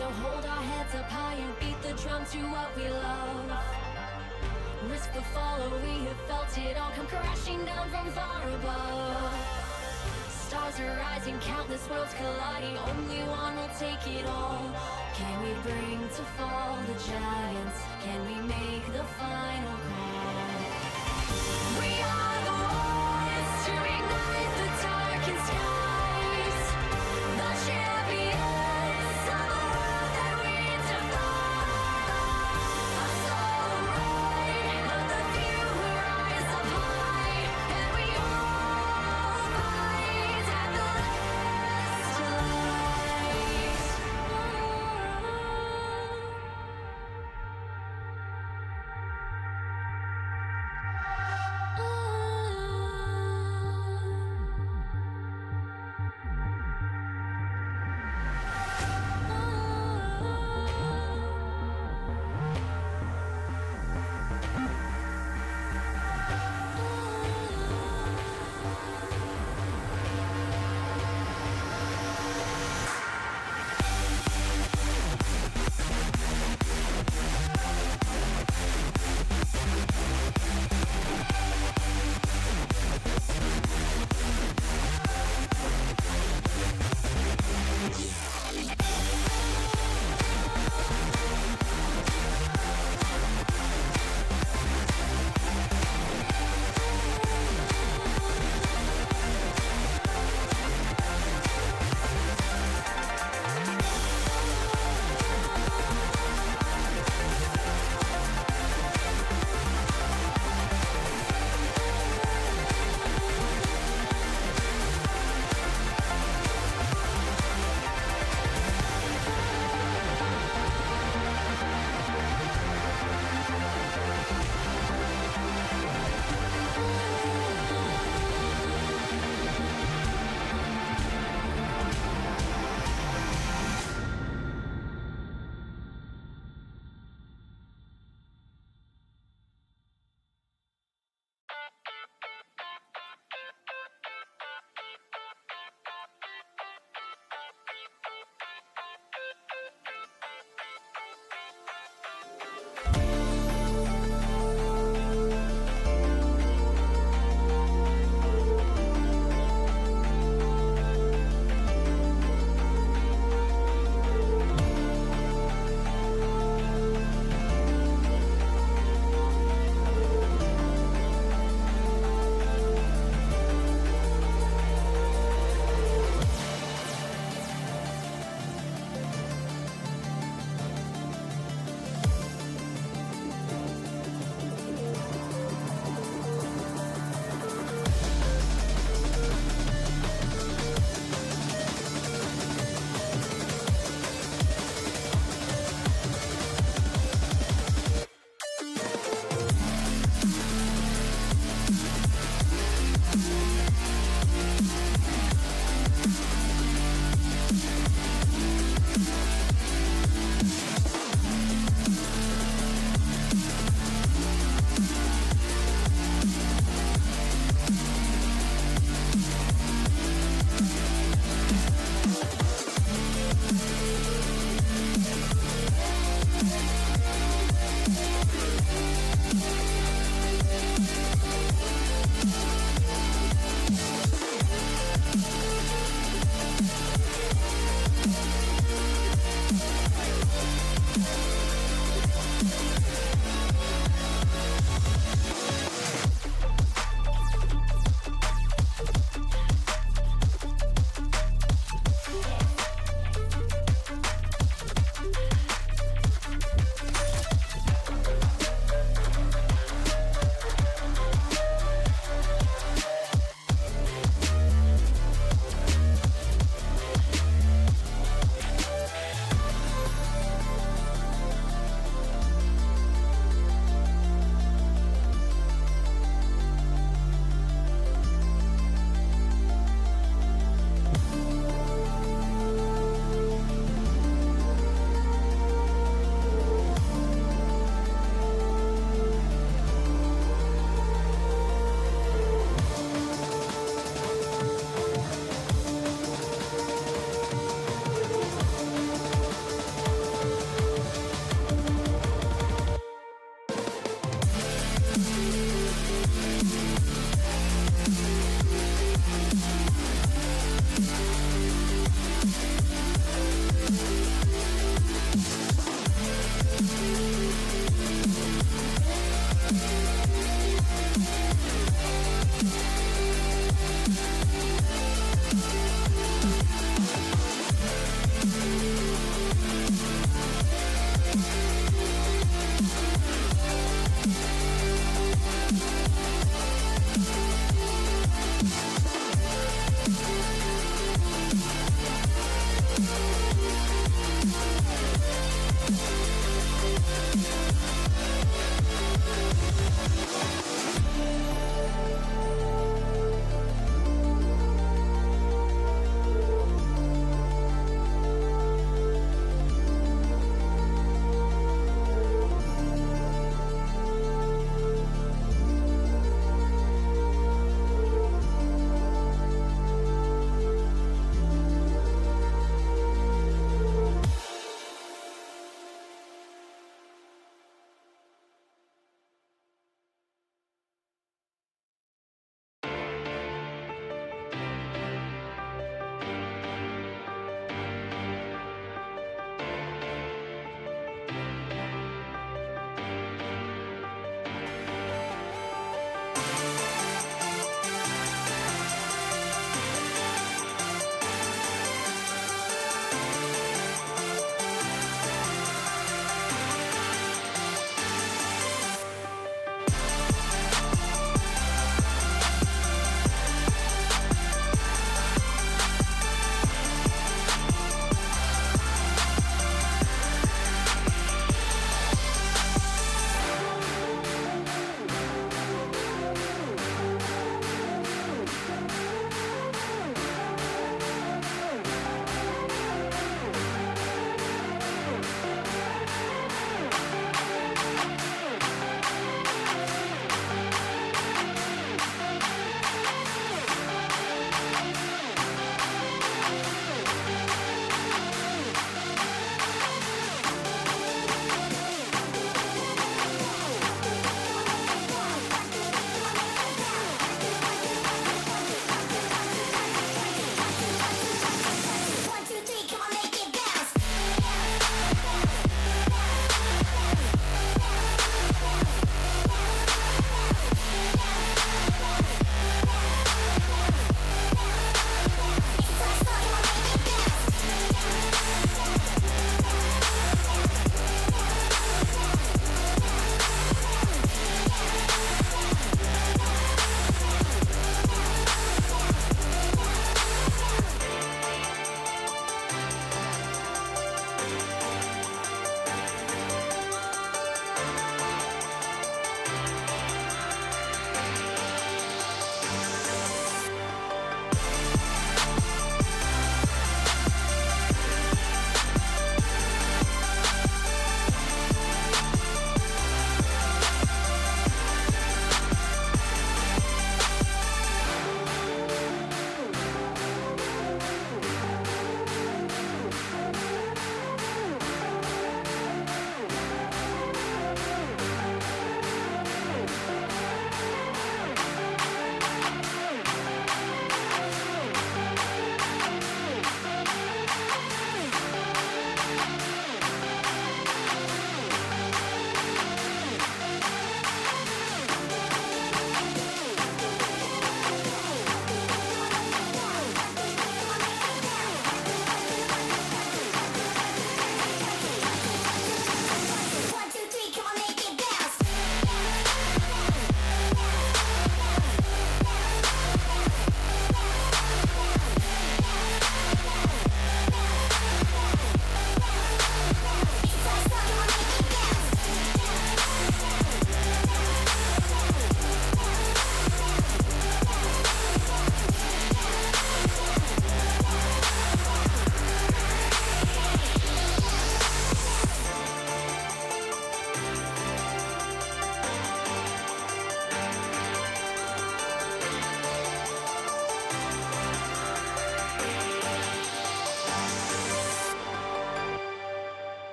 So hold our heads up high and beat the drum to what we love. Risk the fall, or we have felt it all come crashing down from far above. Stars are rising, countless worlds colliding, only one will take it all. Can we bring to fall the giants? Can we make the final call? We are the ones to ignite the darkened skies, the champions of the world that we defy. A solo ride of the few who rise up high, and we all fight at the last light.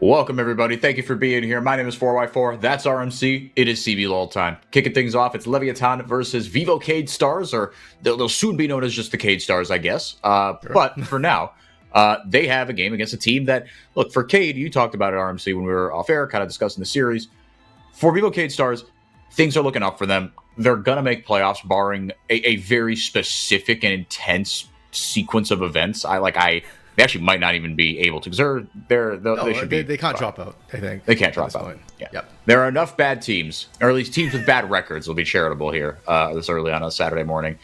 Welcome, everybody. Thank you for being here. My name is 4x4. That's RMC. It is CBLOL time. Kicking things off, it's Leviathan versus Vivo Cade Stars, or they'll soon be known as just the Cade Stars, I guess. Sure. But for now, they have a game against a team that, look, for Cade, you talked about it at RMC when we were off air, kind of discussing the series. For Vivo Cade Stars, things are looking up for them. They're going to make playoffs, barring a very specific and intense sequence of events. They actually might not even be able to, because they can't drop out, I think. They can't drop out. Yeah. Yep. There are enough bad teams, or at least teams with bad records, will be charitable here this early on a Saturday morning,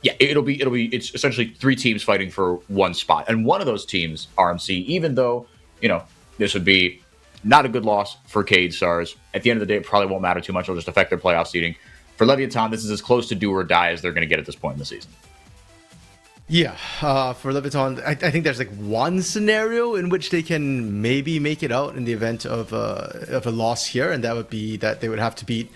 it's essentially three teams fighting for one spot. And one of those teams, RMC, even though, this would be not a good loss for Cade Stars, at the end of the day, it probably won't matter too much. It'll just affect their playoff seeding. For Leviathan, this is as close to do or die as they're going to get at this point in the season. Yeah, for Leviathan, I think there's like one scenario in which they can maybe make it out in the event of a loss here, and that would be that they would have to beat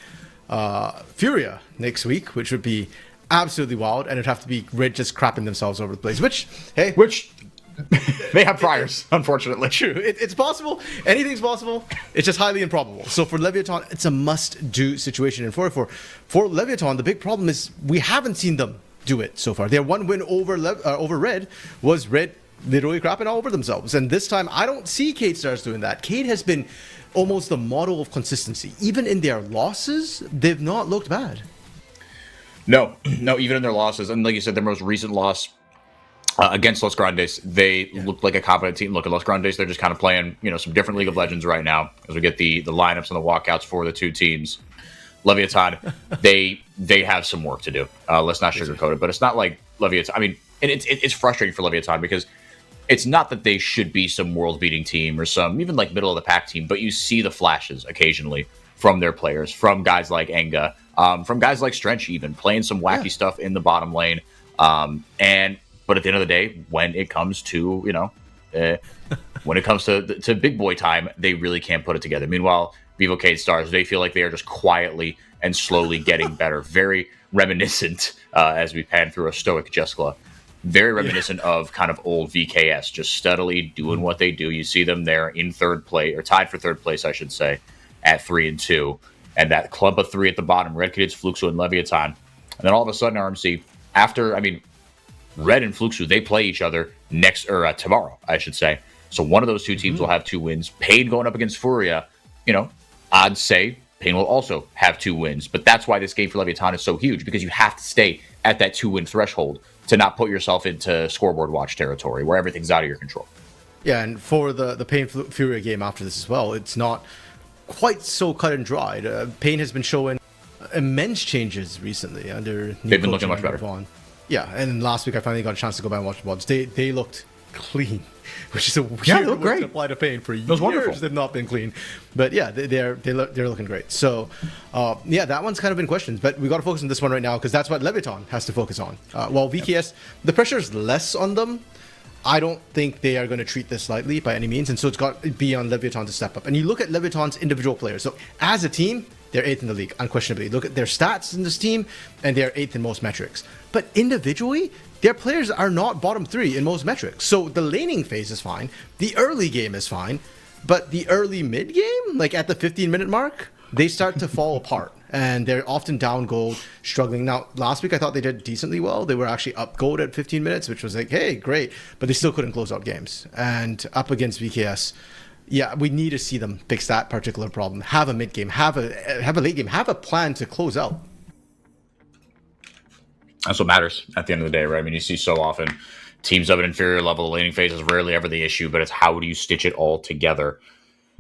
Furia next week, which would be absolutely wild, and it'd have to be Red just crapping themselves over the place, which they have priors, unfortunately. True. It's possible. Anything's possible. It's just highly improbable. So for Leviathan, it's a must-do situation. And for Leviathan, the big problem is we haven't seen them do it so far. Their one win over Red was Red literally crapping all over themselves. And this time, I don't see Cade Stars doing that. Cade has been almost the model of consistency. Even in their losses, they've not looked bad. No, even in their losses. And like you said, their most recent loss against Los Grandes, they looked like a competent team. Look, at Los Grandes, they're just kind of playing, some different League of Legends right now, as we get the lineups and the walkouts for the two teams. Leviathan, they have some work to do. Let's not sugarcoat it, but it's not like Leviathan. I mean, and it's frustrating for Leviathan because it's not that they should be some world-beating team or some even like middle-of-the-pack team, but you see the flashes occasionally from their players, from guys like Enga, from guys like Strench even, playing some wacky stuff in the bottom lane. But at the end of the day, when it comes to, when it comes to big boy time, they really can't put it together. Meanwhile, Vivo Cade Stars, they feel like they are just quietly and slowly getting better. Very reminiscent, as we pan through a stoic Jeskla, very reminiscent of kind of old VKS, just steadily doing what they do. You see them there in third place, or tied for third place, I should say, at 3-2. And that clump of three at the bottom, Red Kids, Fluxo, and Leviathan. And then all of a sudden, RMC, Red and Fluxo, they play each other tomorrow, I should say. So one of those two teams will have 2 wins. Pain going up against Furia, I'd say Pain will also have 2 wins. But that's why this game for Leviathan is so huge, because you have to stay at that 2-win threshold to not put yourself into scoreboard watch territory where everything's out of your control. Yeah, and for the Pain Furia game after this as well, it's not quite so cut and dried. Pain has been showing immense changes recently under they've been looking much better. Yeah, and last week I finally got a chance to go back and watch the VODs. They looked clean, which is a weird look to apply to Pain. For years wonderful. They've not been clean, but yeah, they're looking great. So that one's kind of been questioned, but we got to focus on this one right now because that's what Leviathan has to focus on. While VKS, the pressure is less on them. I don't think they are going to treat this lightly by any means, and so it's got to be on Leviathan to step up. And you look at Leviathan's individual players. So as a team, they're 8th in the league, unquestionably. Look at their stats in this team, and they're 8th in most metrics. But individually, their players are not bottom 3 in most metrics. So the laning phase is fine. The early game is fine. But the early mid game, like at the 15-minute mark, they start to fall apart. And they're often down gold, struggling. Now, last week I thought they did decently well. They were actually up gold at 15 minutes, which was like, hey, great. But they still couldn't close out games. And up against VKS, yeah, we need to see them fix that particular problem. Have a mid game, have a late game, have a plan to close out. That's what matters at the end of the day, right? I mean, you see so often teams of an inferior level, the laning phase is rarely ever the issue, but it's how do you stitch it all together?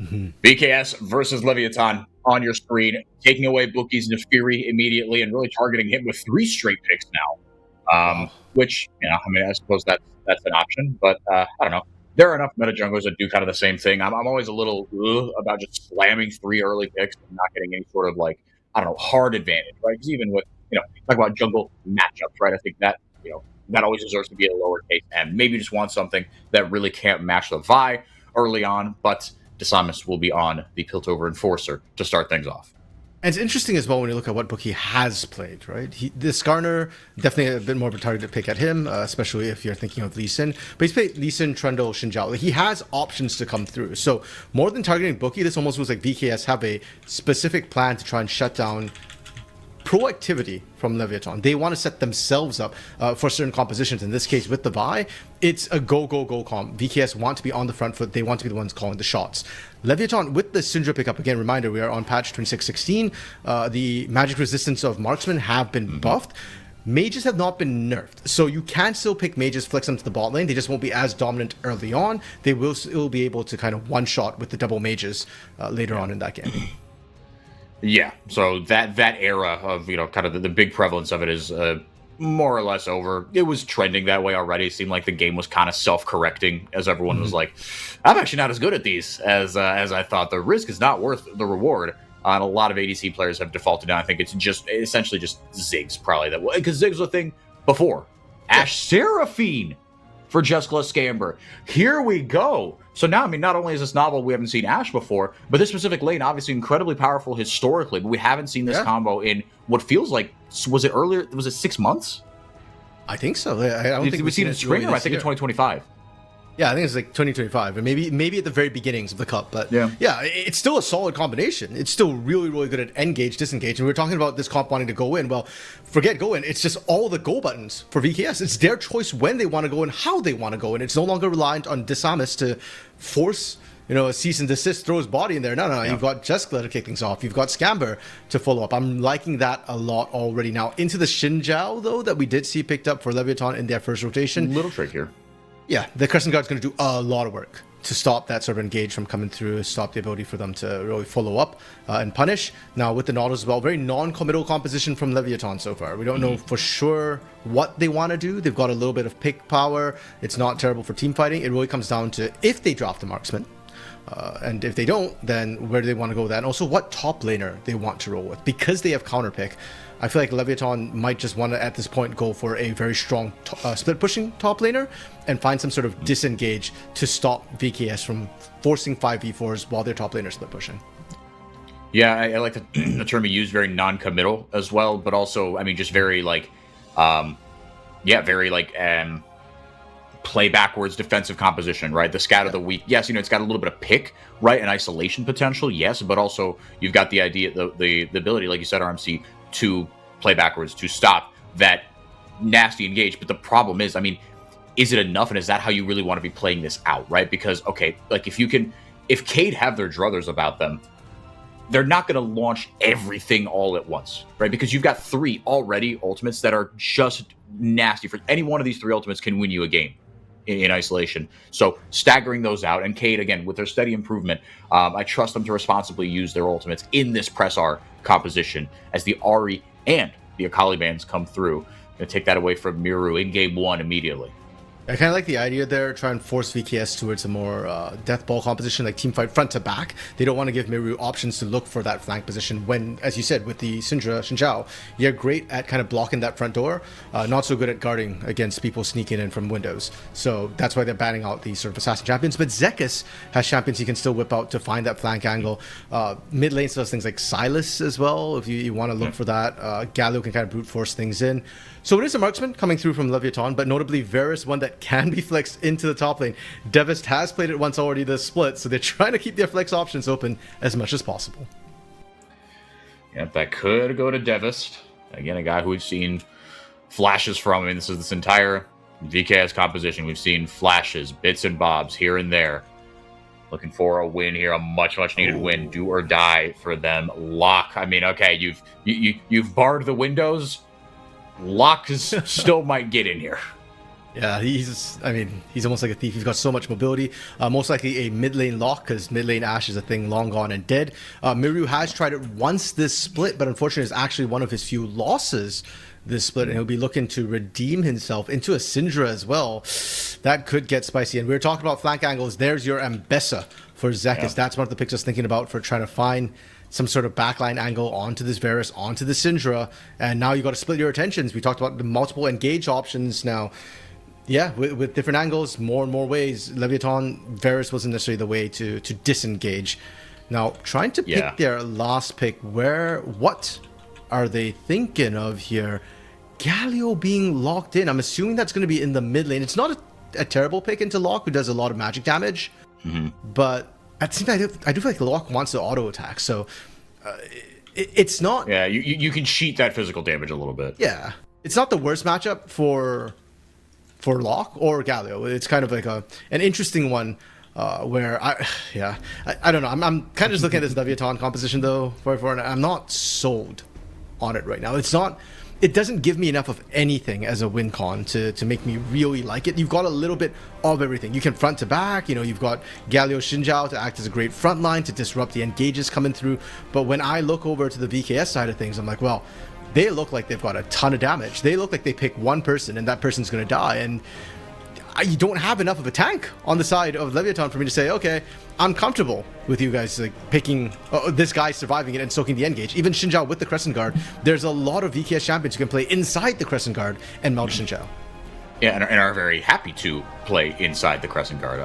BKS versus Leviathan on your screen, taking away Bookie's Nefiri immediately and really targeting him with 3 straight picks now. Which, I suppose that's an option, but I don't know. There are enough meta junglers that do kind of the same thing. I'm always a little about just slamming 3 early picks and not getting any sort of hard advantage, right? Because even with, talk about jungle matchups, right? I think that, that always deserves to be a lowercase M. Maybe you just want something that really can't match the Vi early on, but Desamus will be on the Piltover Enforcer to start things off. And it's interesting as well when you look at what book he has played, right? This Garner, definitely a bit more of a targeted pick at him, especially if you're thinking of Lee Sin. But he's played Lee Sin, Trundle, Xin Zhao. He has options to come through. So more than targeting Bookie, this almost feels like VKS have a specific plan to try and shut down proactivity from Leviathan. They want to set themselves up for certain compositions. In this case, with the Vi, it's a go comp. VKS want to be on the front foot. They want to be the ones calling the shots. Leviathan, with the Syndra pickup, again, reminder, we are on patch 2616. The magic resistance of marksmen have been buffed. Mages have not been nerfed. So you can still pick mages, flex them to the bot lane. They just won't be as dominant early on. They will still be able to kind of one-shot with the double mages later on in that game. Yeah, so that era of, kind of the big prevalence of it is more or less over. It was trending that way already. It seemed like the game was kind of self-correcting as everyone was like, I'm actually not as good at these as I thought. The risk is not worth the reward. And a lot of ADC players have defaulted down. I think it's essentially just Ziggs, probably that way. Because Ziggs was a thing before. Ash Seraphine for Jessica Scamber. Here we go. So now, not only is this novel, we haven't seen Ashe before, but this specific lane, obviously incredibly powerful historically, but we haven't seen this combo in what feels like, was it 6 months? I think so. I don't think we've seen it in spring, or I think in 2025. Yeah, I think it's like 2025, and maybe at the very beginnings of the cup. But yeah, it's still a solid combination. It's still really, really good at engage, disengage. And we were talking about this comp wanting to go in. Well, forget go in. It's just all the go buttons for VKS. It's their choice when they want to go and how they want to go in. It's no longer reliant on Disamis to force, a cease and desist, throw his body in there. No. You've got Jessica to kick things off. You've got Scamber to follow up. I'm liking that a lot already. Now, into the Xin Zhao, though, that we did see picked up for Leviathan in their first rotation. Little trick here. Yeah, the Crescent Guard's going to do a lot of work to stop that sort of engage from coming through, stop the ability for them to really follow up and punish. Now, with the Nautilus as well, very non-committal composition from Leviathan so far. We don't know for sure what they want to do. They've got a little bit of pick power. It's not terrible for team fighting. It really comes down to if they drop the marksman. And if they don't, then where do they want to go with that? And also what top laner they want to roll with. Because they have counter pick, I feel like Leviathan might just want to, at this point, go for a very strong split-pushing top laner and find some sort of disengage to stop VKS from forcing 5v4s while their top laner split-pushing. Yeah, I like the term you used, very non-committal as well, but also, just very, play backwards defensive composition, right? The scatter the weak. Yes, it's got a little bit of pick, right? And isolation potential, yes, but also you've got the idea, the ability, like you said, RMC, to play backwards, to stop that nasty engage. But the problem is, is it enough? And is that how you really want to be playing this out, right? Because, okay, like if Cade have their druthers about them, they're not going to launch everything all at once, right? Because you've got 3 already ultimates that are just nasty. For any one of these 3 ultimates can win you a game in isolation. So staggering those out, and Cade, again, with their steady improvement, I trust them to responsibly use their ultimates in this press R composition as the Ahri and the Akali bands come through. Gonna take that away from Miru in game 1 immediately. I kind of like the idea there, try and force VKS towards a more death ball composition, like team fight front to back. They don't want to give Miru options to look for that flank position when, as you said, with the Syndra, Xin Zhao, you're great at kind of blocking that front door, not so good at guarding against people sneaking in from windows. So that's why they're banning out these sort of assassin champions. But Zekis has champions he can still whip out to find that flank angle. Mid lane still has things like Silas as well, if you want to look for that. Galio can kind of brute force things in. So it is a marksman coming through from Leviathan, but notably Varus, one that can be flexed into the top lane. Devist has played it once already this split, so they're trying to keep their flex options open as much as possible. Yep, that could go to Devist. Again, a guy who we've seen flashes from. This is this entire VKS composition. We've seen flashes, bits and bobs here and there. Looking for a win here, a much needed win, do or die for them. Lock. Okay, you've barred the windows. Lock still might get in here. Yeah, he's almost like a thief. He's got so much mobility. Most likely a mid lane lock, because mid lane Ashe is a thing long gone and dead. Miru has tried it once this split, but unfortunately it's actually one of his few losses this split, and he'll be looking to redeem himself into a Syndra as well. That could get spicy. And we were talking about flank angles. There's your Ambessa for Zekis. Yeah. That's one of the picks I was thinking about for trying to find some sort of backline angle onto this Varus, onto the Syndra, and now you got to split your attentions. We talked about the multiple engage options now. Yeah, with different angles, more and more ways. Leviathan, Varus wasn't necessarily the way to disengage. Now, trying to pick their last pick, what are they thinking of here? Galio being locked in. I'm assuming that's going to be in the mid lane. It's not a terrible pick into Locke, who does a lot of magic damage. But at the same time, I do feel like Locke wants to auto attack. So it's not... Yeah, you can cheat that physical damage a little bit. Yeah. It's not the worst matchup for Locke or Galio. It's kind of like an interesting one where I don't know. I'm kind of just looking at this Leviathan composition though, and I'm not sold on it right now. It doesn't give me enough of anything as a win con to make me really like it. You've got a little bit of everything. You can front to back, you've got Galio Xinjiao to act as a great front line to disrupt the engages coming through. But when I look over to the VKS side of things, I'm like, well, they look like they've got a ton of damage. They look like they pick one person and that person's going to die. And you don't have enough of a tank on the side of Leviathan for me to say, okay, I'm comfortable with you guys like picking this guy surviving it and soaking the engage. Even Xinjiao with the Crescent Guard, there's a lot of VKS champions who can play inside the Crescent Guard and melt Xinjiao. Yeah, and are very happy to play inside the Crescent Guard.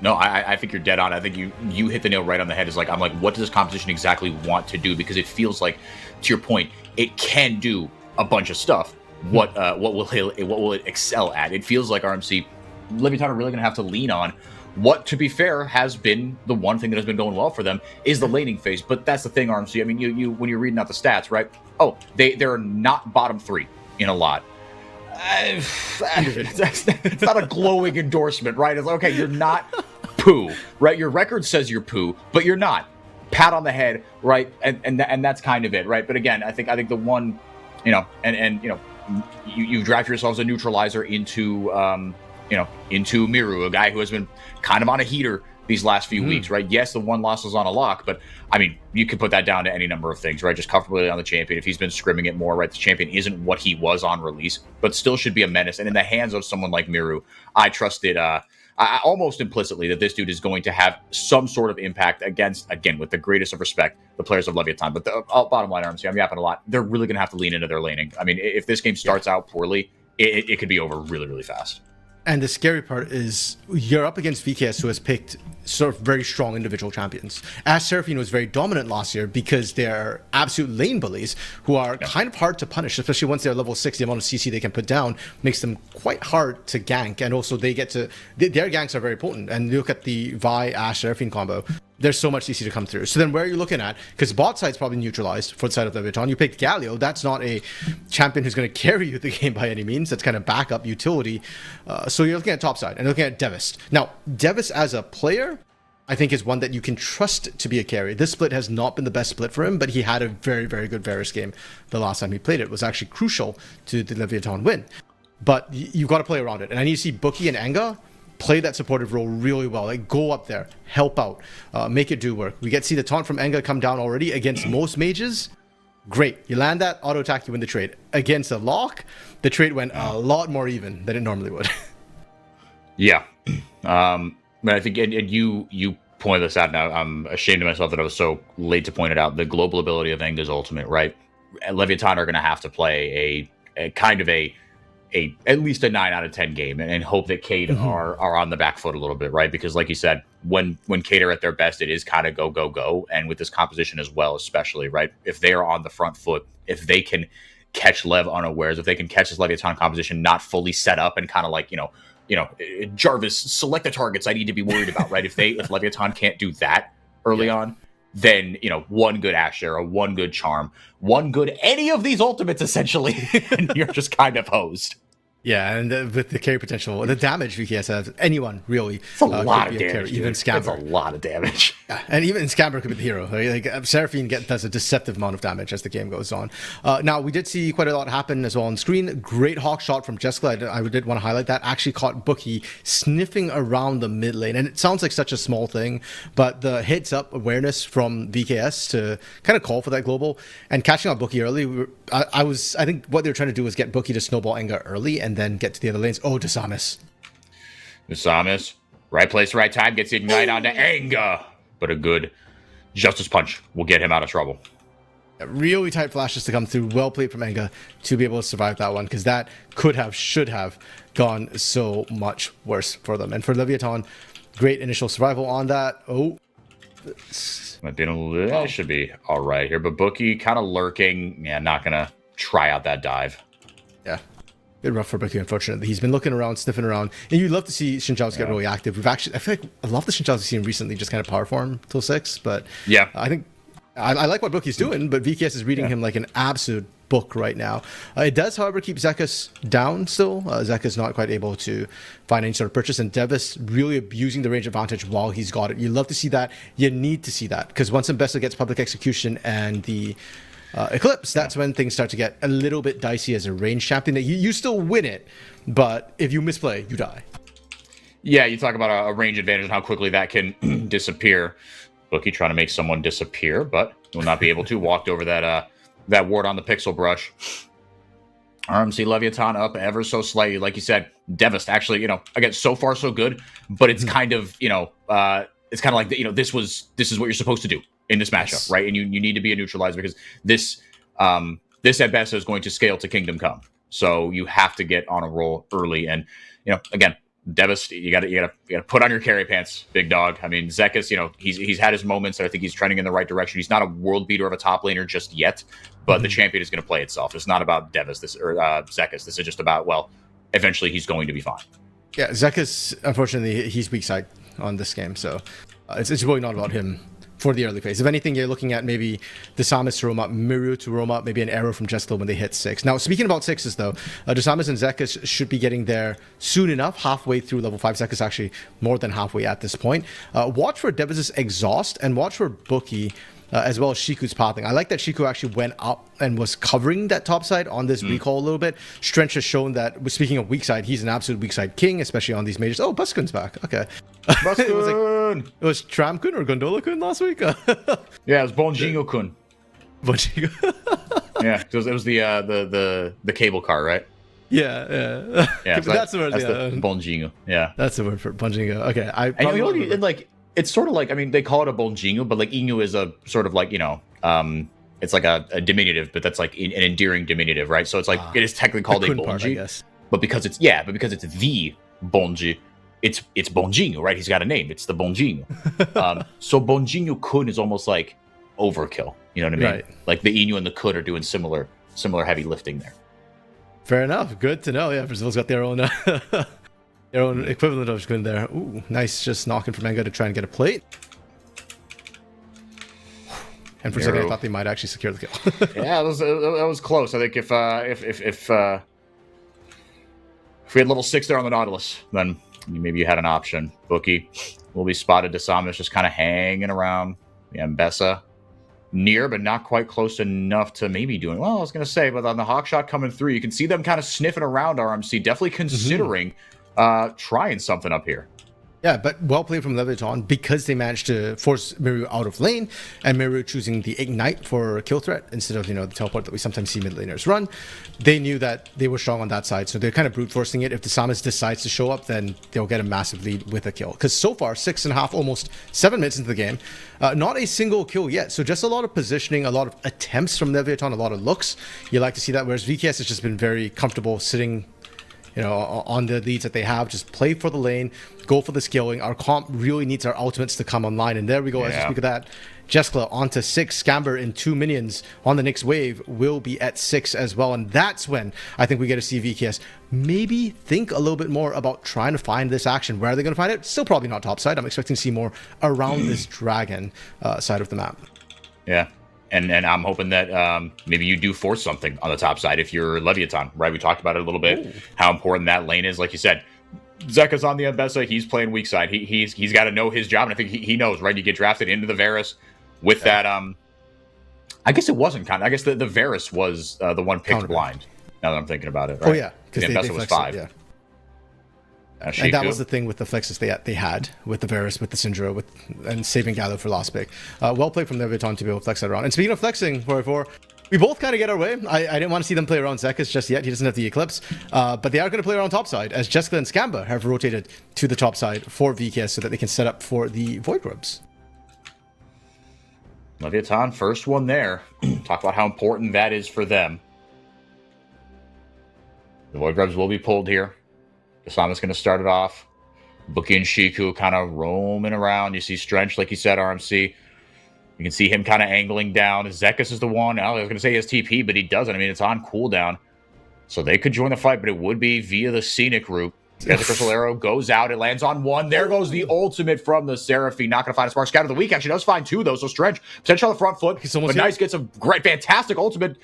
No, I think you're dead on. I think you hit the nail right on the head. I'm like, what does this composition exactly want to do? Because it feels like, to your point, it can do a bunch of stuff. What will it excel at? It feels like RMC Leviathan are really going to have to lean on what, to be fair, has been the one thing that has been going well for them is the laning phase. But that's the thing, RMC. I mean, you when you're reading out the stats, right? Oh, they're not bottom 3 in a lot. It's not a glowing endorsement, right? It's like, okay, you're not poo, right? Your record says you're poo, but you're not. Pat on the head, right? And that's kind of it, right? But again, I think the one, you draft yourselves a neutralizer into Miru, a guy who has been kind of on a heater these last few weeks, right? Yes, the one loss was on a lock, but I mean, you could put that down to any number of things, right? Just comfortably on the champion. If he's been scrimming it more, right? The champion isn't what he was on release, but still should be a menace. And in the hands of someone like Miru, I trusted I almost implicitly that this dude is going to have some sort of impact against, again, with the greatest of respect, the players of Leviathan. But the bottom line, RMC, I'm yapping a lot. They're really going to have to lean into their laning. I mean, if this game starts out poorly, it could be over really, really fast. And the scary part is you're up against VKS, who has picked sort of very strong individual champions. Ash Seraphine was very dominant last year because they're absolute lane bullies who are kind of hard to punish, especially once they're level 6. The amount of CC they can put down makes them quite hard to gank. And also they get to... Their ganks are very potent. And look at the Vi Ash Seraphine combo. There's so much CC to come through. So then where are you looking at? Because bot side's probably neutralized for the side of Leviathan. You picked Galio. That's not a champion who's going to carry you the game by any means. That's kind of backup utility. So you're looking at top side and looking at Devis. Now, Devis as a player, I think is one that you can trust to be a carry. This split has not been the best split for him, but he had a very, very good Varus game the last time he played it. It was actually crucial to the Leviathan win. But you've got to play around it. And I need to see Bookie and Enga play that supportive role really well. Like, go up there, help out, make it do work. We get to see the taunt from Enga come down already against most mages. Great. You land that, auto attack, you win the trade. Against a lock, the trade went a lot more even than it normally would. Yeah. But I think, and you pointed this out now, I'm ashamed of myself that I was so late to point it out. The global ability of Enga's ultimate, right? Leviathan are going to have to play a kind of at least a 9 out of 10 game and hope that Cade are on the back foot a little bit, right? Because like you said, when Cade are at their best, it is kind of go. And with this composition as well, especially, right? If they are on the front foot, if they can catch Lev unawares, if they can catch this Leviathan composition not fully set up and kind of like, Jarvis, select the targets I need to be worried about, right? If Leviathan can't do that early on, then, one good Ash Shara, one good Charm, one good any of these ultimates, essentially, and you're just kind of hosed. Yeah, and with the carry potential, the damage VKS has, anyone really. It's a lot of damage. Even Scamber. That's a lot of damage. Yeah, and even Scamber could be the hero. Like Seraphine does a deceptive amount of damage as the game goes on. Now, we did see quite a lot happen as well on screen. Great hawk shot from Jessica. I did want to highlight that. Actually caught Bookie sniffing around the mid lane. And it sounds like such a small thing, but the heads up awareness from VKS to kind of call for that global and catching out Bookie early. I think what they were trying to do was get Bookie to snowball Enga early and then get to the other lanes. Oh, Desamis, right place, right time, gets Ignite onto Enga. But a good Justice Punch will get him out of trouble. Really tight flashes to come through. Well played from Enga to be able to survive that one, because that should have gone so much worse for them. And for Leviathan, great initial survival on that. Oh, That should be all right here. But Bookie kind of lurking. Yeah, not going to try out that dive. Yeah. Bit rough for Bookie, unfortunately. He's been looking around, sniffing around. And you'd love to see Xinjiao's get really active. I feel like a lot of the Xinjiao's we've seen recently just kind of power form till 6. But yeah, I think I like what Bookie's doing, but VKS is reading him like an absolute book right now. It does, however, keep Zekas down still. Zekas not quite able to find any sort of purchase, and Devis really abusing the range advantage while he's got it. You love to see that. You need to see that, because once Mbessa gets public execution and the Eclipse, that's when things start to get a little bit dicey as a range champion. You still win it, but if you misplay, you die. Yeah, you talk about a range advantage and how quickly that can disappear. Bookie trying to make someone disappear, but will not be able to. Walked over that ward on the pixel brush. RMC Leviathan up ever so slightly. Like you said, Devast actually, again, so far so good, but it's kind of, it's kind of like, this is what you're supposed to do in this matchup, right? And you need to be a neutralizer, because this at best is going to scale to Kingdom Come. So you have to get on a roll early. And, again, Devast, you got to put on your carry pants, big dog. I mean, Zekas, he's had his moments, and I think he's trending in the right direction. He's not a world beater of a top laner just yet, but the champion is going to play itself. It's not about Devast or Zekas. This is just about, well, eventually he's going to be fine. Yeah, Zekas, unfortunately, he's weak side on this game, so it's really not about him for the early phase. If anything, you're looking at maybe Desamas to roam up, Miru to roam up, maybe an arrow from Jessica when they hit 6. Now, speaking about 6s, though, Desamas and Zekas should be getting there soon enough, halfway through level 5. Zekas actually more than halfway at this point. Watch for Devis' exhaust, and watch for Bookie, as well as Shiku's pathing. I like that Shiku actually went up and was covering that top side on this recall a little bit. Strench has shown that, speaking of weak side, he's an absolute weak side king, especially on these majors. Oh, Buskun's back. Okay. Buskun! It was Tram-kun or Gondola-kun last week? Yeah, it was Bonjingo-kun. Bonjingo. Yeah, it was the cable car, right? Yeah. Yeah, so that's the word. That's the Bonjingo. Yeah. That's the word for Bonjingo. Okay. And like, it's sort of like, I mean, they call it a Bonjingo, but like Inu is a sort of like, it's like a diminutive, but that's like an endearing diminutive, right? So it's like, it is technically called a Bonji, guess. but because it's the Bonji, it's Bonjingo, right? He's got a name. It's the Bonjingo. So Bonjingo Kun is almost like overkill. You know what I mean? Right. Like the Inu and the Kun are doing similar heavy lifting there. Fair enough. Good to know. Yeah, Brazil's got their own equivalent of Kun there. Ooh, nice, just knocking for Manga to try and get a plate. And for a second, I thought they might actually secure the kill. Yeah, that was close. I think if we had level 6 there on the Nautilus, then maybe you had an option. Bookie will be spotted. Desamas just kind of hanging around. The Mbessa near, but not quite close enough to maybe doing well. I was going to say, but on the hawk shot coming through, you can see them kind of sniffing around RMC, definitely considering trying something up here. Yeah, but well played from Leviathan, because they managed to force Miru out of lane, and Miru choosing the Ignite for kill threat instead of, the teleport that we sometimes see mid laners run. They knew that they were strong on that side, so they're kind of brute forcing it. If the Samus decides to show up, then they'll get a massive lead with a kill. Because so far, 6.5, almost 7 minutes into the game, not a single kill yet. So just a lot of positioning, a lot of attempts from Leviathan, a lot of looks. You like to see that, whereas VKS has just been very comfortable sitting on the leads that they have. Just play for the lane, go for the scaling. Our comp really needs our ultimates to come online. And there we go. As you speak of that, Jeskla onto 6. Scamber and 2 minions on the next wave will be at 6 as well. And that's when I think we get to see VKS maybe think a little bit more about trying to find this action. Where are they going to find it? Still probably not top side. I'm expecting to see more around this dragon side of the map. Yeah. And I'm hoping that maybe you do force something on the top side if you're Leviathan, right? We talked about it a little bit, how important that lane is. Like you said, Zeka's on the Mbessa. He's playing weak side. He's got to know his job. And I think he knows, right? You get drafted into the Varus with that. I guess it wasn't I guess the Varus was the one picked blind, now that I'm thinking about it. Right? Oh, yeah. Because the Mbessa was 5. Yeah. And that was the thing with the flexes they had with the Varus, with the Syndra, and saving Gallo for last pick. Well played from Leviathan to be able to flex that around. And speaking of flexing, 4-4, we both kind of get our way. I didn't want to see them play around Zekas just yet. He doesn't have the Eclipse. But they are going to play around top side, as Jessica and Scamba have rotated to the top side for VKS so that they can set up for the Void Grubs. Leviathan, first one there. Talk about how important that is for them. The Void Grubs will be pulled here. Kasama's going to start it off. Bookie and Shiku kind of roaming around. You see Strench, like you said, RMC. You can see him kind of angling down. Zekus is the one. I was going to say he has TP, but he doesn't. I mean, it's on cooldown. So they could join the fight, but it would be via the scenic route. As the Crystal Arrow goes out, it lands on one. There goes the ultimate from the Seraphine. Not going to find a Spark Scatter of the week. Actually does find two, though. So Strench, potential on the front foot. But Nice gets a great, fantastic ultimate.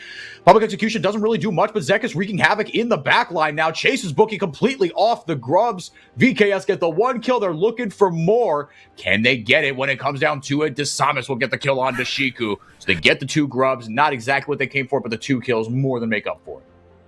Public Execution doesn't really do much, but Zekus wreaking havoc in the back line now. Chases Bookie completely off the grubs. VKS get the one kill. They're looking for more. Can they get it when it comes down to it? Desamus will get the kill on Dashiku. So they get the two grubs. Not exactly what they came for, but the two kills more than make up for it.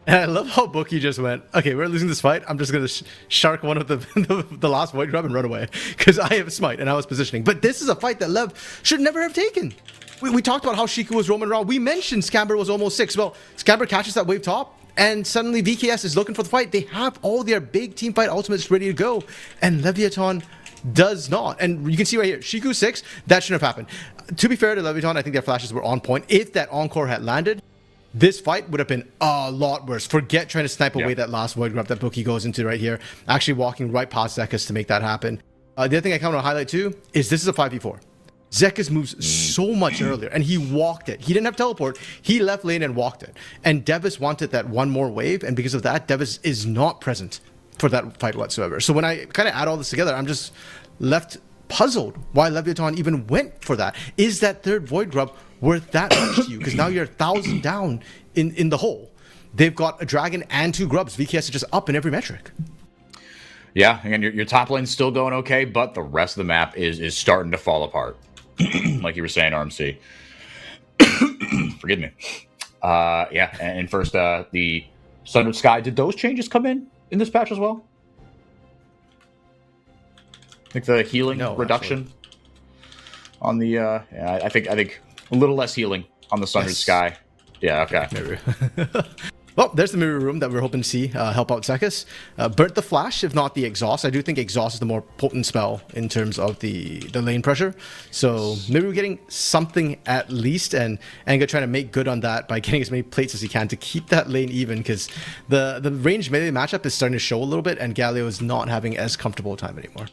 And I love how Bookie just went, okay, we're losing this fight. I'm just going to shark one of the last Void Grub and run away because I have Smite and I was positioning. But this is a fight that Lev should never have taken. We talked about how Shiku was roaming around. We mentioned Scamber was almost 6. Well, Scamber catches that wave top and suddenly VKS is looking for the fight. They have all their big team fight ultimates ready to go. And Leviathan does not. And you can see right here, Shiku 6, that shouldn't have happened. To be fair to Leviathan, I think their flashes were on point. If that Encore had landed, this fight would have been a lot worse. Forget trying to snipe away that last Void Grub that Bookie goes into right here. Actually walking right past Zekus to make that happen. The other thing I kind of want to highlight too is this is a 5v4. Zekus moves so much earlier and he walked it. He didn't have teleport. He left lane and walked it. And Devis wanted that one more wave. And because of that, Devis is not present for that fight whatsoever. So when I kind of add all this together, I'm just left puzzled why Leviathan even went for that. Is that third Void Grub worth that much to you? Because now you're 1,000 down in the hole. They've got a dragon and 2 grubs. VKS is just up in every metric. Yeah, again, your top lane's still going okay, but the rest of the map is starting to fall apart. Like you were saying, RMC. Forgive me. Yeah, and first, the Sundered Sky, did those changes come in this patch as well? Like the healing reduction actually. On the yeah, I think a little less healing on the Sundered Sky. Yeah, okay. Maybe. Well, there's the mirror room that we're hoping to see help out Zekus. Burnt the flash, if not the exhaust. I do think exhaust is the more potent spell in terms of the lane pressure. So maybe we're getting something at least, and Anga trying to make good on that by getting as many plates as he can to keep that lane even, because the range melee matchup is starting to show a little bit, and Galio is not having as comfortable a time anymore.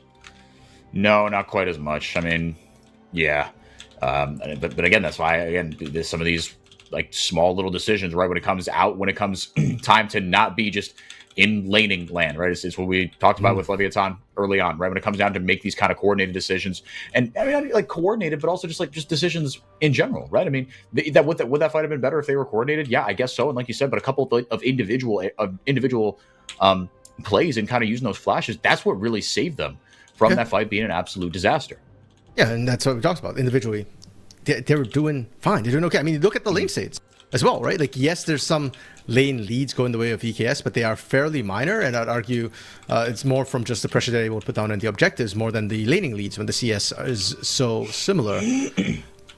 No, not quite as much. I mean, yeah. But again, that's why, again, there's some of these like small little decisions, right? When it comes time to not be just in laning land, right? It's what we talked about with Leviathan early on, right? When it comes down to make these kind of coordinated decisions, and I mean, like coordinated, but also just decisions in general, right? I mean, would that fight have been better if they were coordinated? Yeah, I guess so. And like you said, but a couple of individual plays and kind of using those flashes, that's what really saved them from that fight being an absolute disaster. Yeah, and that's what we talked about individually. They were doing fine. They're doing okay. I mean, look at the lane states as well, right? Like, yes, there's some lane leads going the way of VKS, but they are fairly minor, and I'd argue it's more from just the pressure they're able to put down on the objectives more than the laning leads when the CS is so similar.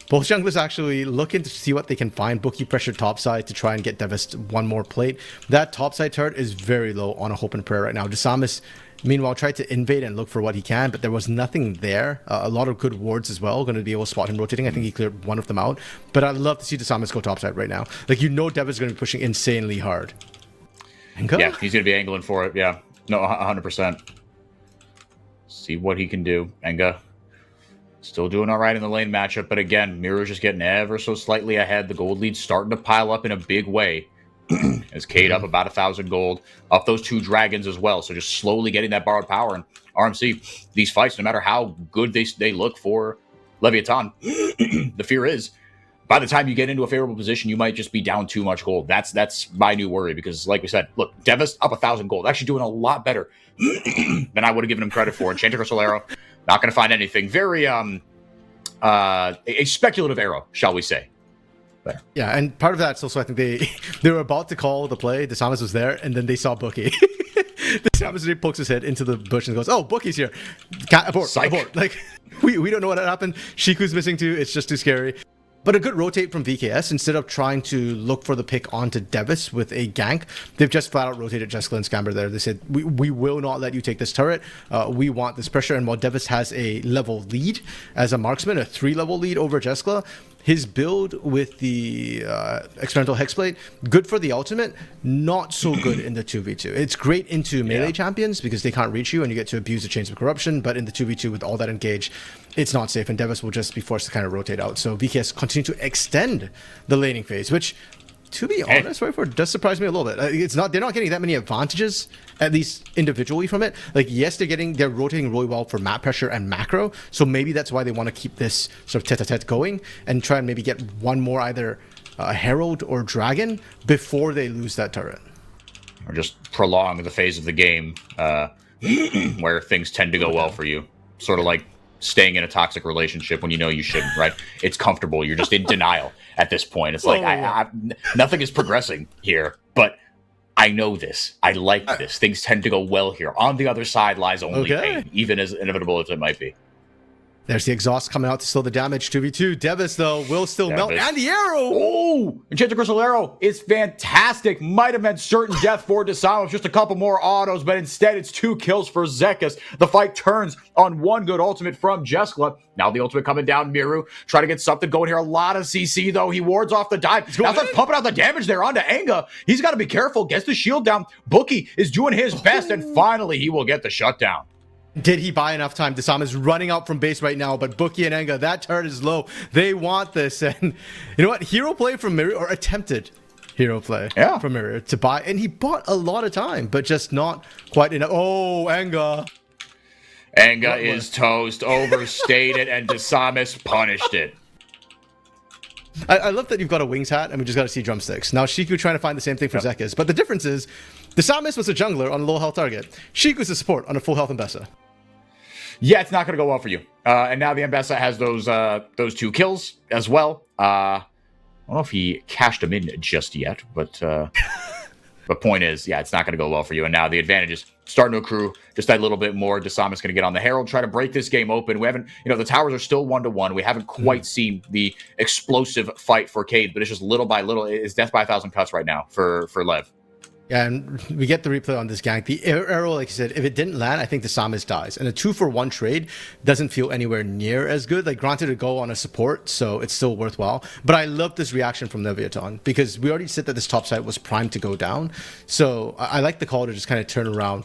Both junglers actually looking to see what they can find. Bookie pressure topside to try and get Devis one more plate. That topside turret is very low on a hope and prayer right now. Desamus, meanwhile, tried to invade and look for what he can, but there was nothing there. A lot of good wards as well, going to be able to spot him rotating. I think he cleared one of them out. But I'd love to see Desamus go topside right now. Like, you know, Devis is going to be pushing insanely hard. Yeah, he's going to be angling for it. Yeah, no, 100%. See what he can do. Enga still doing all right in the lane matchup, but again, Miro's just getting ever so slightly ahead. The gold lead's starting to pile up in a big way. As Cade up about 1,000 gold, up those 2 dragons as well. So just slowly getting that borrowed power. And RMC, these fights, no matter how good they look for Leviathan, the fear is by the time you get into a favorable position, you might just be down too much gold. That's my new worry, because like we said, look, Devis up 1,000 gold, actually doing a lot better than I would have given him credit for. Enchanted Crystal Arrow, not going to find anything. Very a speculative arrow, shall we say. There. Yeah, and part of that's also, I think they were about to call the play. Desamus was there, and then they saw Bookie. Desamus pokes his head into the bush and goes, "Oh, Bookie's here! Abort!" Like, we don't know what happened. Shiku's missing too. It's just too scary. But a good rotate from VKS. Instead of trying to look for the pick onto Devis with a gank, they've just flat out rotated Jessica and Scamber there. They said, we will not let you take this turret. We want this pressure. And while Devis has a level lead as a marksman, a 3-level lead over Jessica, his build with the experimental hexblade, good for the ultimate, not so good in the 2v2. It's great into melee champions because they can't reach you and you get to abuse the chains of corruption, but in the 2v2 with all that engaged, it's not safe, and Devis will just be forced to kind of rotate out. So VKS continue to extend the laning phase, which, to be honest, does surprise me a little bit. They're not getting that many advantages, at least individually, from it. Like, yes, they're rotating really well for map pressure and macro, so maybe that's why they want to keep this sort of tete-a-tete going and try and maybe get one more either Herald or Dragon before they lose that turret. Or just prolong the phase of the game where things tend to go well for you. Sort of like staying in a toxic relationship when you know you shouldn't, right? It's comfortable. You're just in denial at this point. It's like, nothing is progressing here, but I know this. I like this. Things tend to go well here. On the other side lies only pain, even as inevitable as it might be. There's the exhaust coming out to slow the damage. 2v2. Devis, though, will still melt. And the arrow! Oh! Enchanted Crystal Arrow is fantastic. Might have meant certain death for Desama with just a couple more autos, but instead it's 2 kills for Zekas. The fight turns on one good ultimate from Jeskla. Now the ultimate coming down. Miru trying to get something going here. A lot of CC, though. He wards off the dive. Now starts pumping out the damage there onto Anga. He's got to be careful. Gets the shield down. Bookie is doing his best, and finally he will get the shutdown. Did he buy enough time? Desam is running out from base right now, but Bookie and Enga, that turret is low. They want this. And you know what? Hero play from Miru, or attempted hero play from Miru to buy. And he bought a lot of time, but just not quite enough. Oh, Enga. Enga is toast, overstated, and Desamis punished it. I love that you've got a wings hat and we just got to see drumsticks. Now Shiku trying to find the same thing for Zekas, but the difference is Desamis was a jungler on a low health target. Shiku's a support on a full health Mbessa. Yeah, it's not going to go well for you. And now the Mbessa has those 2 kills as well. I don't know if he cashed them in just yet, but the point is, it's not going to go well for you. And now the advantage is starting to accrue just a little bit more. Desamis going to get on the Herald, try to break this game open. We haven't, the towers are still 1-1. We haven't quite seen the explosive fight for Cade, but it's just little by little. It's death by 1,000 cuts right now for Lev. Yeah, and we get the replay on this gank. The arrow, like you said, if it didn't land, I think the Samus dies. And a 2-for-1 trade doesn't feel anywhere near as good. Like, granted, to go on a support, so it's still worthwhile. But I love this reaction from Leviathan, because we already said that this top side was primed to go down. So I like the call to just kind of turn around,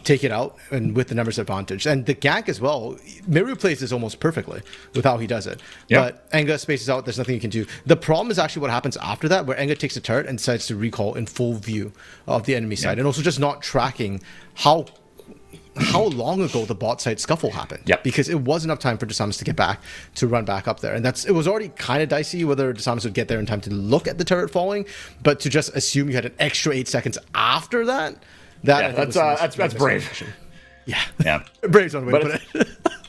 take it out, and with the numbers advantage. And the gank as well, Miru plays this almost perfectly with how he does it. Yep. But Enga spaces out, there's nothing you can do. The problem is actually what happens after that, where Enga takes a turret and decides to recall in full view of the enemy side, and also just not tracking how long ago the bot side scuffle happened. Because it was enough time for Desamis to get back, to run back up there. And it was already kind of dicey whether Desamis would get there in time to look at the turret falling, but to just assume you had an extra 8 seconds after that, that's brave. Yeah. Brave's one way to put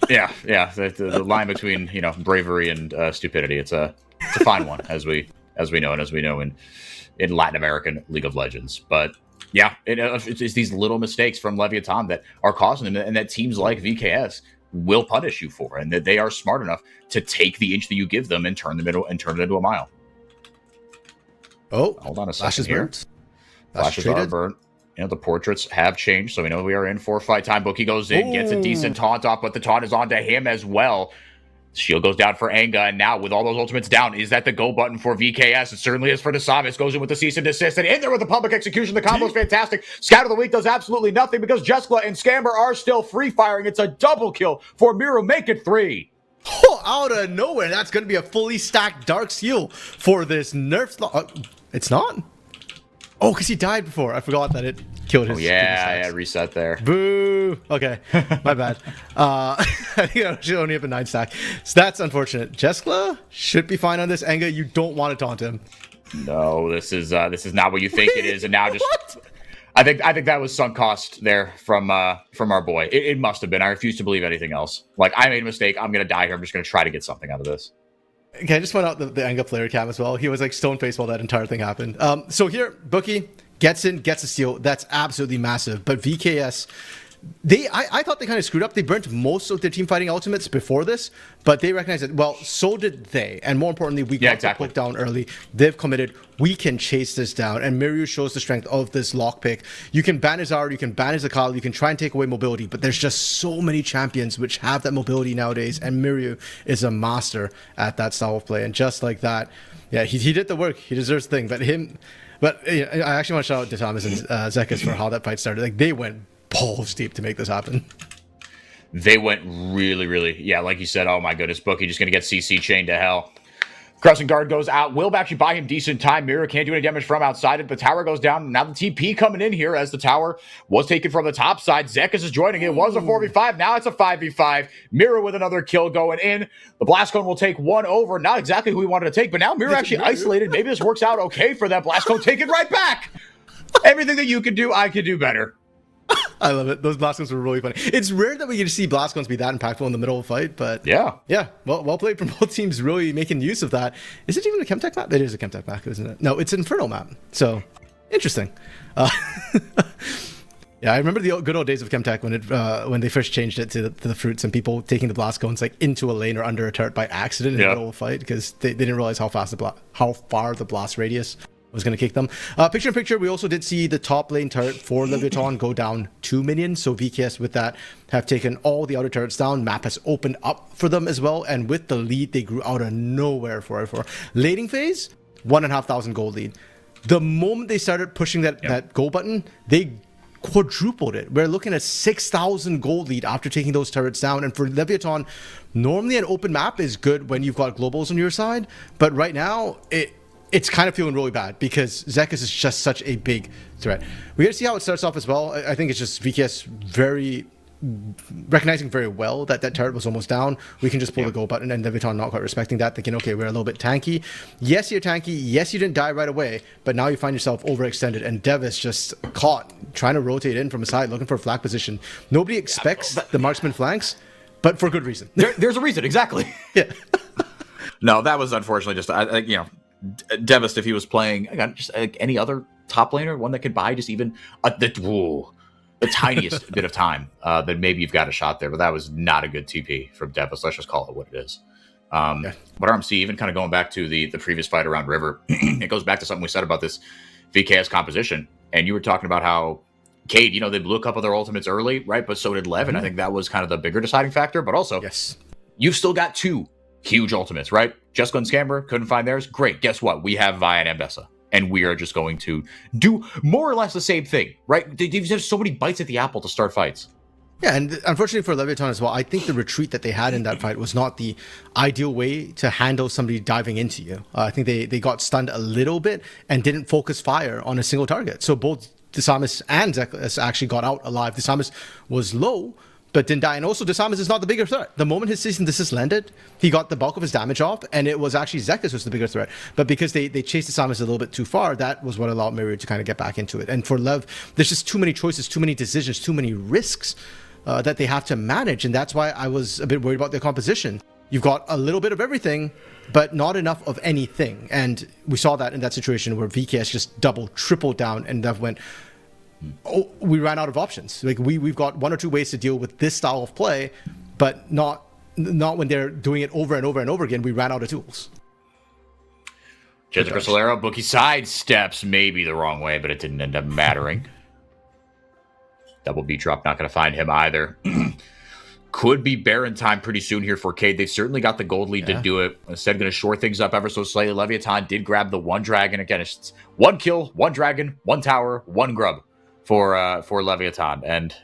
it. The line between bravery and stupidity. It's a fine one, as we know, and as we know in Latin American League of Legends. But it's these little mistakes from Leviathan that are causing them, and that teams like VKS will punish you for, and that they are smart enough to take the inch that you give them and turn it into a mile. Oh, hold on a second here. Flashes are burnt. The portraits have changed, so we know we are in for fight time. Bookie goes in, gets a decent taunt off, but the taunt is onto him as well. Shield goes down for Anga, and now with all those ultimates down, is that the go button for VKS? It certainly is for Desamis. Goes in with the cease and desist, and in there with the public execution. The combo's fantastic. Scout of the week does absolutely nothing because Jeskla and Scamber are still free firing. It's a double kill for Miru. Make it 3. Oh, out of nowhere. That's going to be a fully stacked Dark Seal for this nerf. It's not? Oh, because he died before. I forgot that it killed his. Reset there. Boo. Okay, my bad. I think I should only have a 9 stack. So that's unfortunate. Jeskla should be fine on this. Enga, you don't want to taunt him. No, this is not what you think it is, and now just. I think that was sunk cost there from our boy. It must have been. I refuse to believe anything else. Like, I made a mistake. I'm gonna die here. I'm just gonna try to get something out of this. Okay, I just went out the Enga player cam as well. He was like stone faced while that entire thing happened. So here, Bookie gets in, gets a steal. That's absolutely massive. But VKS, I thought they kind of screwed up. They burnt most of their team fighting ultimates before this, but they recognized that, well, so did they. And more importantly, we got the poke down early. They've committed. We can chase this down. And Miryu shows the strength of this lockpick. You can ban his Zard, you can ban his Akali, you can try and take away mobility, but there's just so many champions which have that mobility nowadays, and Miryu is a master at that style of play. And just like that, yeah, he did the work. He deserves the thing. But I actually want to shout out to Thomas and Zekas for how that fight started. Like, they went balls deep to make this happen. They went really, really, yeah, like you said, oh my goodness, Bookie just going to get CC chained to hell. Crossing guard goes out. Will actually buy him decent time. Mirror can't do any damage from outside it, but tower goes down. Now the TP coming in here as the tower was taken from the top side. Zekas is joining. It was a 4v5. Now it's a 5v5. Mirror with another kill going in. The Blast Cone will take one over. Not exactly who we wanted to take, but now Mirror actually isolated. Maybe this works out okay for that Blast Cone. Take it right back. Everything that you could do, I could do better. I love it. Those blast cones were really funny. It's rare that we get to see blast cones be that impactful in the middle of a fight, but yeah. Well played from both teams, really making use of that. Is it even a Chemtech map? It is a Chemtech map, isn't it? No, it's an Infernal map. So interesting. Yeah, I remember the good old days of Chemtech when they first changed it to the fruits and people taking the blast cones like into a lane or under a turret by accident in the middle of a fight because they didn't realize how far the blast radius was going to kick them. Picture in picture, we also did see the top lane turret for Leviathan go down 2 minions. So VKS with that have taken all the outer turrets down. Map has opened up for them as well. And with the lead, they grew out of nowhere for laning phase, 1,500 gold lead. The moment they started pushing that gold button, they quadrupled it. We're looking at 6,000 gold lead after taking those turrets down. And for Leviathan, normally an open map is good when you've got globals on your side. But right now, it's kind of feeling really bad because Zekas is just such a big threat. We got to see how it starts off as well. I think it's just VKS recognizing very well that turret was almost down. We can just pull the go button, and Leviathan not quite respecting that, thinking, okay, we're a little bit tanky. Yes, you're tanky. Yes, you didn't die right away, but now you find yourself overextended, and Devis just caught, trying to rotate in from a side, looking for a flank position. Nobody expects the marksman flanks, but for good reason. There's a reason, exactly. Yeah. No, that was unfortunately just, Devis, if he was playing just any other top laner, one that could buy just even the tiniest bit of time, then maybe you've got a shot there. But that was not a good TP from Devis. Let's just call it what it is. But RMC, even kind of going back to the previous fight around River, it goes back to something we said about this VKS composition. And you were talking about how Cade, they blew a couple of their ultimates early, right? But so did Lev. And I think that was kind of the bigger deciding factor. But also, you've still got two huge ultimates, right? Jessica and Scamber couldn't find theirs. Great. Guess what? We have Vi and Ambessa. And we are just going to do more or less the same thing, right? They've just so many bites at the apple to start fights. Yeah, and unfortunately for Leviathan as well, I think the retreat that they had in that fight was not the ideal way to handle somebody diving into you. I think they got stunned a little bit and didn't focus fire on a single target. So both Desamis and Zekas actually got out alive. Desamis was low, but didn't die. And also, Desamis is not the bigger threat. The moment his cease and desist landed, he got the bulk of his damage off, and it was actually Zekas who's the bigger threat. But because they chased Desamis a little bit too far, that was what allowed Myriad to kind of get back into it. And for Lev, there's just too many choices, too many decisions, too many risks that they have to manage. And that's why I was a bit worried about their composition. You've got a little bit of everything, but not enough of anything. And we saw that in that situation where VKS just doubled, tripled down, and Lev went, oh, we ran out of options. Like we've got one or two ways to deal with this style of play, but not when they're doing it over and over and over again. We ran out of tools. Jessica Solero, Bookie sidesteps maybe the wrong way, but it didn't end up mattering. Double B drop, not going to find him either. Could be Baron time pretty soon here for Cade. They've certainly got the gold lead to do it. Instead, going to shore things up ever so slightly. Leviathan did grab the one dragon. Again, it's one kill, one dragon, one tower, one grub for Leviathan. And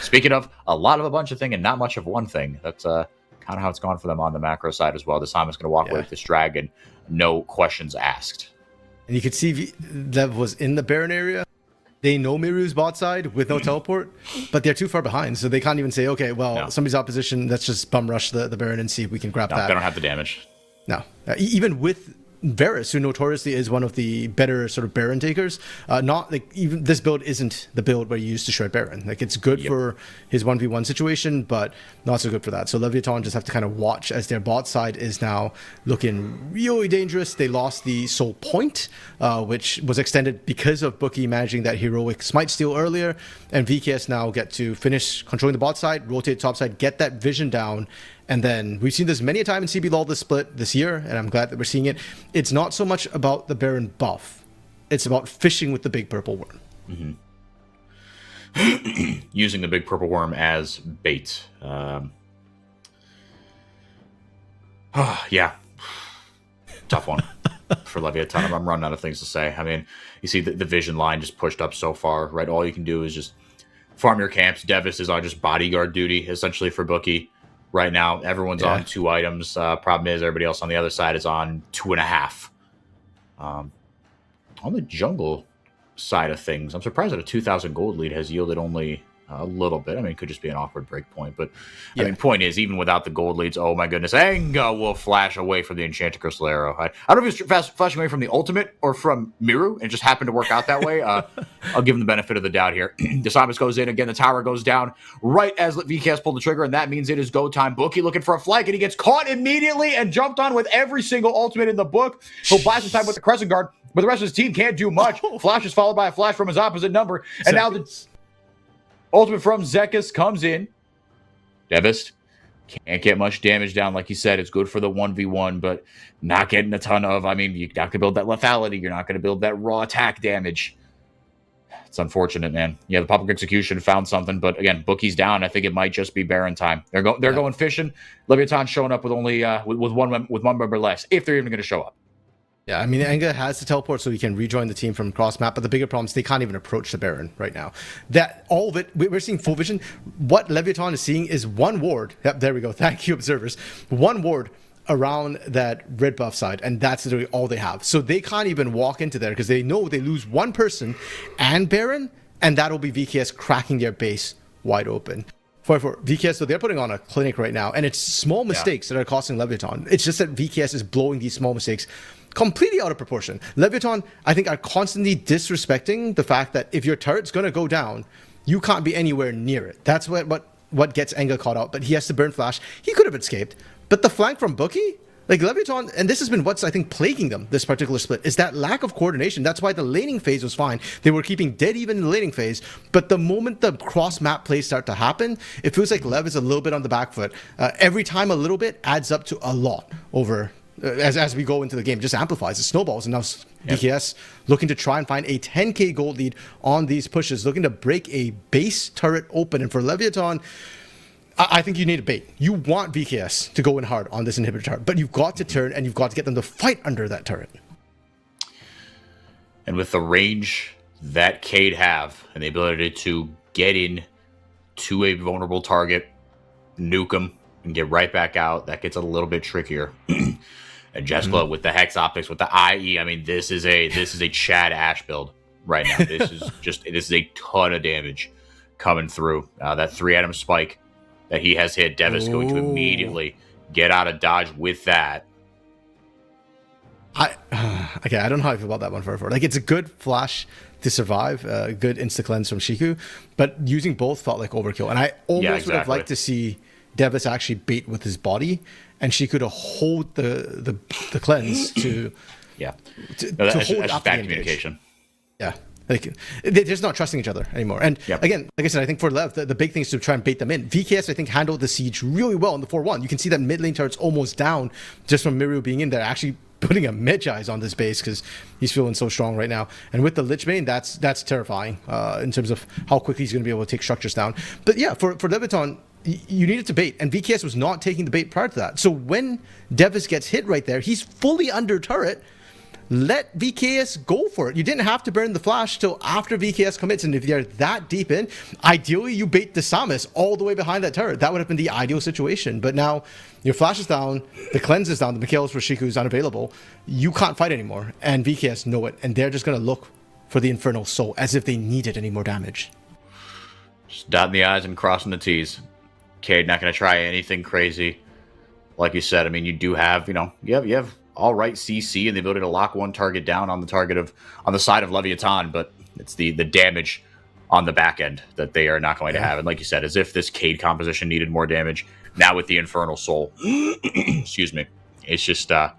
speaking of a bunch of thing and not much of one thing, that's kind of how it's gone for them on the macro side as well. This time it's going to walk away with this dragon, no questions asked. And you could see Lev was in the Baron area. They know Miru's bot side with no teleport, but they're too far behind, so they can't even say, okay, well, somebody's opposition, let's just bum rush the Baron and see if we can grab that. They don't have the damage. No. Even with Varus, who notoriously is one of the better sort of Baron takers. Not like even this build isn't the build where you used to shred Baron. Like it's good for his 1v1 situation, but not so good for that. So Leviathan just have to kind of watch as their bot side is now looking really dangerous. They lost the Soul Point, which was extended because of Bookie managing that heroic Smite steal earlier, and VKS now get to finish controlling the bot side, rotate top side, get that vision down. And then we've seen this many a time in CBLOL this split this year, and I'm glad that we're seeing it. It's not so much about the Baron buff. It's about fishing with the big purple worm. Mm-hmm. Using the big purple worm as bait. Yeah. Tough one for Leviathan. I'm running out of things to say. I mean, you see the vision line just pushed up so far, right? All you can do is just farm your camps. Devis is on just bodyguard duty, essentially, for Bookie. Right now, everyone's on 2 items. Problem is, everybody else on the other side is on 2.5. On the jungle side of things, I'm surprised that a 2,000 gold lead has yielded only a little bit. I mean, it could just be an awkward break point. But, I mean, point is, even without the gold leads, oh my goodness, Enga will flash away from the Enchanted Crystal Arrow. I don't know if he's flashing away from the ultimate or from Miru, and it just happened to work out that way. I'll give him the benefit of the doubt here. Desamus goes in. Again, the tower goes down right as VKS pulled the trigger, and that means it is go time. Bookie looking for a flank, and he gets caught immediately and jumped on with every single ultimate in the book. He'll blast his time with the Crescent Guard, but the rest of his team can't do much. Flash is followed by a flash from his opposite number, and now the ultimate from Zekis comes in. Devist can't get much damage down. Like you said, it's good for the 1v1, but not getting a ton of, I mean, you're not going to build that lethality. You're not going to build that raw attack damage. It's unfortunate, man. Yeah, the public execution found something, but again, Bookie's down. I think it might just be Baron time. They're going fishing. Leviathan showing up with only with one member less, if they're even going to show up. Yeah, I mean, Enga has to teleport so he can rejoin the team from cross map, but the bigger problem is they can't even approach the Baron right now. That all of it, we're seeing full vision. What Leviathan is seeing is one ward. Yep, there we go. Thank you, observers. One ward around that red buff side, and that's literally all they have. So they can't even walk into there because they know they lose one person and Baron, and that'll be VKS cracking their base wide open. For VKS, so they're putting on a clinic right now, and it's small mistakes that are costing Leviathan. It's just that VKS is blowing these small mistakes completely out of proportion. Leviathan, I think, are constantly disrespecting the fact that if your turret's going to go down, you can't be anywhere near it. That's what gets Enga caught out, but he has to burn flash. He could have escaped, but the flank from Bookie, like Leviathan, and this has been what's, I think, plaguing them this particular split, is that lack of coordination. That's why the laning phase was fine. They were keeping dead even in the laning phase, but the moment the cross-map plays start to happen, it feels like Lev is a little bit on the back foot. Every time a little bit adds up to a lot over as we go into the game. Just amplifies, it snowballs, and now BKS looking to try and find a 10k gold lead on these pushes, looking to break a base turret open. And for Leviathan, I think you need a bait. You want VKS to go in hard on this inhibitor turret, but you've got to turn and you've got to get them to fight under that turret. And with the range that Cade have and the ability to get in to a vulnerable target, nuke them, and get right back out, that gets a little bit trickier. And Jeskla with the Hex Optics, with the IE, I mean, this is a Chad Ash build right now. This is a ton of damage coming through. That 3-atom spike that he has hit, Devis going to immediately get out of dodge with that. I don't know how I feel about that one for. Like, it's a good flash to survive, a good insta cleanse from Shiku, but using both felt like overkill. And I almost would have liked to see Devis actually bait with his body, and she could have hold the cleanse to hold up bad communication. Yeah, like they're just not trusting each other anymore. And again, like I said, I think for Lev, the big thing is to try and bait them in. VKS, I think, handled the siege really well in the 4-1. You can see that mid lane turret's almost down just from Miru being in there, actually putting a Medjai's on this base because he's feeling so strong right now. And with the Lich Bane, that's terrifying in terms of how quickly he's going to be able to take structures down. But yeah, for Leviathan, you needed to bait, and VKS was not taking the bait prior to that. So when Devis gets hit right there, he's fully under turret. Let VKS go for it. You didn't have to burn the flash till after VKS commits, and if you're that deep in, ideally you bait the Samus all the way behind that turret. That would have been the ideal situation. But now your flash is down, the cleanse is down, the Mikhails for Shiku is unavailable. You can't fight anymore, and VKS know it, and they're just going to look for the Infernal Soul as if they needed any more damage. Just dotting the I's and crossing the T's. Cade not going to try anything crazy. Like you said, I mean, you do have, you have all right CC and the ability to lock one target down on the side of Leviathan, but it's the damage on the back end that they are not going to have. And like you said, as if this Cade composition needed more damage, now with the Infernal Soul, excuse me, it's just, the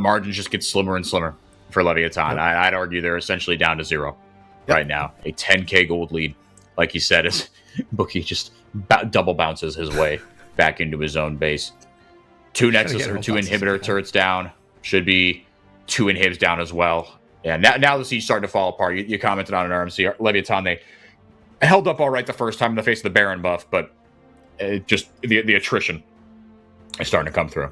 margins just get slimmer and slimmer for Leviathan. I'd argue they're essentially down to 0 right now. A 10k gold lead, like you said, as Bookie just double bounces his way back into his own base. 2 Nexus or 2 Inhibitor turrets down. Should be 2 Inhibs down as well. Yeah, now the siege starting to fall apart. You commented on an RMC. Leviathan, they held up all right the first time in the face of the Baron buff, but just the attrition is starting to come through.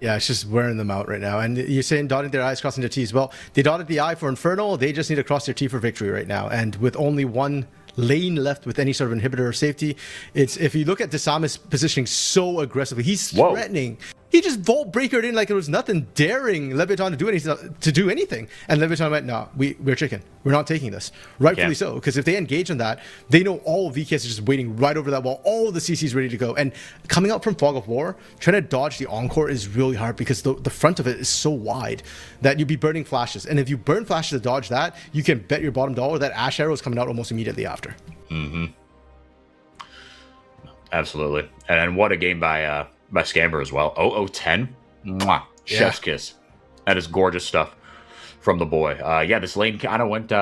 Yeah, it's just wearing them out right now. And you're saying dotting their I's, crossing their T's. Well, they dotted the I for Infernal. They just need to cross their T for victory right now. And with only one lane left with any sort of inhibitor or safety, it's, if you look at Desamis positioning so aggressively, he's threatening. He just Vault Breakered in like it was nothing, daring Leviathan to do anything. And Leviathan went, no, we're chicken. We're not taking this. Rightfully so, because if they engage on that, they know all of VKS is just waiting right over that wall. All of the CC's ready to go. And coming out from Fog of War, trying to dodge the Encore is really hard because the front of it is so wide that you'd be burning flashes. And if you burn flashes to dodge that, you can bet your bottom dollar that Ash Arrow is coming out almost immediately after. Mm-hmm. Absolutely. And what a game by Scamber as well. 0-10. Mwah. Chef's kiss. That is gorgeous stuff from the boy. This lane kind of went...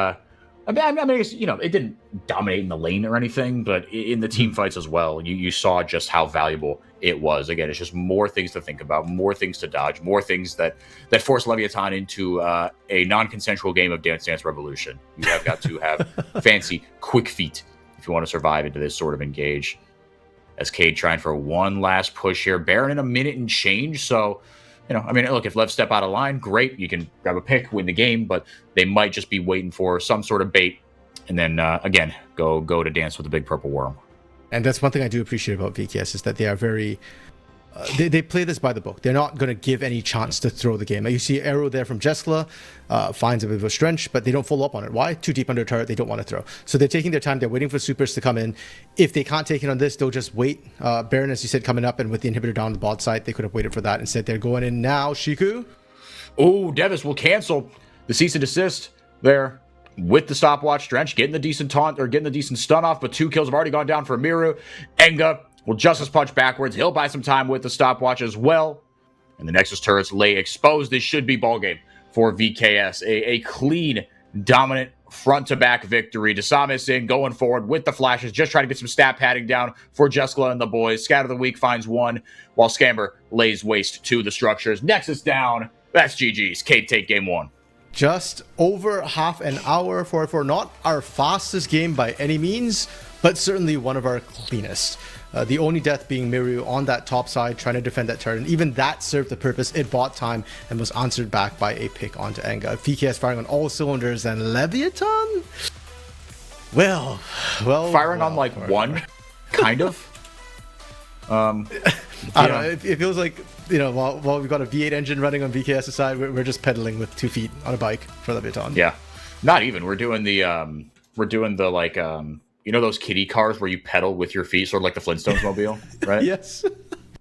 I guess, it didn't dominate in the lane or anything, but in the team fights as well, you saw just how valuable it was. Again, it's just more things to think about, more things to dodge, more things that force Leviathan into a non-consensual game of Dance Dance Revolution. You have got to have fancy, quick feet if you want to survive into this sort of engage. As Cade trying for one last push here. Baron in a minute and change, so... look, if Lev step out of line, great. You can grab a pick, win the game, but they might just be waiting for some sort of bait and then, again, go to dance with the big purple worm. And that's one thing I do appreciate about VKS is that they are very... They play this by the book. They're not going to give any chance to throw the game. Like you see Arrow there from Jeskla, finds a bit of a stretch, but they don't follow up on it. Why? Too deep under turret, they don't want to throw. So they're taking their time. They're waiting for supers to come in. If they can't take it on this, they'll just wait. Baron, as you said, coming up, and with the inhibitor down the bot side, they could have waited for that. Instead, they're going in now. Shiku? Oh, Devis will cancel the cease and desist there with the stopwatch drench, getting the decent taunt, or getting the decent stun off, but 2 kills have already gone down for Miru. Enga will Justice Punch backwards. He'll buy some time with the stopwatch as well. And the Nexus turrets lay exposed. This should be ballgame for VKS. A clean, dominant front-to-back victory. Desamis in, going forward with the flashes. Just trying to get some stat padding down for Jeskla and the boys. Scout of the Week finds 1, while Scamber lays waste to the structures. Nexus down. That's GG's. Cade take game 1. Just over half an hour for not our fastest game by any means, but certainly one of our cleanest. The only death being Miru on that top side, trying to defend that turret. And even that served the purpose. It bought time and was answered back by a pick onto Enga. VKS firing on all cylinders, and Leviathan? Well. Firing on like one, kind of. I don't know. It feels like, while we've got a V8 engine running on VKS's side, we're just pedaling with 2 feet on a bike for Leviathan. Yeah. Not even. We're doing the those kiddie cars where you pedal with your feet, sort of like the Flintstones mobile, right? Yes.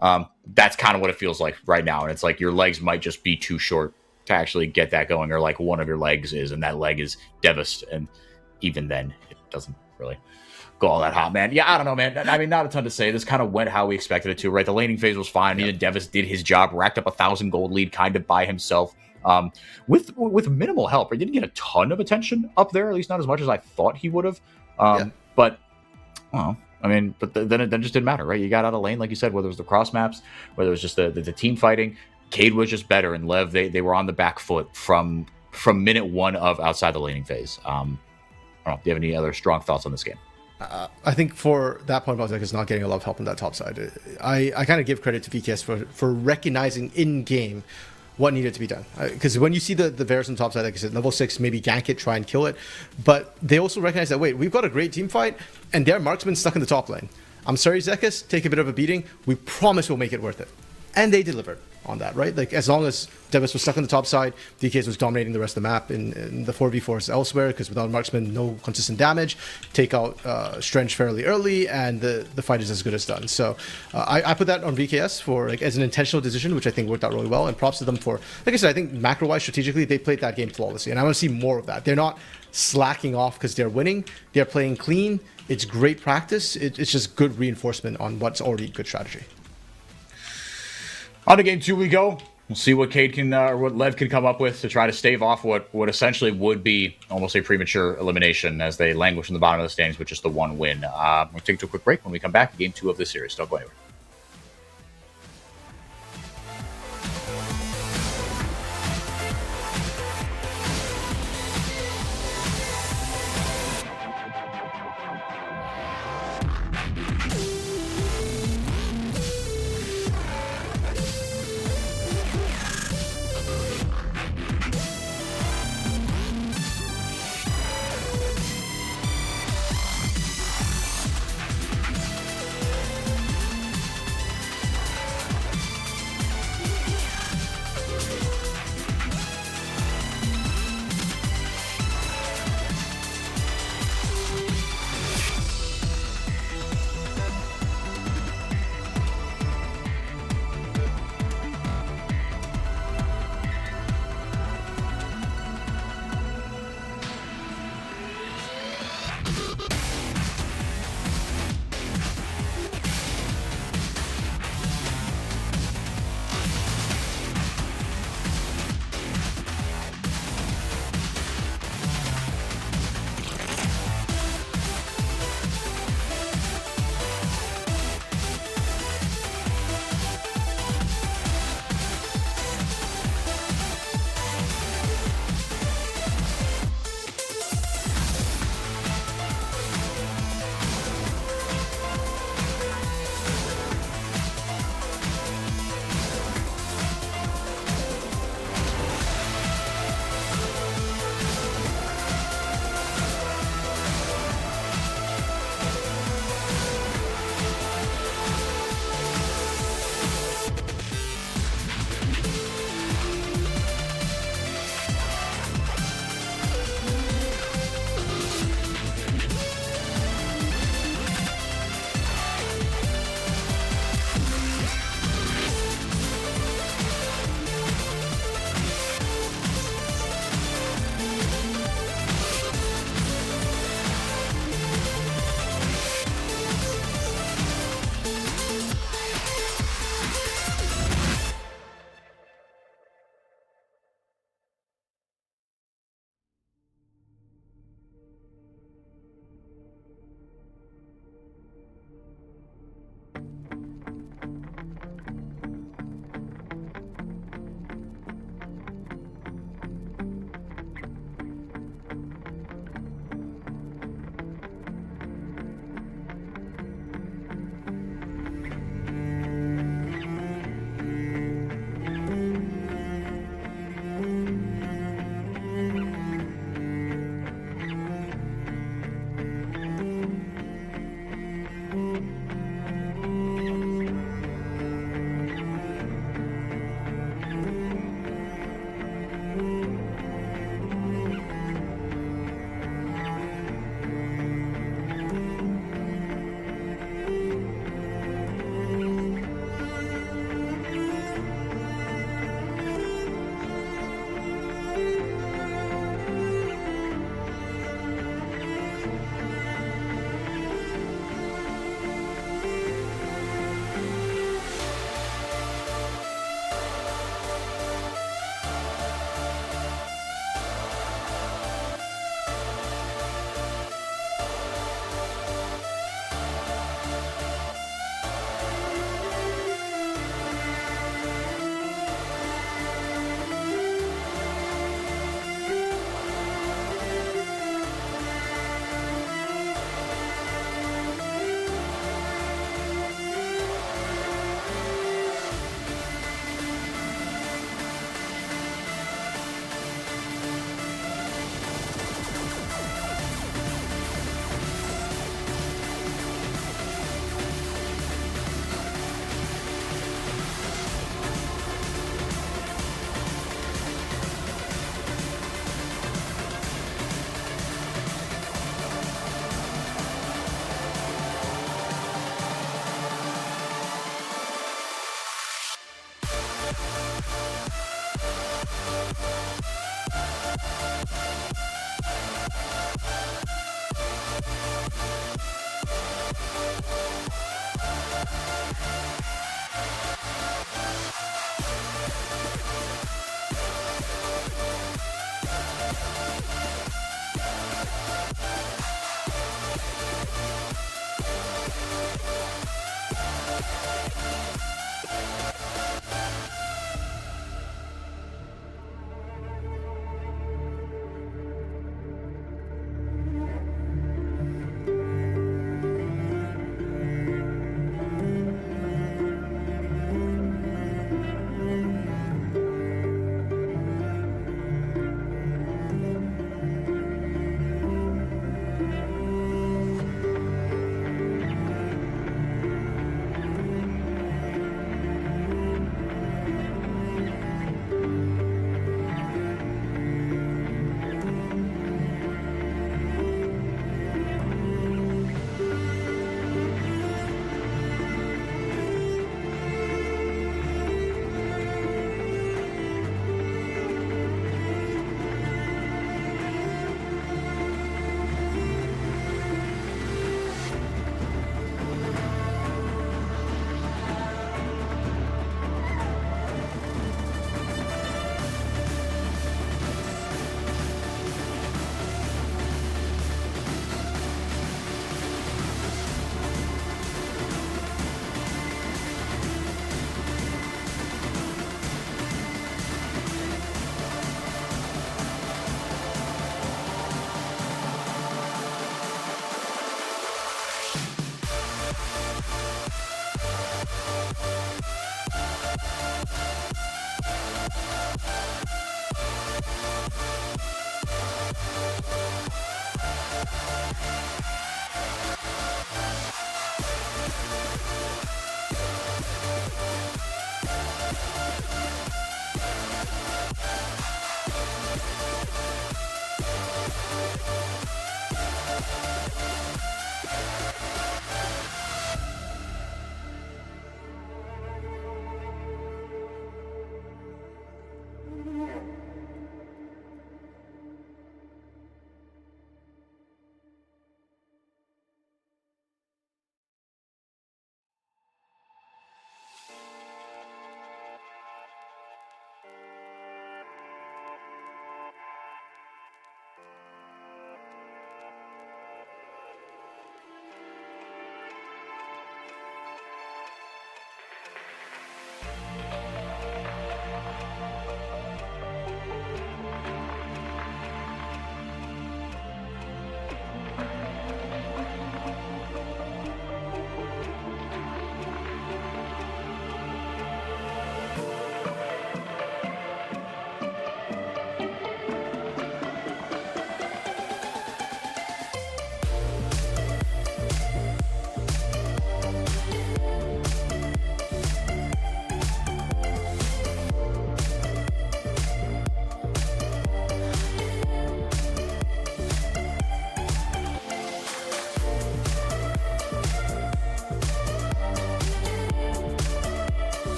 That's kind of what it feels like right now. And it's like your legs might just be too short to actually get that going, or like one of your legs is, and that leg is devastated. And even then, it doesn't really go all that hot, man. Yeah, I don't know, man. I mean, not a ton to say. This kind of went how we expected it to, right? The laning phase was fine. Even Devis did his job, racked up 1,000 gold lead kind of by himself. With minimal help. He didn't get a ton of attention up there, at least not as much as I thought he would have. But, well, I mean, but then it just didn't matter, right? You got out of lane, like you said, whether it was the cross maps, whether it was just the team fighting. Cade was just better, and Lev, they were on the back foot from minute 1 of outside the laning phase. I don't know. Do you have any other strong thoughts on this game? I think for that point about Zek is not getting a lot of help on that top side. I kind of give credit to VKS for recognizing in-game what needed to be done. Because when you see the Varus on top side, like I said, level 6, maybe gank it, try and kill it. But they also recognize that, wait, we've got a great team fight, and their marksman stuck in the top lane. I'm sorry, Zekus, take a bit of a beating. We promise we'll make it worth it. And they delivered on that, right? Like, as long as Devis was stuck on the top side, DKs was dominating the rest of the map in the 4v4s elsewhere, because without Marksman, no consistent damage. Take out Strench fairly early, and the fight is as good as done. So I put that on VKS for, like, as an intentional decision, which I think worked out really well, and props to them for, like I said, I think macro-wise, strategically, they played that game flawlessly, and I want to see more of that. They're not slacking off because they're winning. They're playing clean. It's great practice. It's just good reinforcement on what's already good strategy. On to game 2 we go. We'll see what Cade can, or what Lev can come up with to try to stave off what essentially would be almost a premature elimination as they languish in the bottom of the standings with just the 1 win. We'll take a quick break. When we come back, game 2 of this series. Don't go anywhere.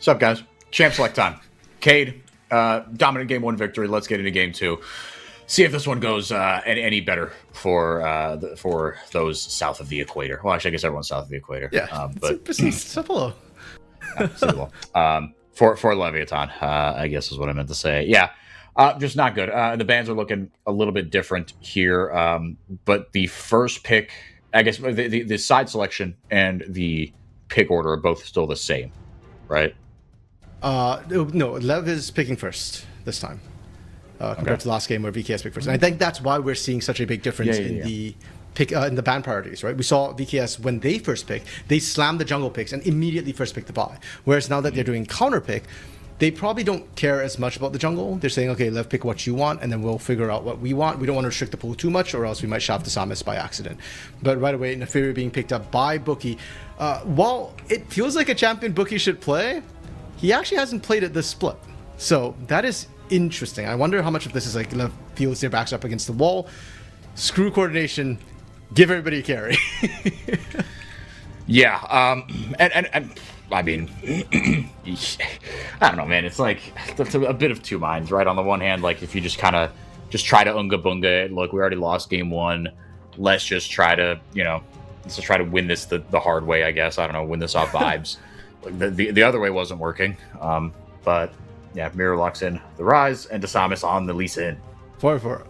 What's up, guys? Champ select time. Cade, dominant game 1 victory. Let's get into game 2. See if this one goes any better for those south of the equator. Well, actually, I guess everyone's south of the equator. Yeah, but it's simple. For Leviathan, I guess is what I meant to say. Yeah, just not good. The bans are looking a little bit different here, but the first pick, I guess, the side selection and the pick order are both still the same, right? No, Lev is picking first this time. Compared to the last game where VKS picked first. And I think that's why we're seeing such a big difference in the pick in the ban priorities, right? We saw VKS when they first picked, they slammed the jungle picks and immediately first picked the buy. Whereas now that they're doing counter pick, they probably don't care as much about the jungle. They're saying, okay, Lev, pick what you want, and then we'll figure out what we want. We don't want to restrict the pool too much, or else we might shaft the Samus by accident. But right away, Neferi being picked up by Bookie. While it feels like a champion Bookie should play, he actually hasn't played it this split. So that is interesting. I wonder how much of this is like Lev feels their backs up against the wall. Screw coordination. Give everybody a carry. Yeah. And I mean, I don't know, man. It's like it's a bit of two minds, right? On the one hand, like if you just kind of try to unga bunga it. Look, we already lost game 1. Let's just try to, win this the hard way, I guess. I don't know, win this off vibes. Like the other way wasn't working. But yeah, Mirror locks in the Rise and Samus on the Lee Sin. 4-4.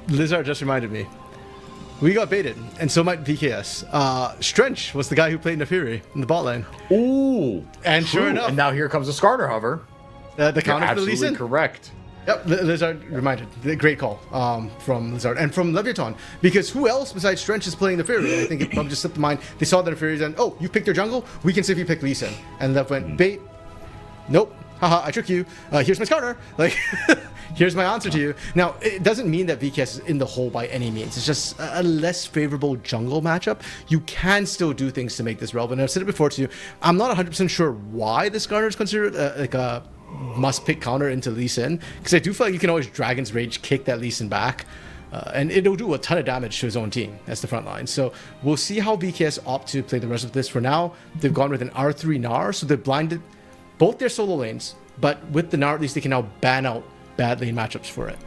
Lizard just reminded me. We got baited, and so might VKS. Strench was the guy who played Neferi in the bot lane. Ooh, and true. Sure enough, and now here comes the Skarner hover. The counter for the Lee Sin. Correct. Yep, Lizard reminded. Great call from Lizard and from Leviathan. Because who else besides Strench is playing Neferi? I think it probably just slipped the mind. They saw the Neferi and, oh, you picked their jungle? We can see if you pick Lee Sin. And Lev went, bait. Nope. Haha, I tricked you. Here's my Skarner. Like, here's my answer to you. Now, it doesn't mean that VKS is in the hole by any means. It's just a less favorable jungle matchup. You can still do things to make this relevant. I've said it before to you. I'm not 100% sure why the Skarner is considered like a must-pick counter into Lee Sin, because I do feel like you can always Dragon's Rage kick that Lee Sin back. And it'll do a ton of damage to his own team as the front line. So we'll see how VKS opt to play the rest of this. For now, they've gone with an R3 Gnar, so they've blinded both their solo lanes, but with the Gnar, at least they can now ban out bad lane matchups for it.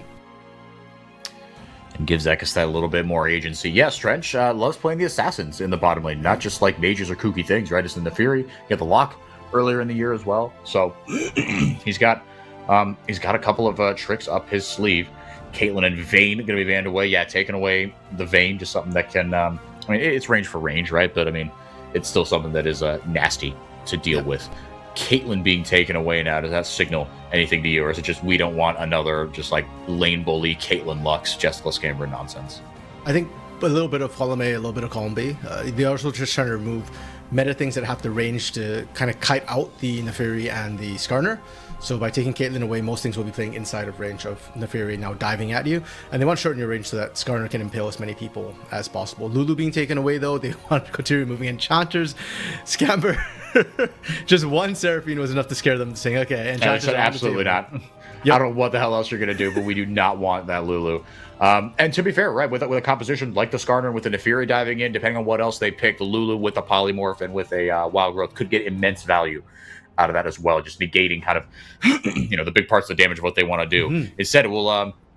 And gives Ekis that a little bit more agency. Yes, Trench loves playing the assassins in the bottom lane, not just like mages or kooky things, right? It's in the Fury, get the lock earlier in the year as well. So he's got a couple of tricks up his sleeve. Caitlyn and Vayne going to be banned away. Yeah, taking away the Vayne, just something that can, I mean, it's range for range, right? But I mean, it's still something that is nasty to deal with. Caitlyn being taken away now, does that signal anything to you, or is it just we don't want another just like lane bully Caitlyn Lux Jessica Scamber nonsense? I think a little bit of column A, a little bit of column B. They're also just trying to remove meta things that have the range to kind of kite out the Neferi and the Skarner. So by taking Caitlyn away, most things will be playing inside of range of Neferi now diving at you. And they want to shorten your range so that Skarner can impale as many people as possible. Lulu being taken away, though, they want to continue removing enchanters. Scamber, just one Seraphine was enough to scare them, saying, okay, enchanters said, absolutely not. Yep. I don't know what the hell else you're going to do, but we do not want that Lulu. And to be fair, right, with a composition like the Skarner with the Neferi diving in, depending on what else they pick, the Lulu with a Polymorph and with a Wild Growth could get immense value out of that as well, just negating kind of the big parts of the damage of what they want to do. Instead, it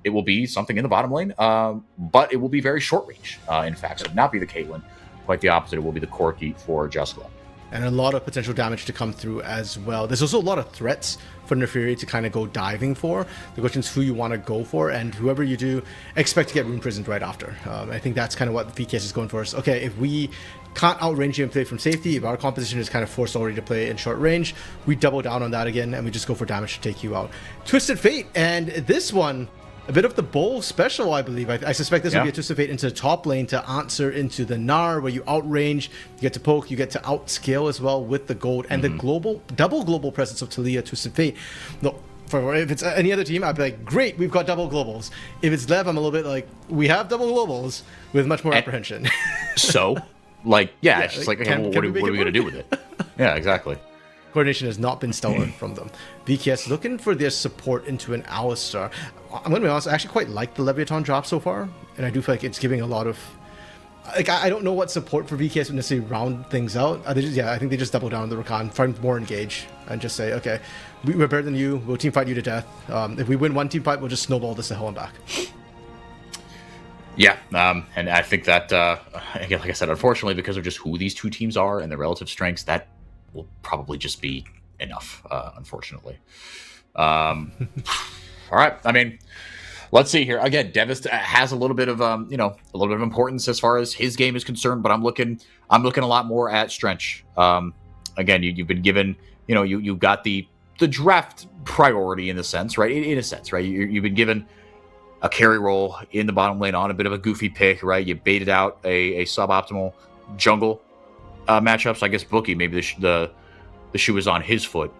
will be something in the bottom lane, but it will be very short range. In fact, so it will not be the Caitlyn, quite the opposite. It will be the Corki for Jessica. And a lot of potential damage to come through as well. There's also a lot of threats for Neferi to kind of go diving for. The question is who you want to go for, and whoever you do, expect to get Rune Prisoned right after. I think that's kind of what VKS is going for. Is, okay, if we can't outrange you and play from safety, if our composition is kind of forced already to play in short range, we double down on that again, and we just go for damage to take you out. Twisted Fate, and this one, a bit of the bowl special, I believe. I suspect this will be a Twisted Fate into the top lane to answer into the Gnar, where you outrange, you get to poke, you get to outscale as well with the gold, and the double global presence of Talia Twisted Fate. No, if it's any other team, I'd be like, great, we've got double globals. If it's Lev, I'm a little bit like, we have double globals with much more apprehension. So, it's just like, okay, what are we going to do with it? Yeah, exactly. Coordination has not been stellar from them. VKS looking for their support into an Alistar. I'm going to be honest, I actually quite like the Leviathan drop so far, and I do feel like it's giving a lot of like I don't know what support for VKS would necessarily round things out. I think they just double down on the Rakan, find more engage, and just say, okay, we're better than you. We'll team fight you to death. If we win one team fight, we'll just snowball this to hell and back. Yeah, and I think that, again, like I said, unfortunately, because of just who these two teams are and their relative strengths, that will probably just be enough, unfortunately. All right, I mean, let's see here. Again, Devis has a little bit of, a little bit of importance as far as his game is concerned, but I'm looking a lot more at Strench. Again, you've been given, you got the draft priority in the sense, right? In a sense, right? You've been given a carry role in the bottom lane on a bit of a goofy pick, right? You baited out a suboptimal jungle matchup. So I guess Bookie, maybe the shoe is on his foot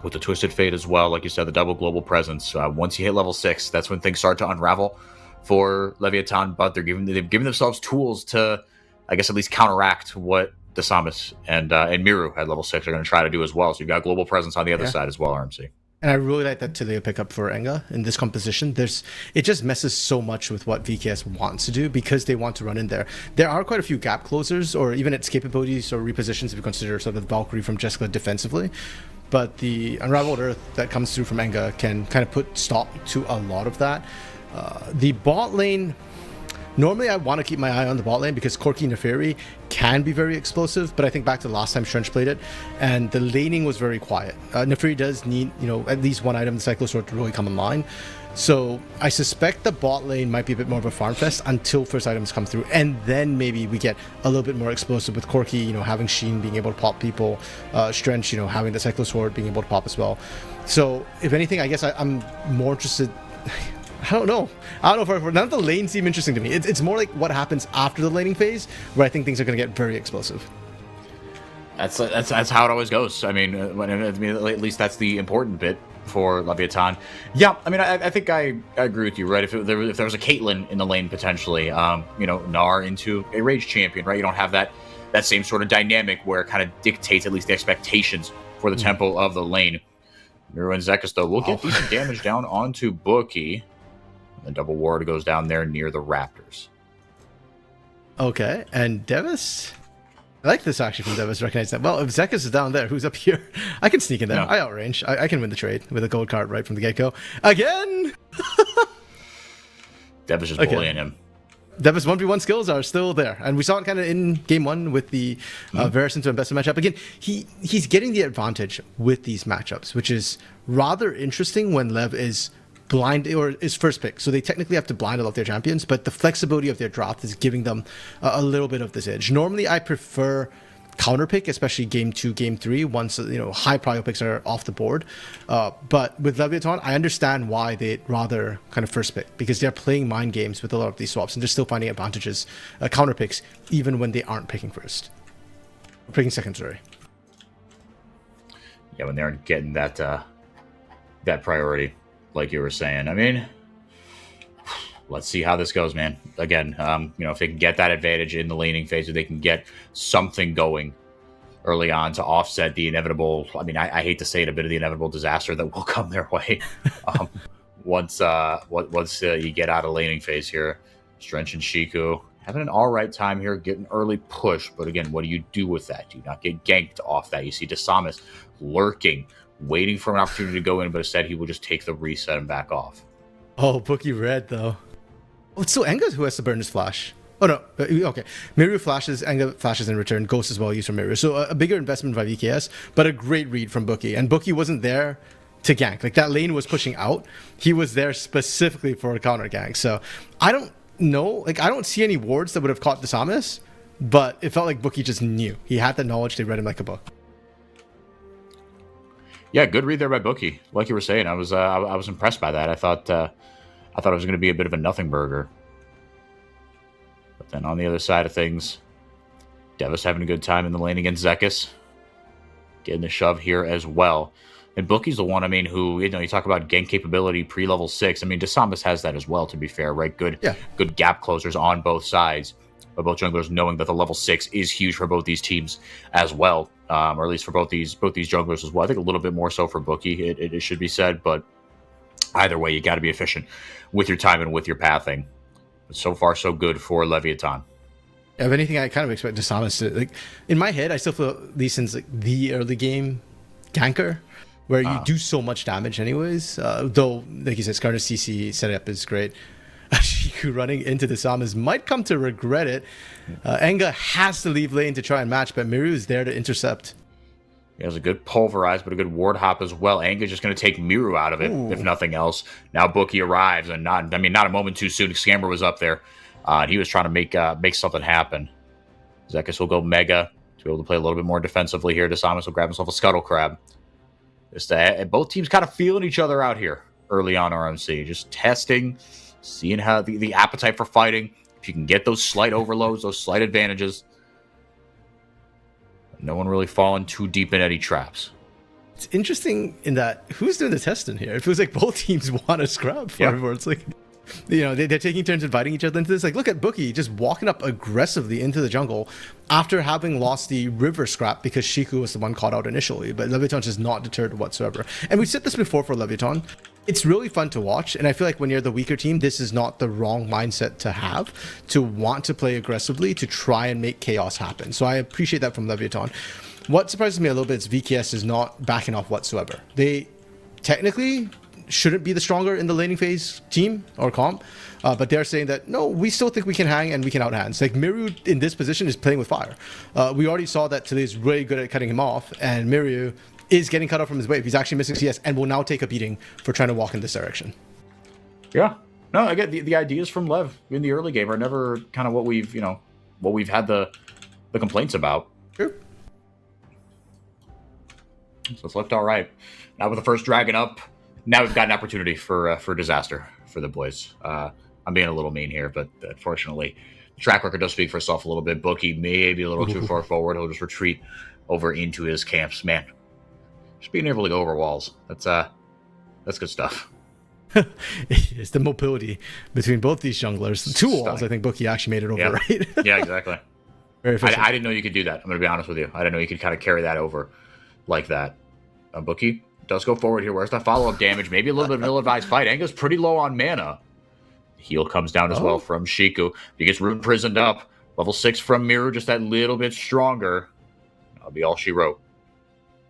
with the Twisted Fate as well. Like you said, the double global presence. Once you hit level 6, that's when things start to unravel for Leviathan. But they've given themselves tools to, I guess, at least counteract what Desamis and Miru at level 6 are going to try to do as well. So you've got global presence on the other side as well, RMC. And I really like that Taliyah pickup for Enga in this composition. It just messes so much with what VKS wants to do because they want to run in there. There are quite a few gap closers or even its capabilities or repositions if you consider sort of the Valkyrie from Jessica defensively. But the Unraveled Earth that comes through from Enga can kind of put stop to a lot of that. The bot lane... Normally, I want to keep my eye on the bot lane because Corki Neferi can be very explosive, but I think back to the last time Strench played it, and the laning was very quiet. Neferi does need, at least one item, the Cyclosword, to really come online. So I suspect the bot lane might be a bit more of a farm fest until first items come through, and then maybe we get a little bit more explosive with Corki, having Sheen being able to pop people, Strench, having the Cyclosword being able to pop as well. So if anything, I guess I'm more interested... I don't know if none of the lanes seem interesting to me. It's more like what happens after the laning phase, where I think things are going to get very explosive. That's how it always goes. I mean, at least that's the important bit for Leviathan. Yeah, I mean, I think I agree with you, right? If there was a Caitlyn in the lane potentially, Gnar into a Rage champion, right? You don't have that same sort of dynamic where it kind of dictates at least the expectations for the tempo of the lane. Miru and Zekis, though, will get decent damage down onto Bookie. The double ward goes down there near the Raptors. Okay, and Devis? I like this actually from Devis, recognize that. Well, if Zekis is down there, who's up here? I can sneak in there. No. I outrange. I can win the trade with a gold card right from the get-go. Again! Devis just bullying him. Devis 1v1 skills are still there. And we saw it kind of in game 1 with the Varus into Investor matchup. Again, he's getting the advantage with these matchups, which is rather interesting when Lev is blind or is first pick, so they technically have to blind a lot of their champions, but the flexibility of their draft is giving them a little bit of this edge. Normally I prefer counter pick, especially game 2, game 3, once high prio picks are off the board, but with Leviathan I understand why they'd rather kind of first pick, because they're playing mind games with a lot of these swaps and they're still finding advantages, counter picks, even when they aren't picking first, picking second, sorry. Yeah, when they aren't getting that priority, like you were saying. I mean, let's see how this goes, man. Again, if they can get that advantage in the laning phase, if they can get something going early on to offset the inevitable, I mean, I hate to say it, a bit of the inevitable disaster that will come their way once you get out of laning phase here. Strench and Shiku having an all right time here, getting early push, but again, what do you do with that? Do you not get ganked off that? You see Desamis lurking, waiting for an opportunity to go in, but instead he will just take the reset and back off. Oh, Bookie red, though. Oh, it's still Enga who has to burn his flash. Oh, no. Okay. Miru flashes, Enga flashes in return. Ghost as well used from Miru. So a bigger investment by VKS, but a great read from Bookie. And Bookie wasn't there to gank. Like, that lane was pushing out. He was there specifically for a counter gank. So I don't know. Like, I don't see any wards that would have caught Desamis, but it felt like Bookie just knew. He had the knowledge. They read him like a book. Yeah, good read there by Bookie. Like you were saying, I was impressed by that. I thought it was going to be a bit of a nothing burger. But then on the other side of things, Devis having a good time in the lane against Zekis, getting the shove here as well. And Bookie's the one, I mean, who, you talk about gank capability pre-level 6. I mean, Desamis has that as well, to be fair, right? Good gap closers on both sides. But both junglers knowing that the level 6 is huge for both these teams as well, or at least for both these junglers as well. I think a little bit more so for Bookie, it should be said, but either way, you got to be efficient with your time and with your pathing. But so far, so good for Leviathan. If anything, I kind of expect Samus to, like, in my head, I still feel Lee Sin's like the early game ganker, where you do so much damage anyways. Though, like you said, Skarner's CC setup is great. Shiku running into the Samus might come to regret it. Enga has to leave lane to try and match, but Miru is there to intercept. He has a good pulverize, but a good ward hop as well. Enga's just going to take Miru out of it, if nothing else. Now Bookie arrives, and not a moment too soon. Scamber was up there, and he was trying to make something happen. Zekis will go Mega to be able to play a little bit more defensively here. Samus will grab himself a Scuttle Crab. Both teams kind of feeling each other out here early on RMC. Just testing, seeing how the appetite for fighting. If you can get those slight overloads, those slight advantages. No one really falling too deep in any traps. It's interesting in that who's doing the testing here? It feels like both teams want to scrub for everyone. It's like, they're taking turns inviting each other into this. Like, look at Bookie just walking up aggressively into the jungle after having lost the river scrap because Shiku was the one caught out initially. But Leviaton's just not deterred whatsoever. And we've said this before for Leviaton. It's really fun to watch, and I feel like when you're the weaker team, this is not the wrong mindset to have, to want to play aggressively, to try and make chaos happen. So I appreciate that from Leviaton. What surprises me a little bit is VKS is not backing off whatsoever. They technically shouldn't be the stronger in the laning phase team or comp, but they're saying that, no, we still think we can hang and we can outhand. Like, Miru in this position is playing with fire. We already saw that today's really good at cutting him off, and Miru is getting cut off from his wave. He's actually missing CS and will now take a beating for trying to walk in this direction. Yeah. No, I get the ideas from Lev in the early game are never kind of what we've had the complaints about. True. So it's looked all right. Now with the first dragon up, now we've got an opportunity for disaster for the boys. I'm being a little mean here, but unfortunately, the track record does speak for itself a little bit. Bookie may be a little too far forward. He'll just retreat over into his camps. Man, just being able to go over walls. That's good stuff. It's the mobility between both these junglers. The two walls, I think Bookie actually made it over, right? Yeah, exactly. Very efficient. I didn't know you could do that. I'm going to be honest with you. I didn't know you could kind of carry that over like that. Bookie does go forward here. Where's that follow-up damage? Maybe a little bit of an ill-advised fight. Enga's pretty low on mana. Heal comes down as well from Shiku. He gets rune prisoned up. Level 6 from Miru, just that little bit stronger. That'll be all she wrote.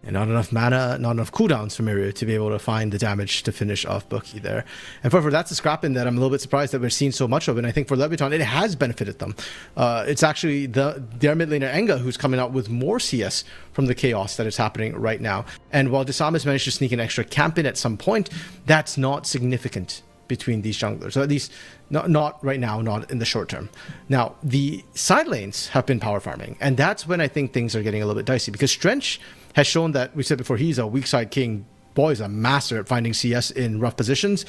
And not enough mana, not enough cooldowns for Miru to be able to find the damage to finish off Bookie there. And for that's a scrap-in that I'm a little bit surprised that we're seeing so much of. And I think for Leviaton, it has benefited them. It's actually their mid laner Enga who's coming out with more CS from the chaos that is happening right now. And while Samus managed to sneak an extra camp in at some point, that's not significant between these junglers, so at least not right now, not in the short term. Now, the side lanes have been power farming, and that's when I think things are getting a little bit dicey, because Strench has shown that, we said before, he's a weak side king. Boy, is a master at finding CS in rough positions.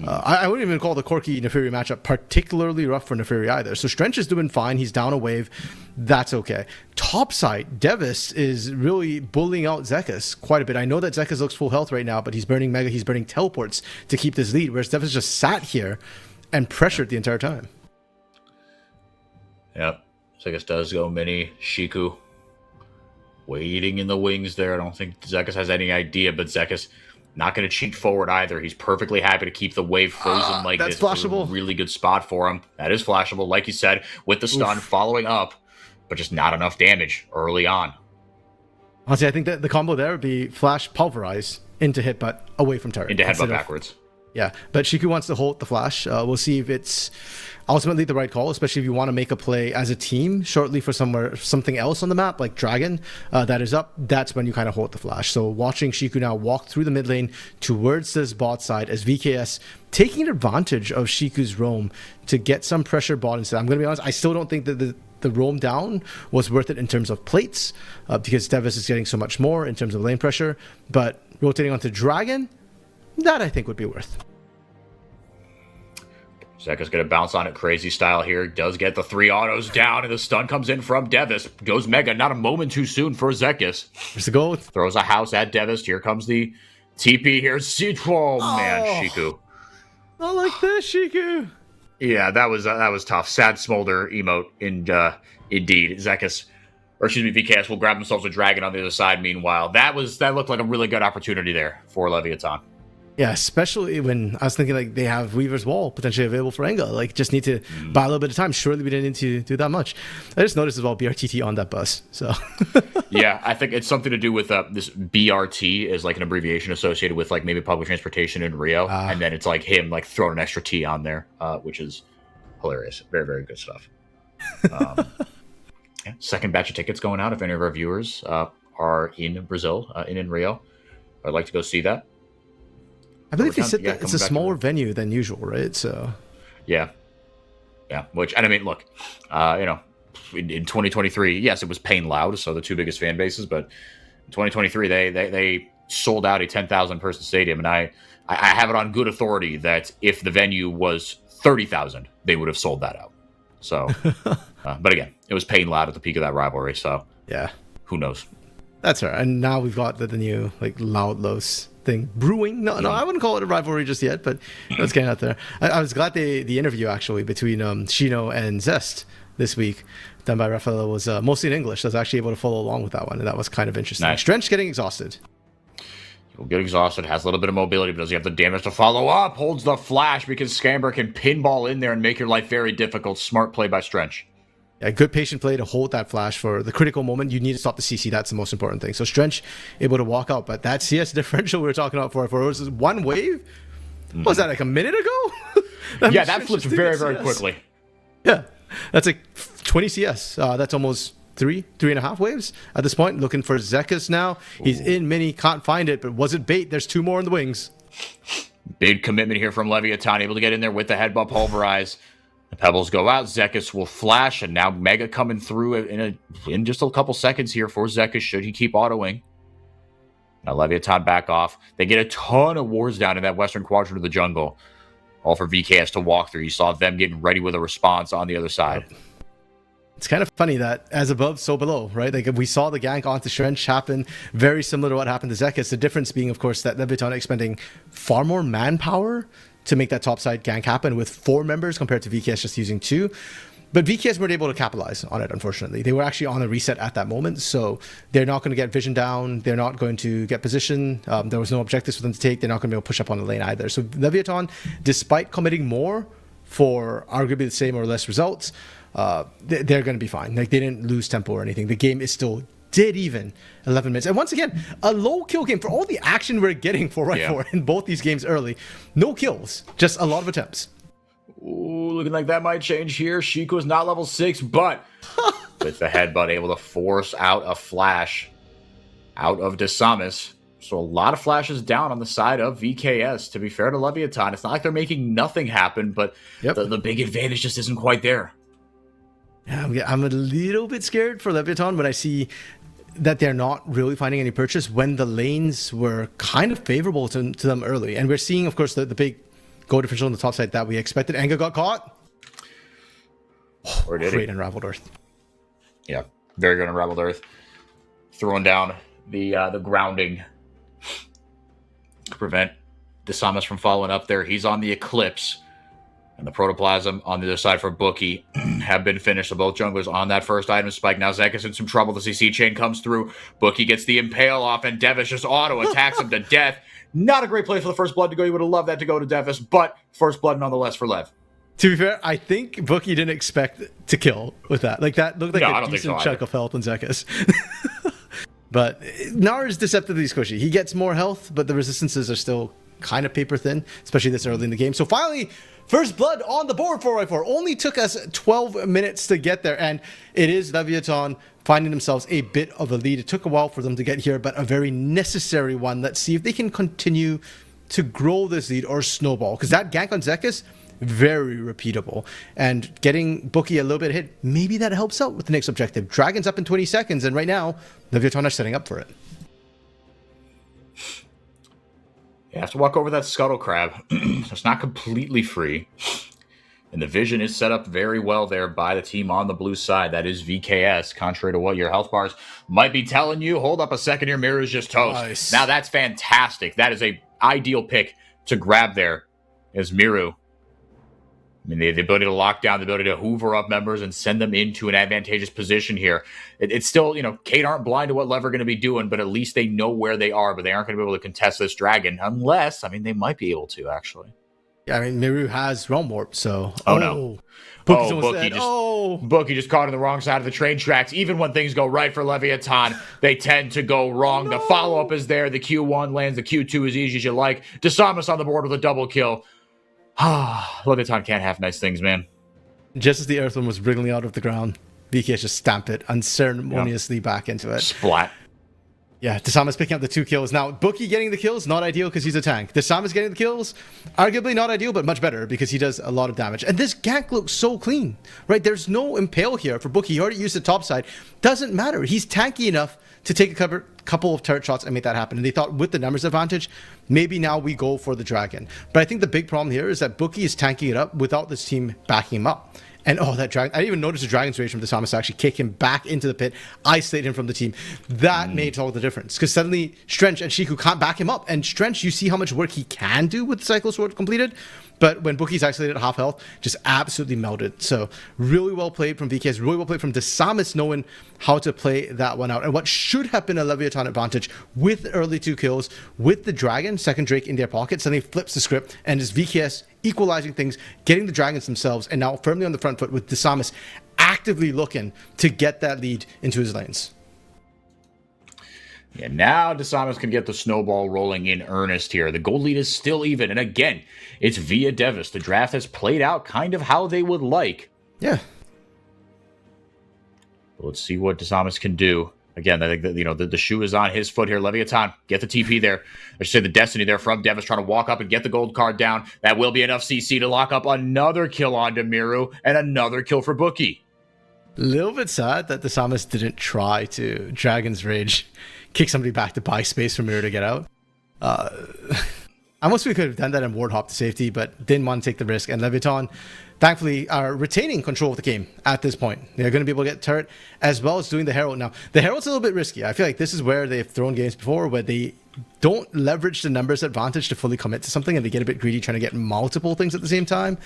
I wouldn't even call the Corki Neferi matchup particularly rough for Neferi either. So Strench is doing fine. He's down a wave. That's okay. Top side, Devis is really bullying out Zekis quite a bit. I know that Zekis looks full health right now, but he's burning Mega, he's burning teleports to keep this lead, whereas Devis just sat here and pressured the entire time. Yep. Zekis does go mini. Shiku waiting in the wings there. I don't think Zekis has any idea, but Zekis not going to cheat forward either. He's perfectly happy to keep the wave frozen like that's this. Flashable. A really good spot for him. That is flashable, like you said, with the stun following up, but just not enough damage early on. Honestly, I think that the combo there would be flash pulverize into hit, but away from turret. Into headbutt backwards. Yeah, but Shiku wants to hold the flash. We'll see if it's ultimately the right call, especially if you want to make a play as a team shortly for something else on the map, like Dragon, that is up. That's when you kind of hold the flash. So watching Shiku now walk through the mid lane towards this bot side as VKS taking advantage of Shiku's roam to get some pressure bot instead. I'm going to be honest, I still don't think that the roam down was worth it in terms of plates, because Devis is getting so much more in terms of lane pressure, but rotating onto Dragon, that I think would be worth. Zekka's going to bounce on it crazy style here. Does get the 3 autos down, and the stun comes in from Devis. Goes Mega, not a moment too soon for Zekis. Here's the goal. Throws a house at Devis. Here comes the TP here. Oh, man, Shiku. Not like this, Shiku. Yeah, that was tough. Sad smolder emote, indeed. Zekis, or excuse me, VKS will grab themselves a dragon on the other side. Meanwhile, that looked like a really good opportunity there for Leviathan. Yeah, especially when I was thinking like they have Weaver's Wall potentially available for Enga. Like just need to buy a little bit of time. Surely we didn't need to do that much. I just noticed as well BRTT on that bus. So yeah, I think it's something to do with this BRT is like an abbreviation associated with like maybe public transportation in Rio, and then it's like him like throwing an extra T on there, which is hilarious. Very, very good stuff. Yeah, second batch of tickets going out if any of our viewers are in Brazil, in Rio. I'd like to go see that. I believe they said that it's a smaller venue than usual, right? So, yeah. Which, and I mean, look, in 2023, yes, it was Pain Loud, so the two biggest fan bases, but in 2023, they sold out a 10,000 person stadium, and I have it on good authority that if the venue was 30,000, they would have sold that out. So, but again, it was Pain Loud at the peak of that rivalry, so yeah, who knows? That's right. And now we've got the new like Loud Los thing brewing. No, I wouldn't call it a rivalry just yet, but it's getting out there. I was glad the interview actually between Shino and Zest this week, done by Rafael, was mostly in English. So I was actually able to follow along with that one, and that was kind of interesting. Nice. Strench getting exhausted. He'll get exhausted, has a little bit of mobility, but does he have the damage to follow up? Holds the flash because Scamber can pinball in there and make your life very difficult. Smart play by Strench. Yeah, good patient play to hold that flash for the critical moment. You need to stop the CC. That's the most important thing. So Strench able to walk out, but that CS differential we were talking about for it was one wave. What was that, like a minute ago? that flipped very, very quickly. Yeah, that's like 20 CS. That's almost three and a half waves at this point. Looking for Zekus now. He's in mini, can't find it, but was it bait? There's two more in the wings. Big commitment here from Leviathan, able to get in there with the headbutt pulverize. The pebbles go out. Zekus will flash, and now Mega coming through in just a couple seconds here for Zekus. Should he keep autoing? Now Leviathan back off. They get a ton of wards down in that western quadrant of the jungle, all for VKS to walk through. You saw them getting ready with a response on the other side. It's kind of funny that as above, so below, right? Like we saw the gank onto Strench happen, very similar to what happened to Zekus. The difference being, of course, that Leviathan expending far more manpower to make that topside gank happen with 4 members compared to VKS just using 2. But VKS weren't able to capitalize on it, unfortunately. They were actually on a reset at that moment, so they're not going to get vision down. They're not going to get position. There was no objectives for them to take. They're not going to be able to push up on the lane either. So Leviathan, despite committing more for arguably the same or less results, they're going to be fine. Like they didn't lose tempo or anything. The game is still dead even 11 minutes. And once again, a low kill game for all the action we're getting for in both these games early. No kills, just a lot of attempts. Ooh, looking like that might change here. Shiko's not level 6, but with the headbutt able to force out a flash out of Desamis. So a lot of flashes down on the side of VKS. To be fair to Leviathan, it's not like they're making nothing happen, but the big advantage just isn't quite there. Yeah, I'm a little bit scared for Leviathan when I see that they're not really finding any purchase when the lanes were kind of favorable to them early. And we're seeing, of course, the big goal differential on the top side that we expected. Enga got caught. Or did great he? Unraveled Earth. Yeah, very good Unraveled Earth. Throwing down the grounding to prevent Desamis from following up there. He's on the Eclipse. And the Protoplasm on the other side for Bookie have been finished. So both junglers on that first item spike. Now Zekus in some trouble. The CC chain comes through. Bookie gets the Impale off, and Devis just auto-attacks him to death. Not a great play for the first blood to go. You would have loved that to go to Devis, but first blood nonetheless for Lev. To be fair, I think Bookie didn't expect to kill with that. Like that looked like a decent chunk of health on Zekus. But Nar is deceptively squishy. He gets more health, but the resistances are still kind of paper thin, especially this early in the game. So finally, first blood on the board for 4x4. Only took us 12 minutes to get there, and it is Leviathan finding themselves a bit of a lead. It took a while for them to get here, but a very necessary one. Let's see if they can continue to grow this lead or snowball, because that gank on Zekus, very repeatable. And getting Bookie a little bit hit, maybe that helps out with the next objective. Dragon's up in 20 seconds, and right now, Leviathan are setting up for it. You have to walk over that Scuttle Crab. It's not completely free. And the vision is set up very well there by the team on the blue side. That is VKS, contrary to what your health bars might be telling you. Hold up a second here. Mirror is just toast. Nice. Now that's fantastic. That is a ideal pick to grab there as Miru I mean, the ability to lock down, the ability to hoover up members and send them into an advantageous position here. It's still, Cade aren't blind to what Lev are going to be doing, but at least they know where they are, but they aren't going to be able to contest this dragon unless, they might be able to, actually. Yeah, Miru has Realm Warp, so... No. Bookie just caught on the wrong side of the train tracks. Even when things go right for Leviathan, they tend to go wrong. The follow-up is there. The Q1 lands. The Q2 is easy as you like. Desamas on the board with a double kill. Leviathan can't have nice things, man. Just as the Earthworm was wriggling out of the ground, VKS just stamped it unceremoniously back into it. Splat. Yeah, Desamas picking up the 2 kills. Now, Bookie getting the kills, not ideal because he's a tank. Desamas getting the kills, arguably not ideal, but much better because he does a lot of damage. And this gank looks so clean, right? There's no impale here for Bookie. He already used the top side. Doesn't matter. He's tanky enough to take a couple of turret shots and make that happen. And they thought with the numbers advantage, maybe now we go for the dragon. But I think the big problem here is that Bookie is tanking it up without this team backing him up. And that dragon, I didn't even notice the Dragon's Rage from Desamas to actually kick him back into the pit, isolate him from the team. That made all the difference. Because suddenly Strench and Shiku can't back him up. And Strench, you see how much work he can do with Cycle Sword completed. But when Bookie's isolated at half health, just absolutely melted. So really well played from VKS, really well played from Desamas knowing how to play that one out. And what should have been a Leviathan advantage with early 2 kills, with the Dragon, second Drake in their pocket, suddenly flips the script and is VKS equalizing things, getting the Dragons themselves, and now firmly on the front foot with Desamas actively looking to get that lead into his lanes. Yeah, now Desamas can get the snowball rolling in earnest here. The gold lead is still even. And again, it's via Devis. The draft has played out kind of how they would like. Yeah. Let's see what Desamas can do. Again, I think that the shoe is on his foot here. Leviathan, get the TP there. I should say the Destiny there from Devis trying to walk up and get the gold card down. That will be enough CC to lock up another kill on Miru and another kill for Bookie. A little bit sad that Desamas didn't try to Dragon's Rage kick somebody back to buy space for Miru to get out. I wish we could have done that and ward hop to safety, but didn't want to take the risk. And Leviathan, thankfully, are retaining control of the game at this point. They're going to be able to get turret as well as doing the Herald. Now, the Herald's a little bit risky. I feel like this is where they've thrown games before, where they don't leverage the numbers advantage to fully commit to something, and they get a bit greedy trying to get multiple things at the same time.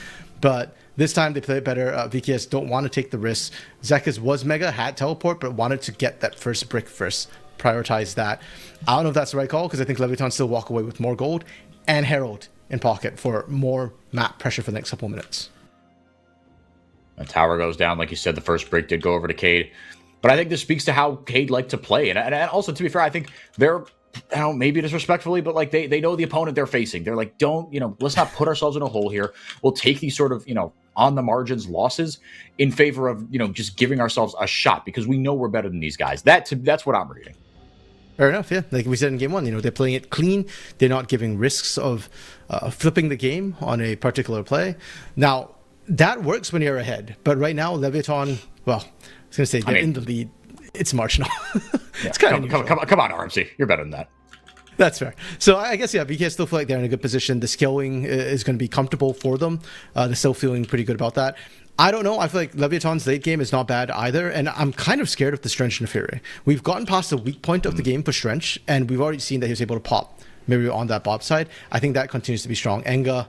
But this time they play it better. VKS don't want to take the risks. Zekas was mega, had teleport, but wanted to get that first brick first. Prioritize that. I don't know if that's the right call, because I think Leviathan still walk away with more gold and Herald in pocket for more map pressure for the next couple of minutes. The tower goes down. Like you said, the first break did go over to Cade. But I think this speaks to how Cade liked to play. And also, to be fair, I think they're, maybe disrespectfully, but like they know the opponent they're facing. They're like, let's not put ourselves in a hole here. We'll take these sort of, on the margins losses in favor of, just giving ourselves a shot because we know we're better than these guys. That's what I'm reading. Fair enough, yeah. Like we said in game 1, they're playing it clean. They're not giving risks of flipping the game on a particular play. Now, that works when you're ahead. But right now, Leviathan, well, I was going to say, they're in the lead. It's marginal. It's kind of come on, RMC. You're better than that. That's fair. So I guess, yeah, BK still feel like they're in a good position. The scaling is going to be comfortable for them. They're still feeling pretty good about that. I don't know. I feel like Leviathan's late game is not bad either, and I'm kind of scared of the Strench and the Fury. We've gotten past the weak point of the game for Strench, and we've already seen that he was able to pop Miru on that bot side. I think that continues to be strong. Enga,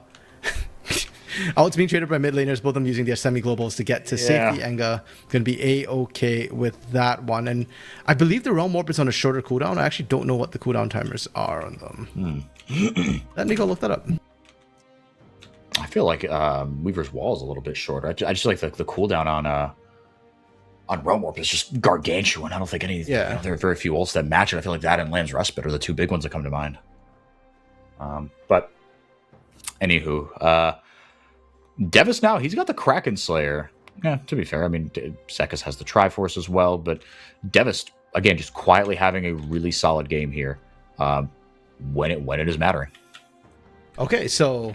it's being traded by mid laners, both of them using their semi-globals to get to safety. Enga going to be A-okay with that one. And I believe the Realm Warp is on a shorter cooldown. I actually don't know what the cooldown timers are on them. Let me go look that up. I feel like Weaver's Wall is a little bit shorter. I just like the cooldown on Realm Warp is just gargantuan. I don't think there are very few ults that match it. I feel like that and Land's Respite are the two big ones that come to mind. But anywho, Devis now, he's got the Kraken Slayer. Yeah, to be fair, I mean, Zekas has the Triforce as well, but Devis, again, just quietly having a really solid game here when it is mattering. Okay, so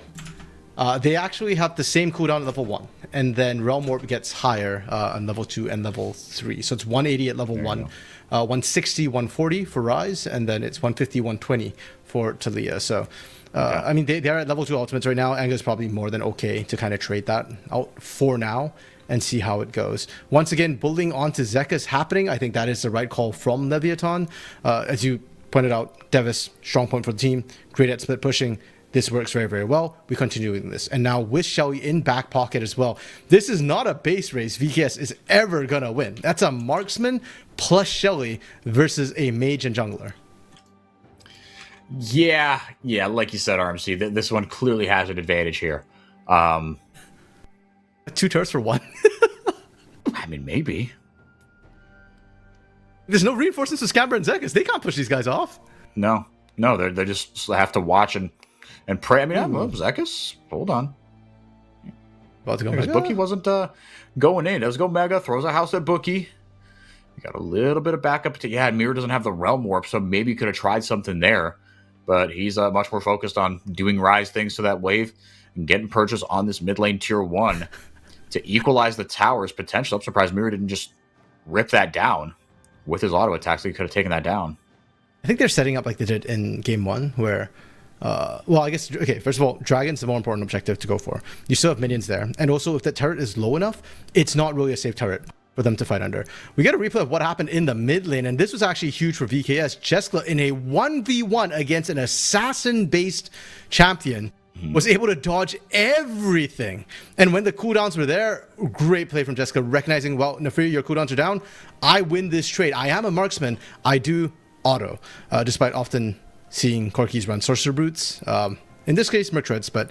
they actually have the same cooldown at level 1, and then Realm Warp gets higher on level 2 and level 3. So it's 180 at level 1, 160, 140 for Rise, and then it's 150, 120 for Talia. So, I mean, they are at level 2 ultimates right now. Anga's probably more than okay to kind of trade that out for now and see how it goes. Once again, bullying onto Zekas happening. I think that is the right call from Leviathan. As you pointed out, Devis, strong point for the team, great at split pushing. this works very, very well. We continue with this. And now with Shelly in back pocket as well. This is not a base race VKS is ever going to win. That's a marksman plus Shelly versus a mage and jungler. Yeah, like you said, RMC, this one clearly has an advantage here. 2 turrets for 1? I mean, maybe. There's no reinforcements with Scamber and Zekas. They can't push these guys off. No, they just have to watch and pray. I mean, Zekas, hold on. About to go Mega? Bookie wasn't going in. Does go Mega, throws a house at Bookie. You got a little bit of backup. Mirror doesn't have the Realm Warp, so maybe you could have tried something there. But he's much more focused on doing Rise things to that wave and getting purchase on this mid lane tier 1 to equalize the tower's potential. I'm surprised Mirror didn't just rip that down with his auto attack, so he could have taken that down. I think they're setting up like they did in game 1, where, I guess, okay, first of all, Dragon's the more important objective to go for. You still have minions there. And also, if the turret is low enough, it's not really a safe turret for them to fight under. We got a replay of what happened in the mid lane, and this was actually huge for VKS. Jeskla, in a 1v1 against an assassin-based champion, was able to dodge everything. And when the cooldowns were there, great play from Jessica, recognizing, well, Nefiri, your cooldowns are down. I win this trade. I am a marksman. I do auto, despite often seeing Corkis run Sorcerer Brutes. In this case, Mertreads, but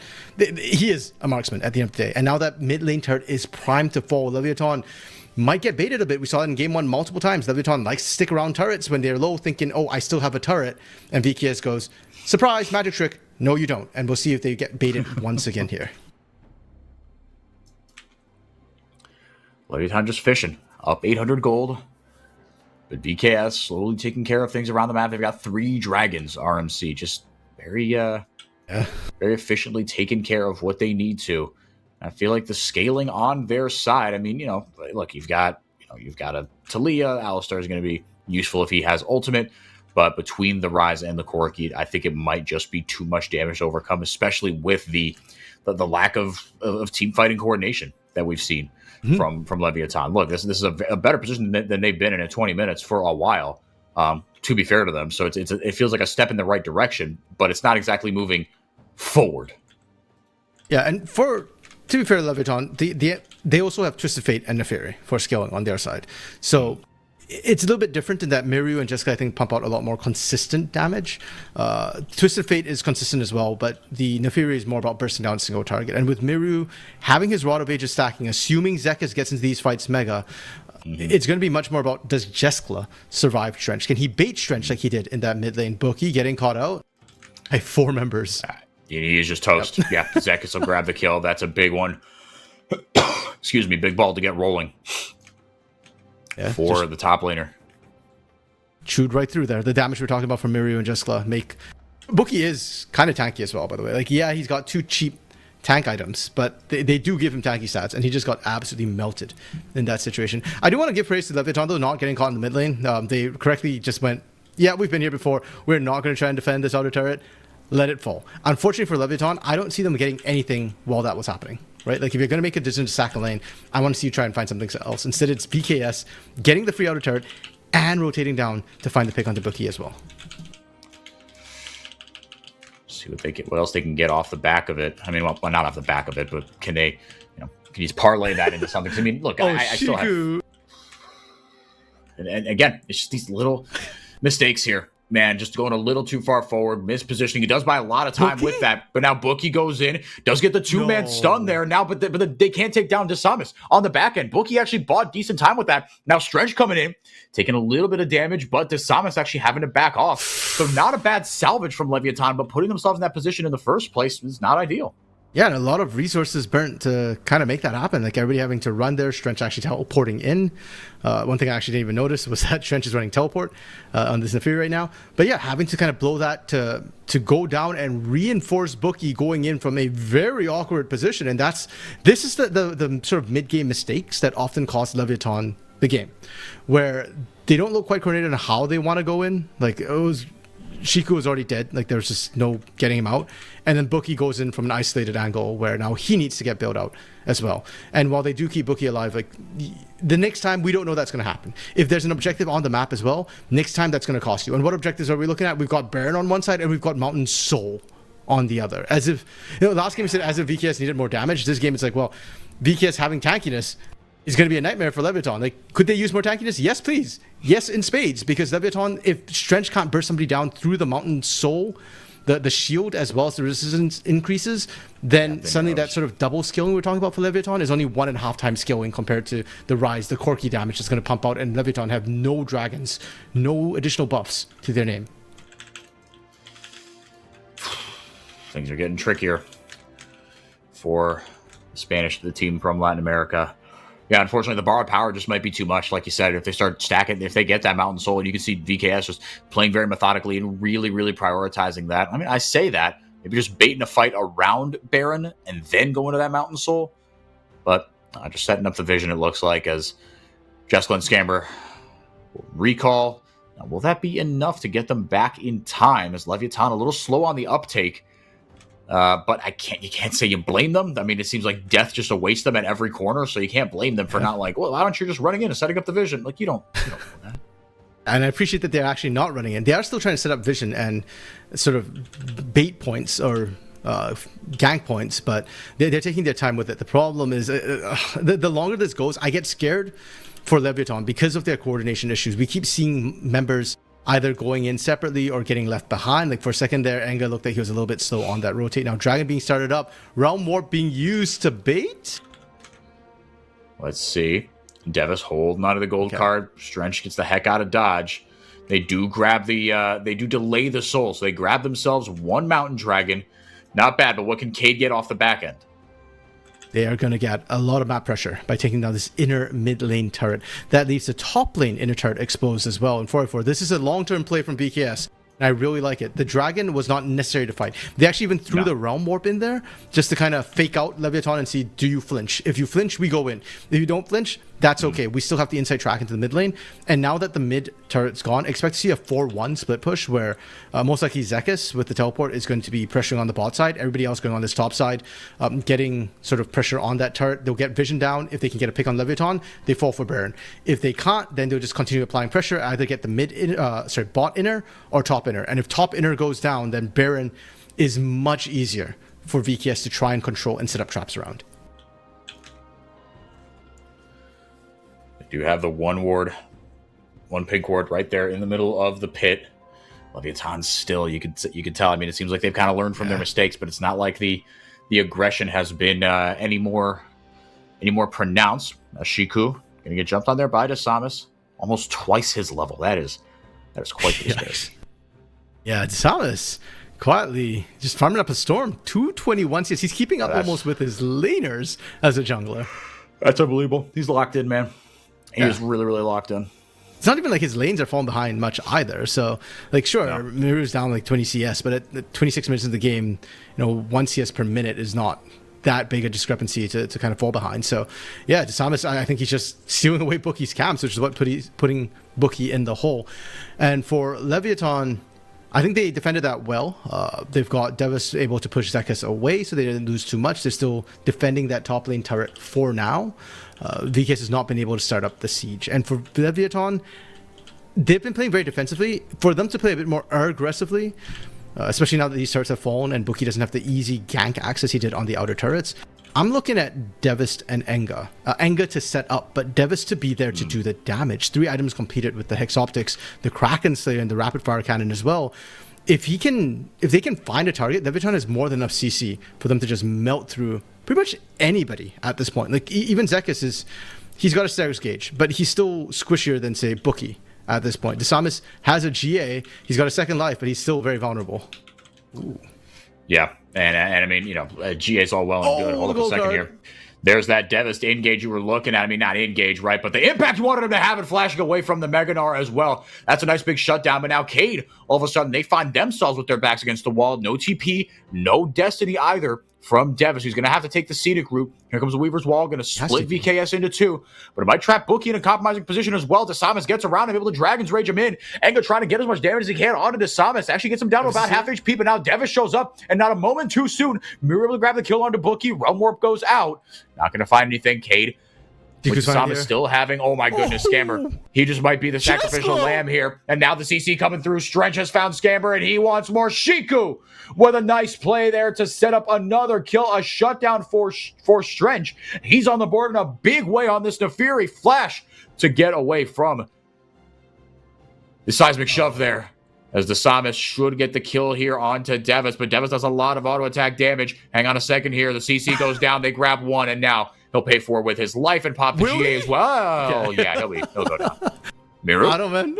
he is a marksman at the end of the day. And now that mid lane turret is primed to fall, Leviathan might get baited a bit. We saw it in game 1 multiple times. Leviathan likes to stick around turrets when they're low, thinking, oh, I still have a turret. And VKS goes, surprise, magic trick. No, you don't. And we'll see if they get baited once again here. Leviathan just fishing. Up 800 gold. But VKS slowly taking care of things around the map. They've got 3 dragons, RMC. Just very efficiently taking care of what they need to. I feel like the scaling on their side, I mean, look, you've got a Talia. Alistar is going to be useful if he has ultimate. But between the Rise and the Corki, I think it might just be too much damage to overcome, especially with the lack of team fighting coordination that we've seen from Leviathan. Look, this is a better position than they've been in 20 minutes for a while, to be fair to them. So it feels like a step in the right direction, but it's not exactly moving forward. Yeah, and to be fair to Leviathan, they also have Twisted Fate and Neferi for scaling on their side. So it's a little bit different in that Miru and Jessica, I think, pump out a lot more consistent damage. Twisted Fate is consistent as well, but the Neferi is more about bursting down a single target. And with Miru having his Rod of Ages stacking, assuming Zekas gets into these fights mega, it's going to be much more about, does Jeskla survive Trench? Can he bait Trench like he did in that mid lane? Bookie getting caught out. 4 members. He is just toast. Yep. Yeah, Zekas will grab the kill. That's a big one. Excuse me, big ball to get rolling. Yeah, for the top laner. Chewed right through there. The damage we're talking about from Miru and Jeskla make... Bookie is kind of tanky as well, by the way. Like, yeah, he's got 2 cheap tank items, but they do give him tanky stats, and he just got absolutely melted in that situation. I do want to give praise to Leviathan, though, not getting caught in the mid lane. They correctly just went, yeah, we've been here before. We're not going to try and defend this outer turret. Let it fall. Unfortunately for Leviathan, I don't see them getting anything while that was happening. Right? Like, if you're going to make a decision to sack a lane, I want to see you try and find something else. Instead, it's VKS getting the free outer turret and rotating down to find the pick onto Bookie as well. See what else they can get off the back of it. I mean, well, not off the back of it, but can they, can you parlay that into something? I mean, look, I still have... And again, it's just these little mistakes here. Man, just going a little too far forward, mispositioning. He does buy a lot of time with that, but now Bookie goes in, does get the 2-man stun there now, but they can't take down DeSamus on the back end. Bookie actually bought decent time with that. Now Strench coming in, taking a little bit of damage, but DeSamus actually having to back off. So not a bad salvage from Leviathan, but putting themselves in that position in the first place is not ideal. Yeah, and a lot of resources burnt to kind of make that happen. Like, everybody having to run there, Strench actually teleporting in. One thing I actually didn't even notice was that Strench is running teleport on this Nefiri right now. But yeah, having to kind of blow that to go down and reinforce Bookie going in from a very awkward position. And this is the sort of mid-game mistakes that often cost Leviathan the game, where they don't look quite coordinated on how they want to go in. Like, it was... Shiku was already dead, like there's just no getting him out. And then Bookie goes in from an isolated angle where now he needs to get built out as well. And while they do keep Bookie alive, like the next time, we don't know that's going to happen. If there's an objective on the map as well, next time that's going to cost you. And what objectives are we looking at? We've got Baron on one side and we've got Mountain Soul on the other. As if, last game we said as if VKS needed more damage. This game it's like, well, VKS having tankiness is going to be a nightmare for Leviathan. Like, could they use more tankiness? Yes, please. Yes, in spades. Because Leviathan, if Strench can't burst somebody down through the Mountain Soul, the shield as well as the resistance increases, then suddenly that sort of double skilling we're talking about for Leviathan is only 1.5 times skilling compared to the Rise, the Corki damage that's going to pump out, and Leviathan have no dragons, no additional buffs to their name. Things are getting trickier for the team from Latin America. Yeah, unfortunately, the borrowed power just might be too much. Like you said, if they start stacking, if they get that Mountain Soul, and you can see VKS just playing very methodically and really, really prioritizing that. I mean, I say that. Maybe just baiting a fight around Baron and then go into that Mountain Soul. But just setting up the vision, it looks like, as Jessica and Scamber will recall. Now, will that be enough to get them back in time? As Leviathan a little slow on the uptake. But you can't say you blame them. I mean, it seems like death just awaits them at every corner, so you can't blame them for not like, well, why don't you just running in and setting up the vision? Like, you don't do that. And I appreciate that they're actually not running in. They are still trying to set up vision and sort of bait points or gank points, but they're taking their time with it. The problem is, the longer this goes, I get scared for Leviathan because of their coordination issues. We keep seeing members either going in separately or getting left behind. Like for a second there, Enga looked like he was a little bit slow on that rotate. Now Dragon being started up, Realm Warp being used to bait. Let's see. Devis holding onto the gold card. Strench gets the heck out of dodge. They do grab they do delay the soul. So they grab themselves one Mountain Dragon. Not bad, but what can Cade get off the back end? They are going to get a lot of map pressure by taking down this inner mid lane turret. That leaves the top lane inner turret exposed as well. And 4-4, this is a long-term play from BKS. And I really like it. The Dragon was not necessary to fight. They actually even threw the Realm Warp in there just to kind of fake out Leviathan and see, do you flinch? If you flinch, we go in. If you don't flinch, that's okay. We still have the inside track into the mid lane. And now that the mid turret's gone, expect to see a 4-1 split push where most likely Zekis with the teleport is going to be pressuring on the bot side. Everybody else going on this top side, getting sort of pressure on that turret. They'll get vision down. If they can get a pick on Leviathan, they fall for Baron. If they can't, then they'll just continue applying pressure, either get the bot inner or top inner. And if top inner goes down, then Baron is much easier for VKS to try and control and set up traps around. Do have the one pink ward right there in the middle of the pit. Leviathan still, you could tell. I mean, it seems like they've kind of learned from their mistakes, but it's not like the aggression has been any more pronounced. Shiku gonna get jumped on there by Desamis, almost twice his level. That is quite the space. Yeah, Desamis quietly just farming up a storm. 221 CS. He's keeping up almost with his laners as a jungler. That's unbelievable. He's locked in, man. He is really, really locked in. It's not even like his lanes are falling behind much either. So, like, sure, Miru's down like 20 CS, but at 26 minutes of the game, 1 CS per minute is not that big a discrepancy to kind of fall behind. So, yeah, Desamis, I think he's just stealing away Bookie's camps, which is what putting Bookie in the hole. And for Leviathan, I think they defended that well. They've got Devis able to push Zekis away, so they didn't lose too much. They're still defending that top lane turret for now. VKS has not been able to start up the siege. And for Leviathan, they've been playing very defensively. For them to play a bit more aggressively, especially now that these turrets have fallen and Bookie doesn't have the easy gank access he did on the outer turrets, I'm looking at Devis and Enga. Enga to set up, but Devis to be there to do the damage. 3 items completed with the Hex Optics, the Kraken Slayer, and the Rapid Fire Cannon as well. If they can find a target, Leviathan has more than enough CC for them to just melt through pretty much anybody at this point. Like, even Zekis he's got a Stagger's Gauge, but he's still squishier than, say, Bookie at this point. Desamis has a GA, he's got a second life, but he's still very vulnerable. Ooh. Yeah, and I mean, GA's all well and good. Hold up a second here. There's that Devis engage you were looking at. I mean, not engage, right? But the impact you wanted him to have it flashing away from the Meganar as well. That's a nice big shutdown. But now Cade, all of a sudden, they find themselves with their backs against the wall. No TP, no Destiny either from Devis, who's going to have to take the scenic route. Here comes the Weaver's Wall, going to split VKS into 2. But it might trap Bookie in a compromising position as well. Desamis gets around him, able to Dragon's Rage him in. Enga trying to get as much damage as he can onto Desamis. Actually gets him down to about half HP, but now Devis shows up, and not a moment too soon, Miru able to grab the kill onto Bookie. Realm Warp goes out. Not going to find anything. Cade With Sam is still having, oh my goodness, Scamber. He just might be the sacrificial lamb here. And now the CC coming through. Strench has found Scamber, and he wants more. Shiku with a nice play there to set up another kill, a shutdown for Strench. He's on the board in a big way on this Nefiri. Flash to get away from the seismic shove there. As the Samus should get the kill here onto Devis, but Devis does a lot of auto attack damage. Hang on a second here. The CC goes down. They grab one, and now he'll pay for it with his life and pop the GA as well. Yeah, he'll go down. Miru? Auto, man.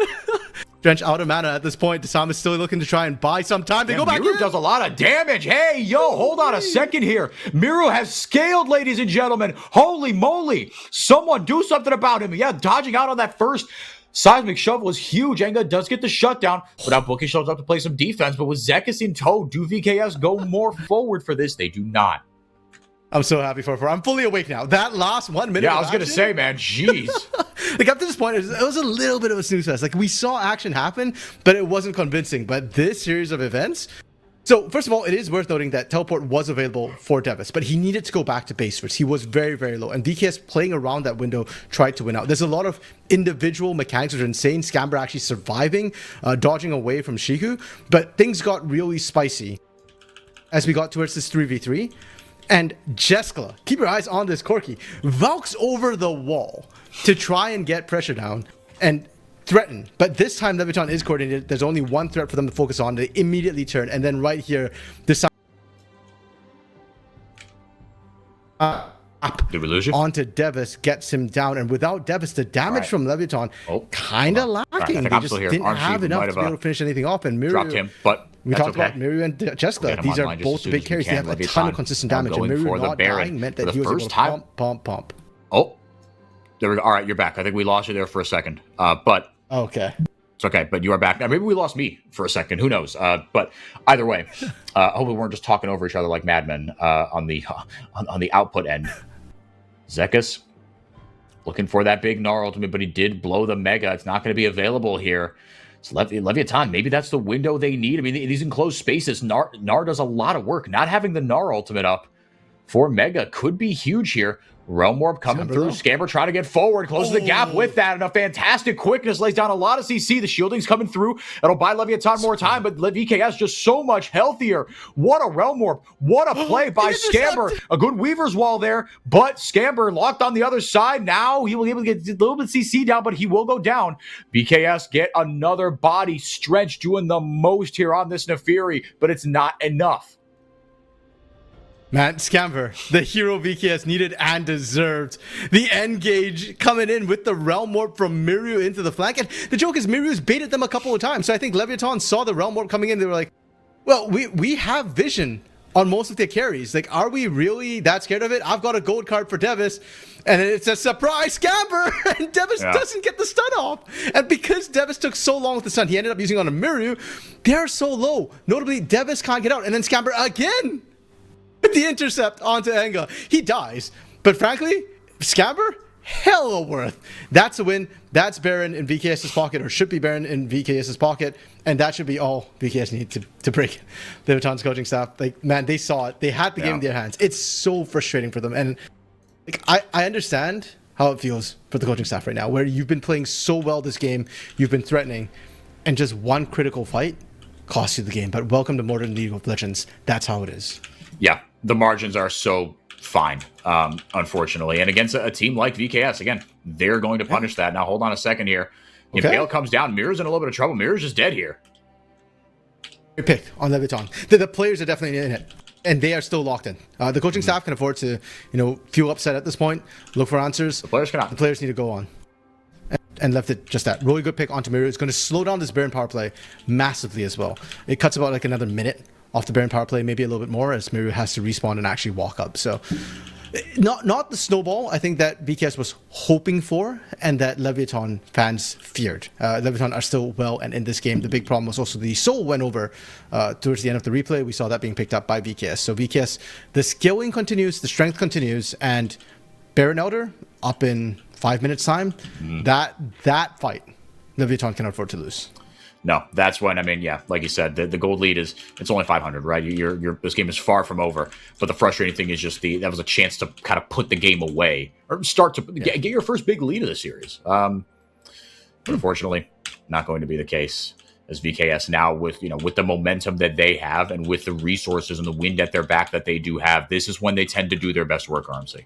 Strench out of mana at this point. The Samus still looking to try and buy some time. They go back Miru in. Does a lot of damage. Hey, yo, hold on a second here. Miru has scaled, ladies and gentlemen. Holy moly. Someone do something about him. Yeah, dodging out on that first seismic shove was huge. Enga does get the shutdown, but now Bookie shows up to play some defense. But with Zekis in tow, do VKS go more forward for this? They do not. I'm so happy for her. I'm fully awake now. That last 1 minute. Yeah, I was going to say, man, jeez. Like, up to this point, it was a little bit of a snooze fest. Like, we saw action happen, but it wasn't convincing. But this series of events... So, first of all, it is worth noting that Teleport was available for Devis, but he needed to go back to base first. He was very, very low. And VKS playing around that window tried to win out. There's a lot of individual mechanics which are insane. Scamber actually surviving, dodging away from Shiku. But things got really spicy as we got towards this 3v3. And Jeskla, keep your eyes on this Corki, Valks over the wall to try and get pressure down and threaten. But this time Leviton is coordinated. There's only one threat for them to focus on. They immediately turn. And then right here, this Did we lose you? onto Devis gets him down. And without Devis, the damage from Leviton kind of lacking. They just didn't have enough to be able to finish anything off. And Miru dropped him, but we talked about Miru and Jeskla. These are both big carries. They have a ton of consistent damage. And Miru not dying meant that he was able to pump. Oh, there we go. All right, you're back. I think we lost you there for a second. But okay. It's okay, but you are back now. Maybe we lost me for a second. Who knows? But either way, I hope we weren't just talking over each other like madmen on the output end. Zekis looking for that big Gnar ultimate, but he did blow the Mega. It's not going to be available here. So Leviathan, maybe that's the window they need. I mean, these enclosed spaces, Gnar does a lot of work. Not having the Gnar ultimate up for Mega could be huge here. Realm Warp coming through. Scamber trying to get forward. Closes the gap with that. And a fantastic quickness. Lays down a lot of CC. The shielding's coming through. It'll buy Leviathan more time. But VKS just so much healthier. What a Realm Warp. What a play by Scamber. A good Weaver's Wall there. But Scamber locked on the other side. Now he will be able to get a little bit CC down. But he will go down. VKS get another body. Stretch doing the most here on this Nefiri. But it's not enough. Man, Scamber, the hero VKS needed and deserved. The N-Gage coming in with the Realm Warp from Miru into the flank. And the joke is Miru's baited them a couple of times. So I think Leviathan saw the Realm Warp coming in. They were like, well, we have vision on most of their carries. Like, are we really that scared of it? I've got a gold card for Devis. And then it's a surprise Scamber. And Devis doesn't get the stun off. And because Devis took so long with the stun, he ended up using on a Miru. They're so low. Notably, Devis can't get out. And then Scamber again. The intercept onto Enga. He dies. But frankly, Scamber, hella worth. That's a win. That's Baron in VKS's pocket, or should be Baron in VKS's pocket. And that should be all VKS need to break Leviton's coaching staff. Like, man, they saw it. They had the game in their hands. It's so frustrating for them. And like, I understand how it feels for the coaching staff right now, where you've been playing so well this game, you've been threatening, and just one critical fight costs you the game. But welcome to Modern League of Legends. That's how it is. Yeah, the margins are so fine, unfortunately. And against a team like VKS, again, they're going to punish that. Now, hold on a second here. If Bale comes down, Mirror's in a little bit of trouble. Mirror's just dead here. Great pick on Leviton. The players are definitely in it, and they are still locked in. The coaching staff can afford to, feel upset at this point, look for answers. The players cannot. The players need to go on. And left it just that. Really good pick onto Mirror. It's going to slow down this Baron power play massively as well. It cuts about like another minute off the Baron power play, maybe a little bit more, as Miru has to respawn and actually walk up. So not the snowball I think that BKS was hoping for and that Leviathan fans feared. Leviathan are still well and in this game. The big problem was also the soul went over towards the end of the replay. We saw that being picked up by VKS. So VKS, the skilling continues, the strength continues, and Baron Elder up in 5 minutes time. That fight, Leviathan cannot afford to lose. no, that's when, I mean, yeah, like you said, the gold lead it's only 500, right? This game is far from over. But the frustrating thing is just that was a chance to kind of put the game away or start to get your first big lead of the series. But unfortunately, not going to be the case. As VKS now with the momentum that they have and with the resources and the wind at their back that they do have, this is when they tend to do their best work, RMC.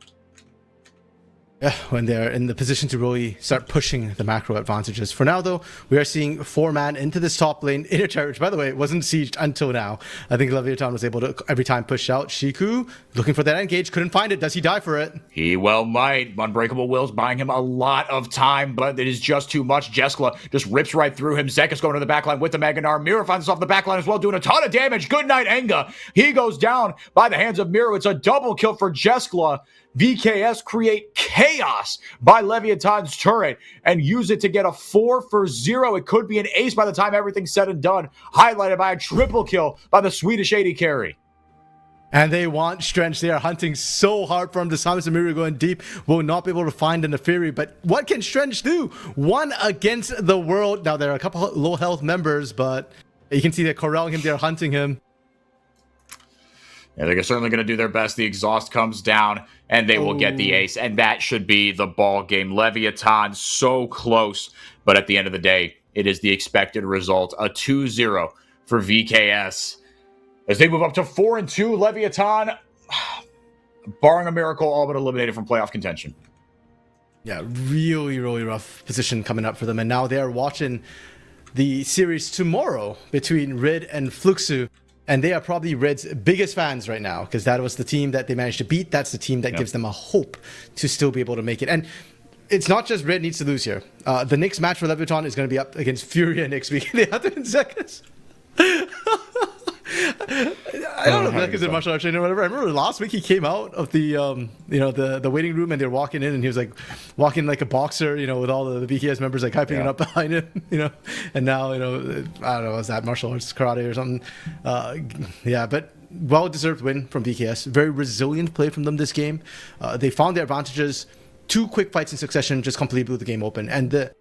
Yeah, when they're in the position to really start pushing the macro advantages. For now, though, we are seeing 4-man into this top lane inner turret, which, by the way, wasn't sieged until now. I think Leviathan was able to every time push out. Shiku looking for that engage, couldn't find it. Does he die for it? He well might. Unbreakable Will's buying him a lot of time, but it is just too much. Jeskla just rips right through him. Zek is going to the backline with the Maganar. Mira finds himself off the backline as well, doing a ton of damage. Good night, Enga. He goes down by the hands of Mira. It's a double kill for Jeskla. VKS create chaos by Leviathan's turret and use it to get a 4-for-0. It could be an ace by the time everything's said and done, highlighted by a triple kill by the Swedish AD carry. And they want Strench. They are hunting so hard for him. The Samus and Miru going deep will not be able to find an Fury. But what can Strench do? One against the world. Now, there are a couple of low health members, but you can see they're corralling him. They're hunting him. Yeah, they're certainly going to do their best. The exhaust comes down, and they will get the ace. And that should be the ball game. Leviathan, so close. But at the end of the day, it is the expected result. A 2-0 for VKS. As they move up to 4-2, Leviathan, barring a miracle, all but eliminated from playoff contention. Yeah, really, really rough position coming up for them. And now they're watching the series tomorrow between Rid and Fluxu. And they are probably Red's biggest fans right now because that was the team that they managed to beat. That's the team that gives them a hope to still be able to make it. And it's not just Red needs to lose here. The next match for Leviathan is going to be up against Furia next week. They have to win Zekas. I don't know if Zekas did martial arts training or whatever. I remember last week he came out of the the waiting room and they're walking in and he was like walking like a boxer, with all the BKS members like hyping it up behind him, and now I don't know, was that martial arts, karate or something? But well-deserved win from BKS. Very resilient play from them this game. They found their advantages. 2 quick fights in succession just completely blew the game open. And the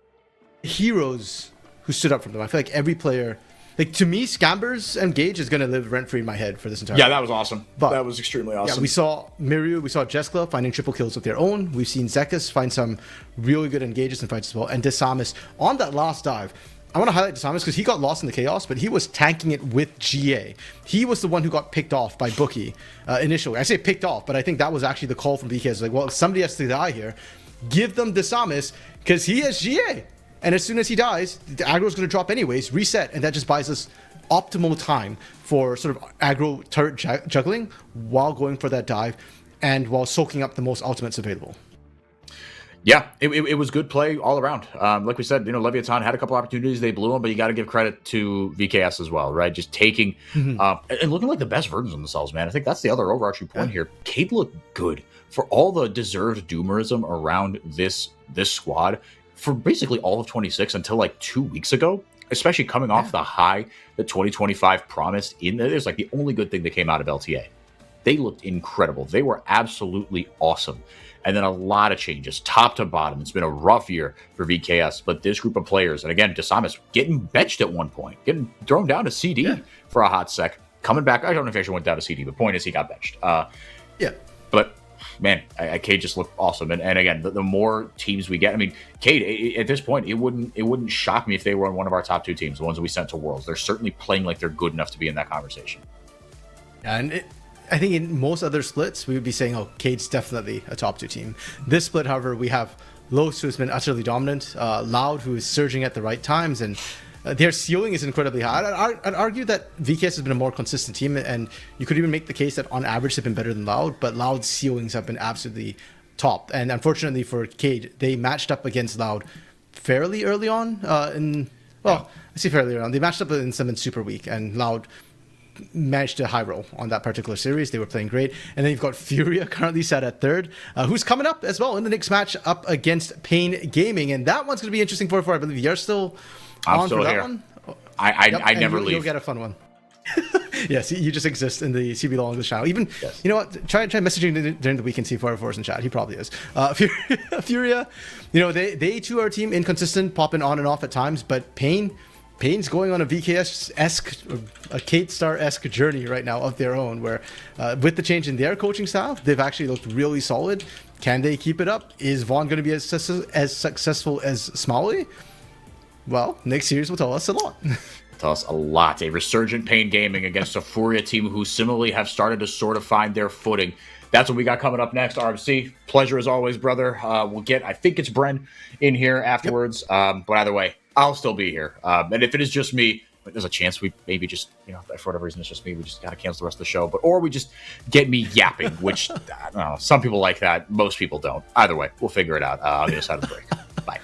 heroes who stood up from them, I feel like every player. Like, to me, Scambers and Gage is going to live rent-free in my head for this entire Yeah, that was awesome. That was extremely awesome. Yeah, we saw Miru, we saw Jeskla finding triple kills of their own. We've seen Zekas find some really good engages in fights as well. And Desamis, on that last dive, I want to highlight Desamis because he got lost in the chaos, but he was tanking it with GA. He was the one who got picked off by Bookie initially. I say picked off, but I think that was actually the call from BK. Like, well, somebody has to die here. Give them Desamis because he has GA. And as soon as he dies, the aggro is going to drop anyways, reset, and that just buys us optimal time for sort of aggro turret juggling while going for that dive and while soaking up the most ultimates available. Yeah, it was good play all around. Like we said, Leviathan had a couple opportunities, they blew them, but you got to give credit to VKS as well, right? Just taking and looking like the best versions of themselves, man. I think that's the other overarching point here. Cade looked good for all the deserved doomerism around this squad. For basically all of 26 until like 2 weeks ago, especially coming off the high that 2025 promised in there. There's like the only good thing that came out of LTA. They looked incredible. They were absolutely awesome. And then a lot of changes, top to bottom. It's been a rough year for VKS, but this group of players, and again, Desamis getting benched at one point, getting thrown down to CD for a hot sec, coming back. I don't know if he actually went down to CD, but point is he got benched. But man, Cade just looked awesome. And again, the more teams we get, I mean, Cade, at this point, it wouldn't shock me if they were on one of our top 2 teams, the ones that we sent to Worlds. They're certainly playing like they're good enough to be in that conversation. And I think in most other splits, we would be saying, Cade's definitely a top 2 team. This split, however, we have Los, who's been utterly dominant, Loud, who is surging at the right times, and their ceiling is incredibly high. I'd argue that VKS has been a more consistent team, and you could even make the case that on average they've been better than Loud, but Loud's ceilings have been absolutely top. And unfortunately for Cade, they matched up against Loud fairly early on. I say fairly early on. They matched up in some in Super Week, and Loud managed to high roll on that particular series. They were playing great. And then you've got Furia currently set at 3rd, who's coming up as well in the next match up against Pain Gaming. And that one's going to be interesting for I believe you're still I'm still here. One? I never leave. You'll get a fun one. Yes, you just exist in the CBLOL English channel. Even, you know what? Try messaging during the week and see if Fire in chat. He probably is. Furia, they too are a team inconsistent, popping on and off at times, but Pain, Payne's going on a VKS-esque, a Kate Star-esque journey right now of their own, where with the change in their coaching style, they've actually looked really solid. Can they keep it up? Is Vaughn going to be as successful as Smalley? Well, next series will tell us a lot. Tell us a lot. A resurgent Payne Gaming against a Furia team who similarly have started to sort of find their footing. That's what we got coming up next, RMC. Pleasure as always, brother. We'll get, I think it's Bren in here afterwards. Yep. But either way, I'll still be here. And if it is just me, there's a chance we maybe just, for whatever reason it's just me, we just got to cancel the rest of the show. Or we just get me yapping, which, I don't know, some people like that. Most people don't. Either way, we'll figure it out on the other side of the break. Bye.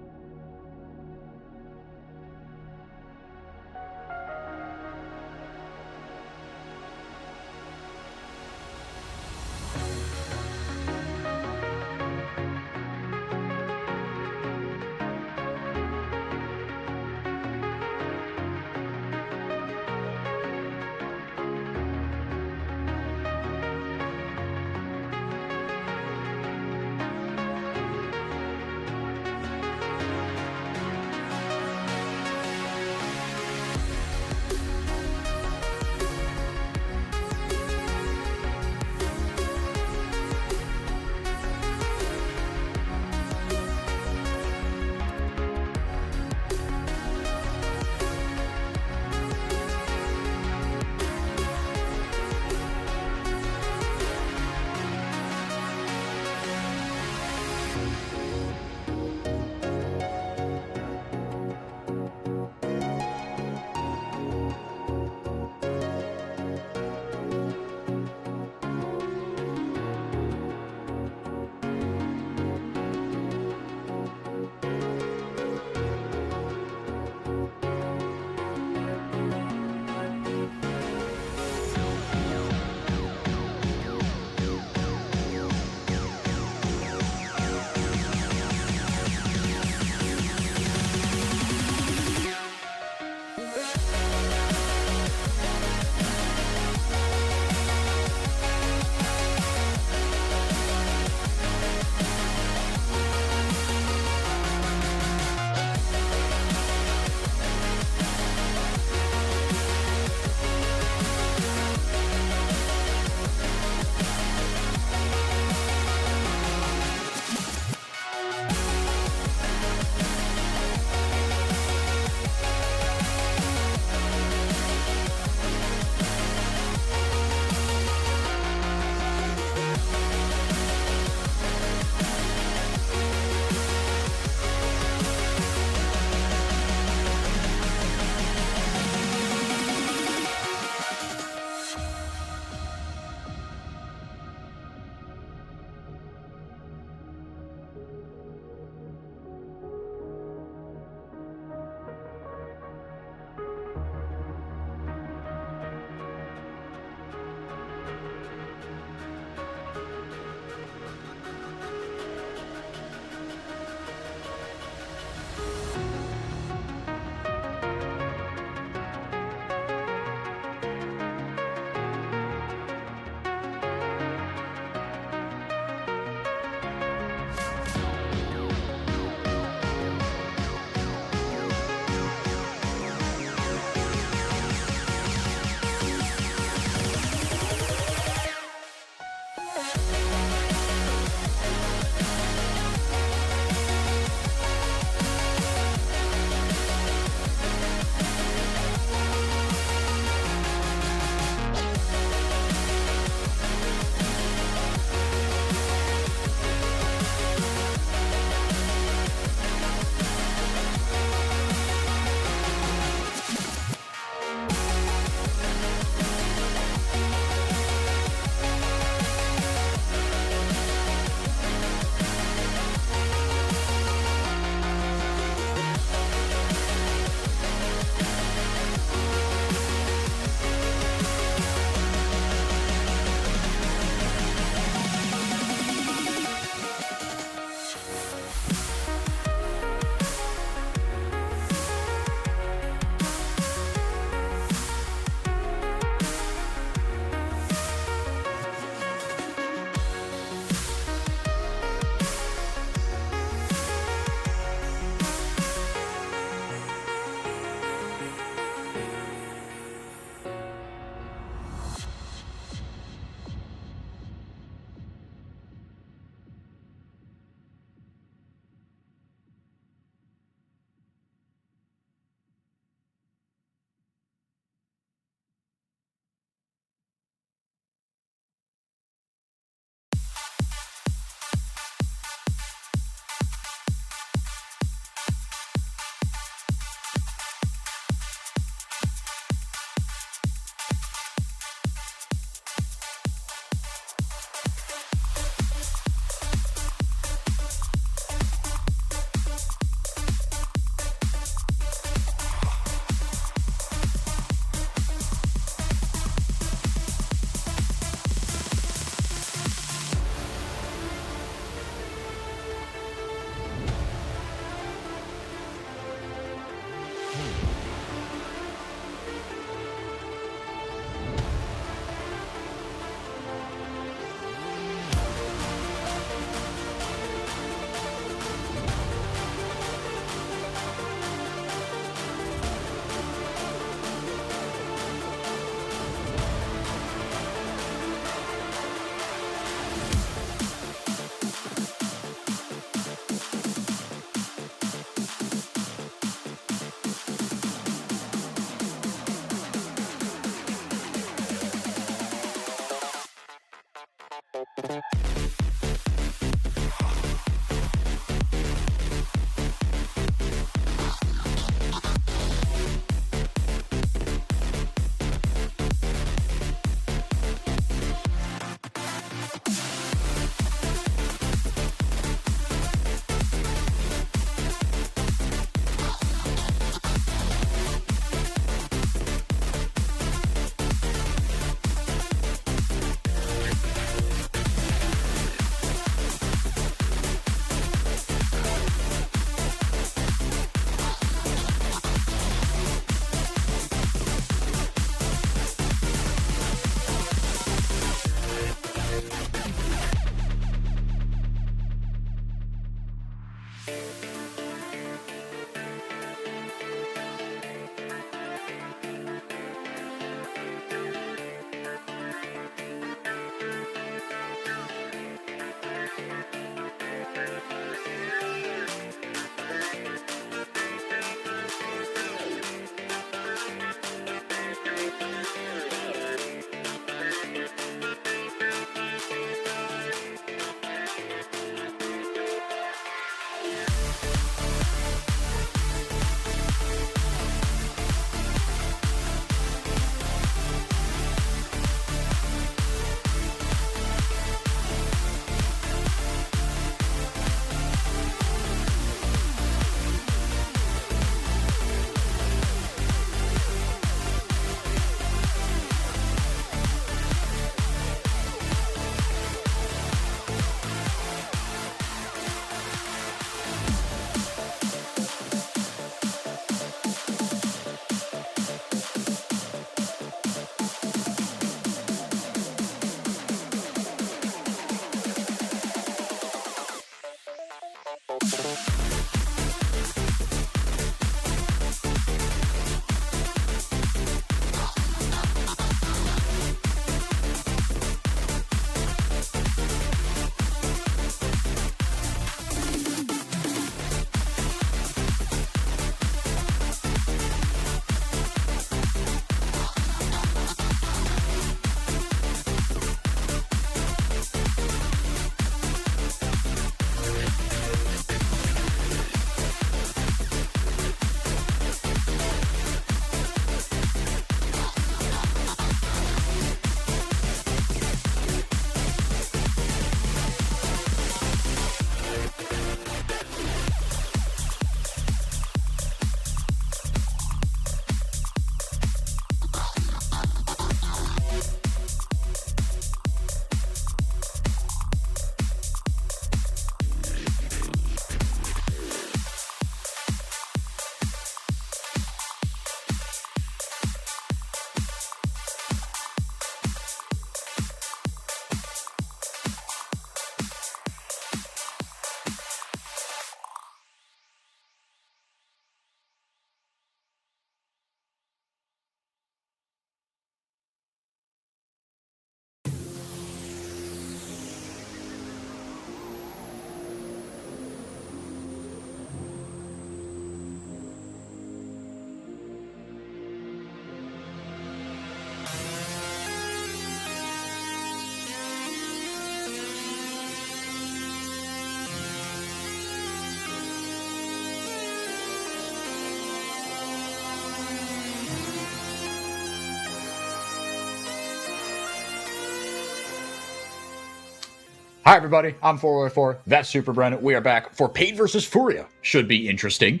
Hi, everybody. I'm 404. That's SuperBren. We are back for Pain versus Furia. Should be interesting.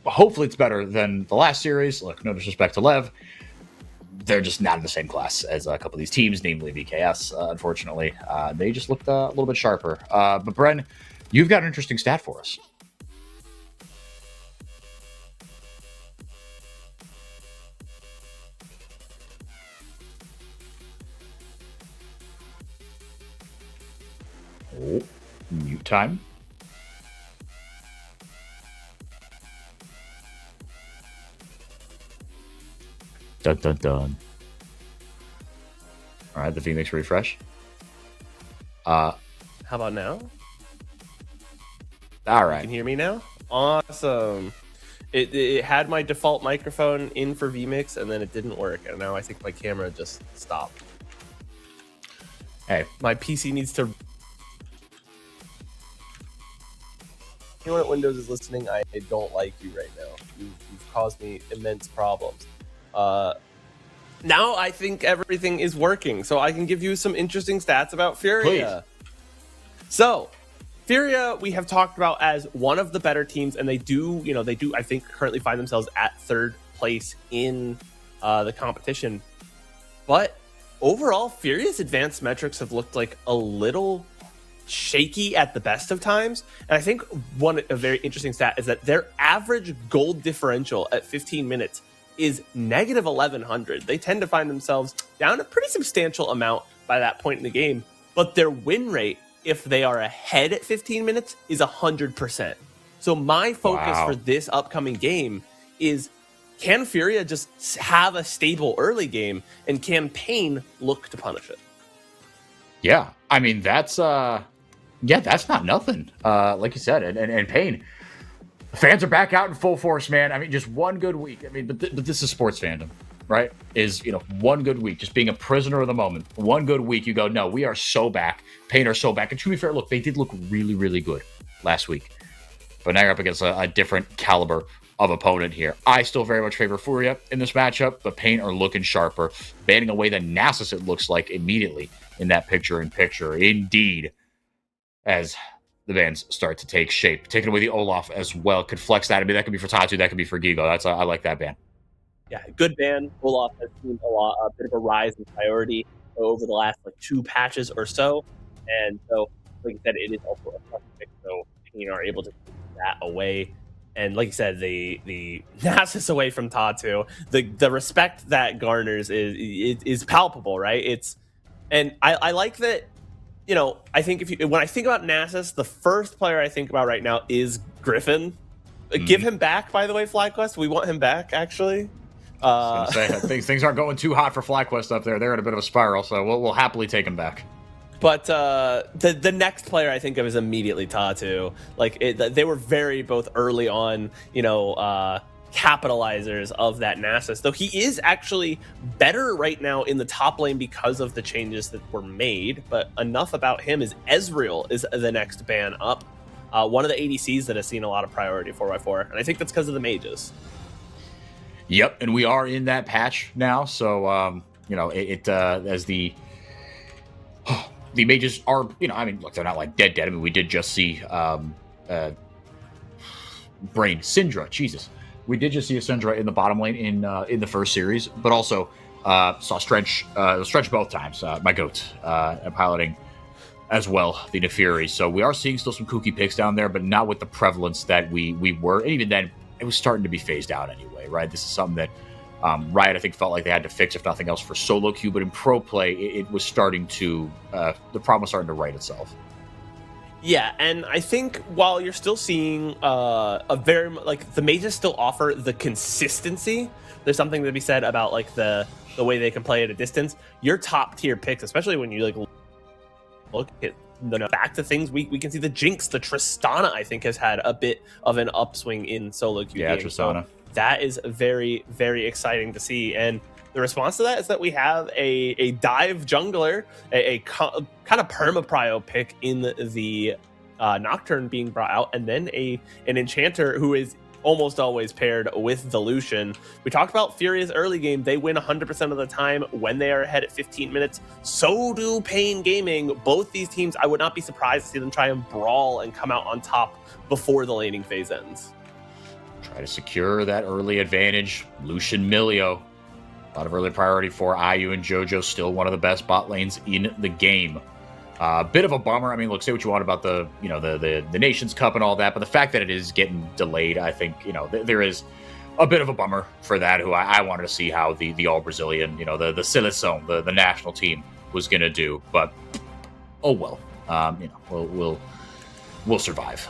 Hopefully, it's better than the last series. Look, no disrespect to Lev. They're just not in the same class as a couple of these teams, namely VKS, unfortunately. They just looked a little bit sharper. But, Bren, you've got an interesting stat for us. Oh, mute time. Dun dun dun. All right, the Phoenix refresh. How about now? All right. You can hear me now? Awesome. It had my default microphone in for vMix, and then it didn't work, and now I think my camera just stopped. Hey, my PC needs to. Anyone at Windows is listening, I don't like you right now. You've caused me immense problems. Now I think everything is working, so I can give you some interesting stats about Furia. Please. So, Furia, we have talked about as one of the better teams, and they do, I think, currently find themselves at third place in the competition. But overall, Furia's advanced metrics have looked like a little shaky at the best of times. And I think a very interesting stat is that their average gold differential at 15 minutes is negative 1100. They tend to find themselves down a pretty substantial amount by that point in the game. But their win rate, if they are ahead at 15 minutes, is 100%. So my focus for this upcoming game is, can Furia just have a stable early game, and can Pain look to punish it? Yeah, I mean, that's not nothing. Like you said, and Pain, fans are back out in full force, man. I mean, just one good week. I mean, but this is sports fandom, right? Is, one good week, just being a prisoner of the moment. One good week, you go, no, we are so back. Pain are so back. And to be fair, look, they did look really, really good last week. But now you're up against a different caliber of opponent here. I still very much favor Furia in this matchup, but Pain are looking sharper, banning away the Nasus, it looks like, immediately in that picture-in-picture. Indeed, as the bans start to take shape. Taking away the Olaf as well could flex that. I mean, that could be for Tatu, that could be for Gigo. I like that ban. Yeah, good ban. Olaf has seen a bit of a rise in priority over the last 2 patches or so. And so, like you said, it is also a tough pick, so Pain are able to take that away. And like you said, the Nasus away from Tatu, the respect that garners is palpable, right? And I like that. I think when I think about Nasus, the first player I think about right now is Griffin. Give him back, by the way, FlyQuest. We want him back, actually. I was gonna say, things aren't going too hot for FlyQuest up there. They're in a bit of a spiral, so we'll happily take him back. But the next player I think of is immediately Tatu. They were very both early on, capitalizers of that Nasus. Though he is actually better right now in the top lane because of the changes that were made. But enough about him is Ezreal is the next ban up. One of the ADCs that has seen a lot of priority 4x4. And I think that's because of the mages. Yep, and we are in that patch now. So, as the mages are, look, they're not dead. I mean, we did just see Brain Syndra. Jesus. We did just see a Syndra in the bottom lane in the first series, but also saw Stretch both times. My goat piloting as well, the Nefiri. So we are seeing still some kooky picks down there, but not with the prevalence that we were. And even then, it was starting to be phased out anyway, right? This is something that Riot, I think, felt like they had to fix, if nothing else, for solo queue. But in pro play, it was starting to the problem was starting to right itself. Yeah, and I think while you're still seeing the mages still offer the consistency, there's something to be said about the way they can play at a distance. Your top tier picks, especially when you look at back to things, we can see the Jinx, the Tristana, I think, has had a bit of an upswing in solo queue. Yeah, games. Tristana. So that is very, very exciting to see. And the response to that is that we have a dive jungler, a kind of perma-prio pick in the Nocturne being brought out, and then an enchanter who is almost always paired with the Lucian. We talked about Furia's early game. They win 100% of the time when they are ahead at 15 minutes. So do Pain Gaming. Both these teams, I would not be surprised to see them try and brawl and come out on top before the laning phase ends. Try to secure that early advantage. Lucian Milio. A lot of early priority for IU and JoJo. Still one of the best bot lanes in the game. Bit of a bummer. I mean, look, say what you want about the Nations Cup and all that, but the fact that it is getting delayed, I think, there is a bit of a bummer for that. Who I wanted to see how the all Brazilian, the Seleção, the national team was going to do. But oh well, we'll survive.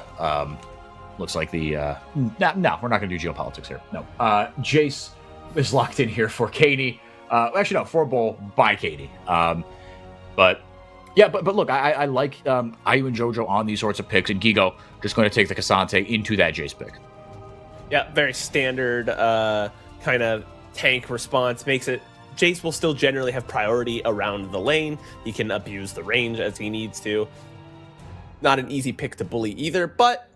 Looks like no, we're not going to do geopolitics here. No, Jace is locked in here for Katie. Actually, no, for Bull by Katie. But look, I like IU and JoJo on these sorts of picks, and Gigo just going to take the Cassante into that Jace pick. Yeah, very standard kind of tank response. Makes it Jace will still generally have priority around the lane. He can abuse the range as he needs to. Not an easy pick to bully either, but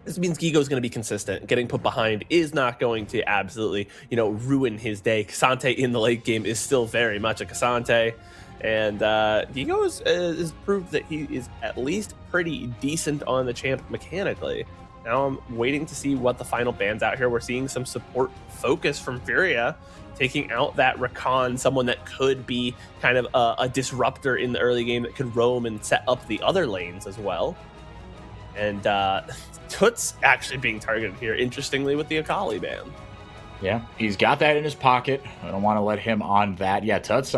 this means Gigo's going to be consistent. Getting put behind is not going to absolutely, ruin his day. Cassante in the late game is still very much a Cassante. And Gigo is proved that he is at least pretty decent on the champ mechanically. Now I'm waiting to see what the final bands out here. We're seeing some support focus from Furia, taking out that Rakan, someone that could be kind of a disruptor in the early game that could roam and set up the other lanes as well. And Toots actually being targeted here, interestingly, with the Akali ban. Yeah, he's got that in his pocket. I don't want to let him on that. Yeah, Toots,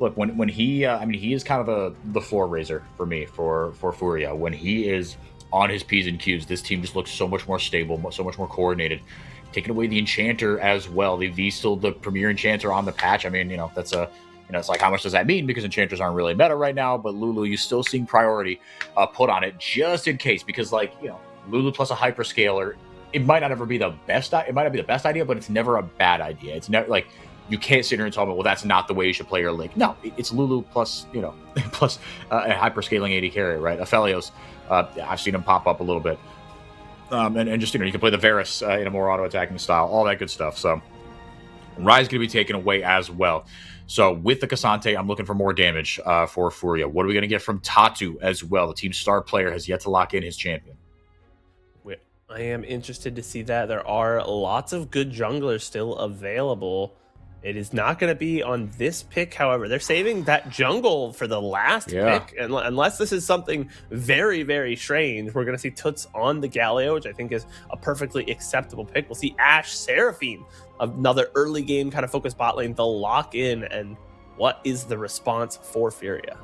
look, when he, he is kind of the floor raiser for me, for Furia. When he is on his P's and Q's, this team just looks so much more stable, so much more coordinated. Taking away the Enchanter as well. He's still the premier Enchanter on the patch. That's it's like, how much does that mean? Because Enchanters aren't really meta right now, but Lulu, you're still seeing priority put on it just in case, because Lulu plus a hyperscaler, it might not ever be the best. It might not be the best idea, but it's never a bad idea. It's never like, you can't sit here and tell me, well, that's not the way you should play your link. No, it's Lulu plus, plus a hyperscaling AD carry, right? Aphelios, I've seen him pop up a little bit. And just, you can play the Varus in a more auto-attacking style, all that good stuff. So Rai's going to be taken away as well. So with the Cassante, I'm looking for more damage for Furia. What are we going to get from Tatu as well? The team's star player has yet to lock in his champion. I am interested to see that. There are lots of good junglers still available. It is not going to be on this pick, however. They're saving that jungle for the last pick. And unless this is something very, very strange, we're going to see Toots on the Galio, which I think is a perfectly acceptable pick. We'll see Ashe Seraphine, another early game kind of focused bot lane. They'll lock in. And what is the response for Furia?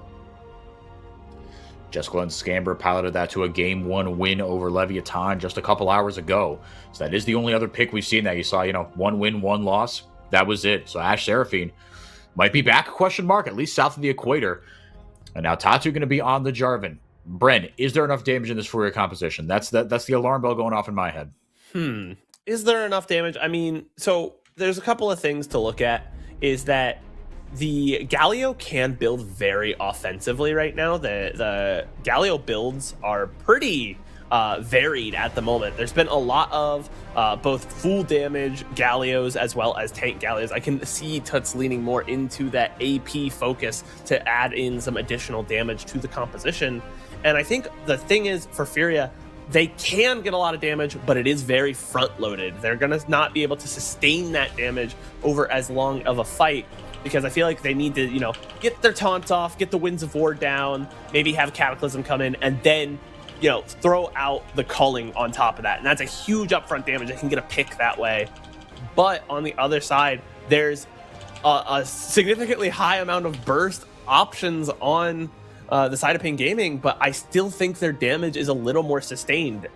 Jessica and Scamber piloted that to a Game 1 win over Leviathan just a couple hours ago. So that is the only other pick we've seen that you saw, 1 win, 1 loss. That was it. So Ashe Seraphine might be back, at least south of the equator. And now Tatu going to be on the Jarvan. Bren, is there enough damage in this Furia composition? That's the alarm bell going off in my head. Is there enough damage? So there's a couple of things to look at. Is that the Galio can build very offensively right now. The Galio builds are pretty varied at the moment. There's been a lot of both full damage Galios as well as tank Galios. I can see Toots leaning more into that AP focus to add in some additional damage to the composition. And I think the thing is, for Furia, they can get a lot of damage, but it is very front-loaded. They're going to not be able to sustain that damage over as long of a fight, because I feel like they need to, get their taunts off, get the Winds of War down, maybe have Cataclysm come in, and then throw out the culling on top of that. And that's a huge upfront damage. They can get a pick that way. But on the other side, there's a significantly high amount of burst options on the side of Pain Gaming, but I still think their damage is a little more sustained.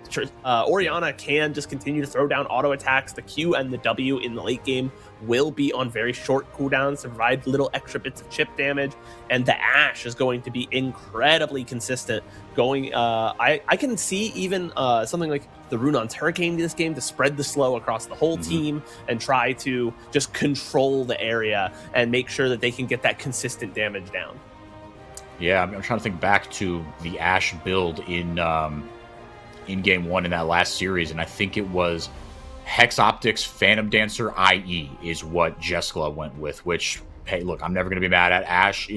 Orianna can just continue to throw down auto attacks. The Q and the W in the late game will be on very short cooldowns to provide little extra bits of chip damage, and the Ashe is going to be incredibly consistent. I can see even something like the Runon's Hurricane in this game to spread the slow across the whole team and try to just control the area and make sure that they can get that consistent damage down. Yeah, I'm trying to think back to the Ashe build in Game 1 in that last series, and I think it was Hex Optics Phantom Dancer IE is what Jessica went with, which, hey, look, I'm never going to be mad at Ashe.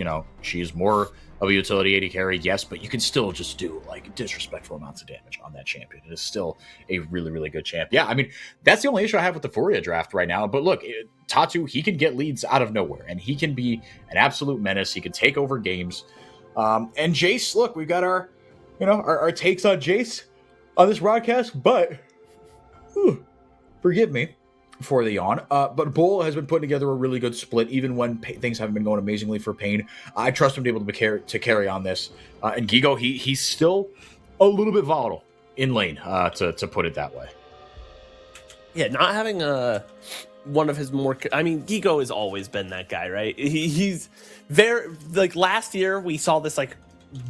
She's more of a utility AD carry, yes, but you can still just do, disrespectful amounts of damage on that champion. It is still a really, really good champ. Yeah, that's the only issue I have with the Furia draft right now. But look, Tatu, he can get leads out of nowhere, and he can be an absolute menace. He can take over games. And Jace, look, we've got our takes on Jace on this broadcast, but forgive me for the yawn. But Bull has been putting together a really good split, even when things haven't been going amazingly for Pain. I trust him to be able to carry on this. And Gigo, he's still a little bit volatile in lane, to put it that way. Yeah, not having one of his more... Gigo has always been that guy, right? He's very... last year, we saw this,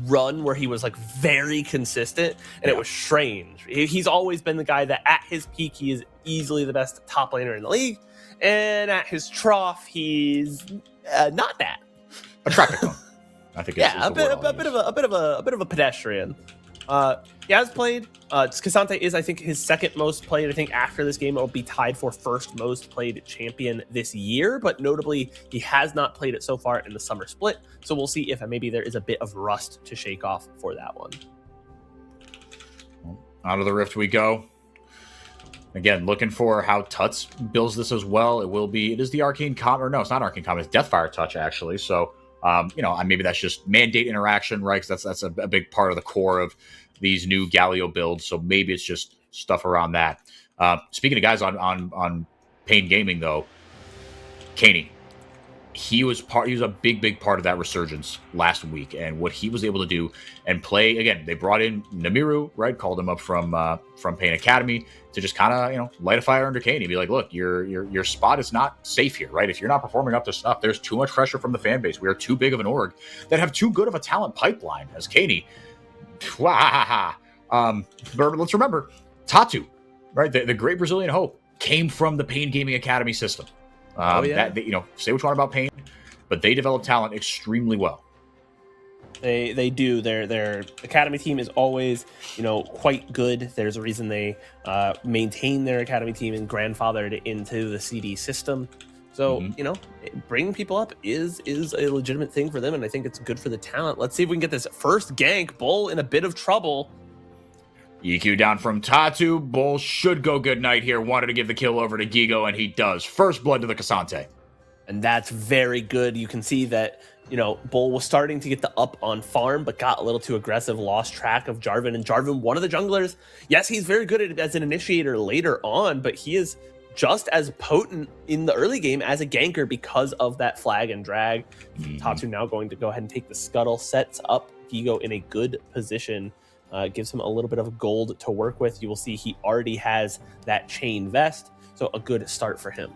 run where he was, very consistent, and it was strange. He's always been the guy that, at his peak, he is easily the best top laner in the league, And at his trough, he's not that. A traffic cone. I think. Yeah, a bit of a pedestrian. He has played. Cassante is, I think, his second most played. I think after this game, it will be tied for first most played champion this year. But notably, he has not played it so far in the summer split. So we'll see if maybe there is a bit of rust to shake off for that one. Out of the rift we go. Again, looking for how Tuts builds this as well. It is the Arcane Comet, or no, it's not Arcane Comet, it's Deathfire Touch, actually. So, maybe that's just mandate interaction, right? Because that's a big part of the core of these new Galio builds. So maybe it's just stuff around that. Speaking of guys on Pain Gaming, though, Kaney, he was a big part of that resurgence last week, and what he was able to do and play. Again, they brought in Namiru, right? Called him up from Pain Academy to just kind of light a fire under Kaney. Be like, look, your spot is not safe here, right? If you're not performing up to snuff, there's too much pressure from the fan base. We are too big of an org that have too good of a talent pipeline as Kaney. But let's remember, Tatu, right? The great Brazilian hope came from the Pain Gaming Academy system. Say what you want about Pain, but they develop talent extremely well. They do. Their academy team is always, quite good. There's a reason they maintain their academy team and grandfathered into the CD system. So, bringing people up is a legitimate thing for them, and I think it's good for the talent. Let's see if we can get this first gank. Bull in a bit of trouble. EQ down from Tatu. Bull should go good night here. Wanted to give the kill over to Gigo, and he does. First blood to the Cassante. And that's very good. You can see that, Bull was starting to get the up on farm, but got a little too aggressive, lost track of Jarvan. And Jarvan, one of the junglers, yes, he's very good as an initiator later on, but he is just as potent in the early game as a ganker because of that flag and drag. Tatu now going to go ahead and take the scuttle, sets up Gigo in a good position. Gives him a little bit of gold to work with. You will see he already has that chain vest, so a good start for him.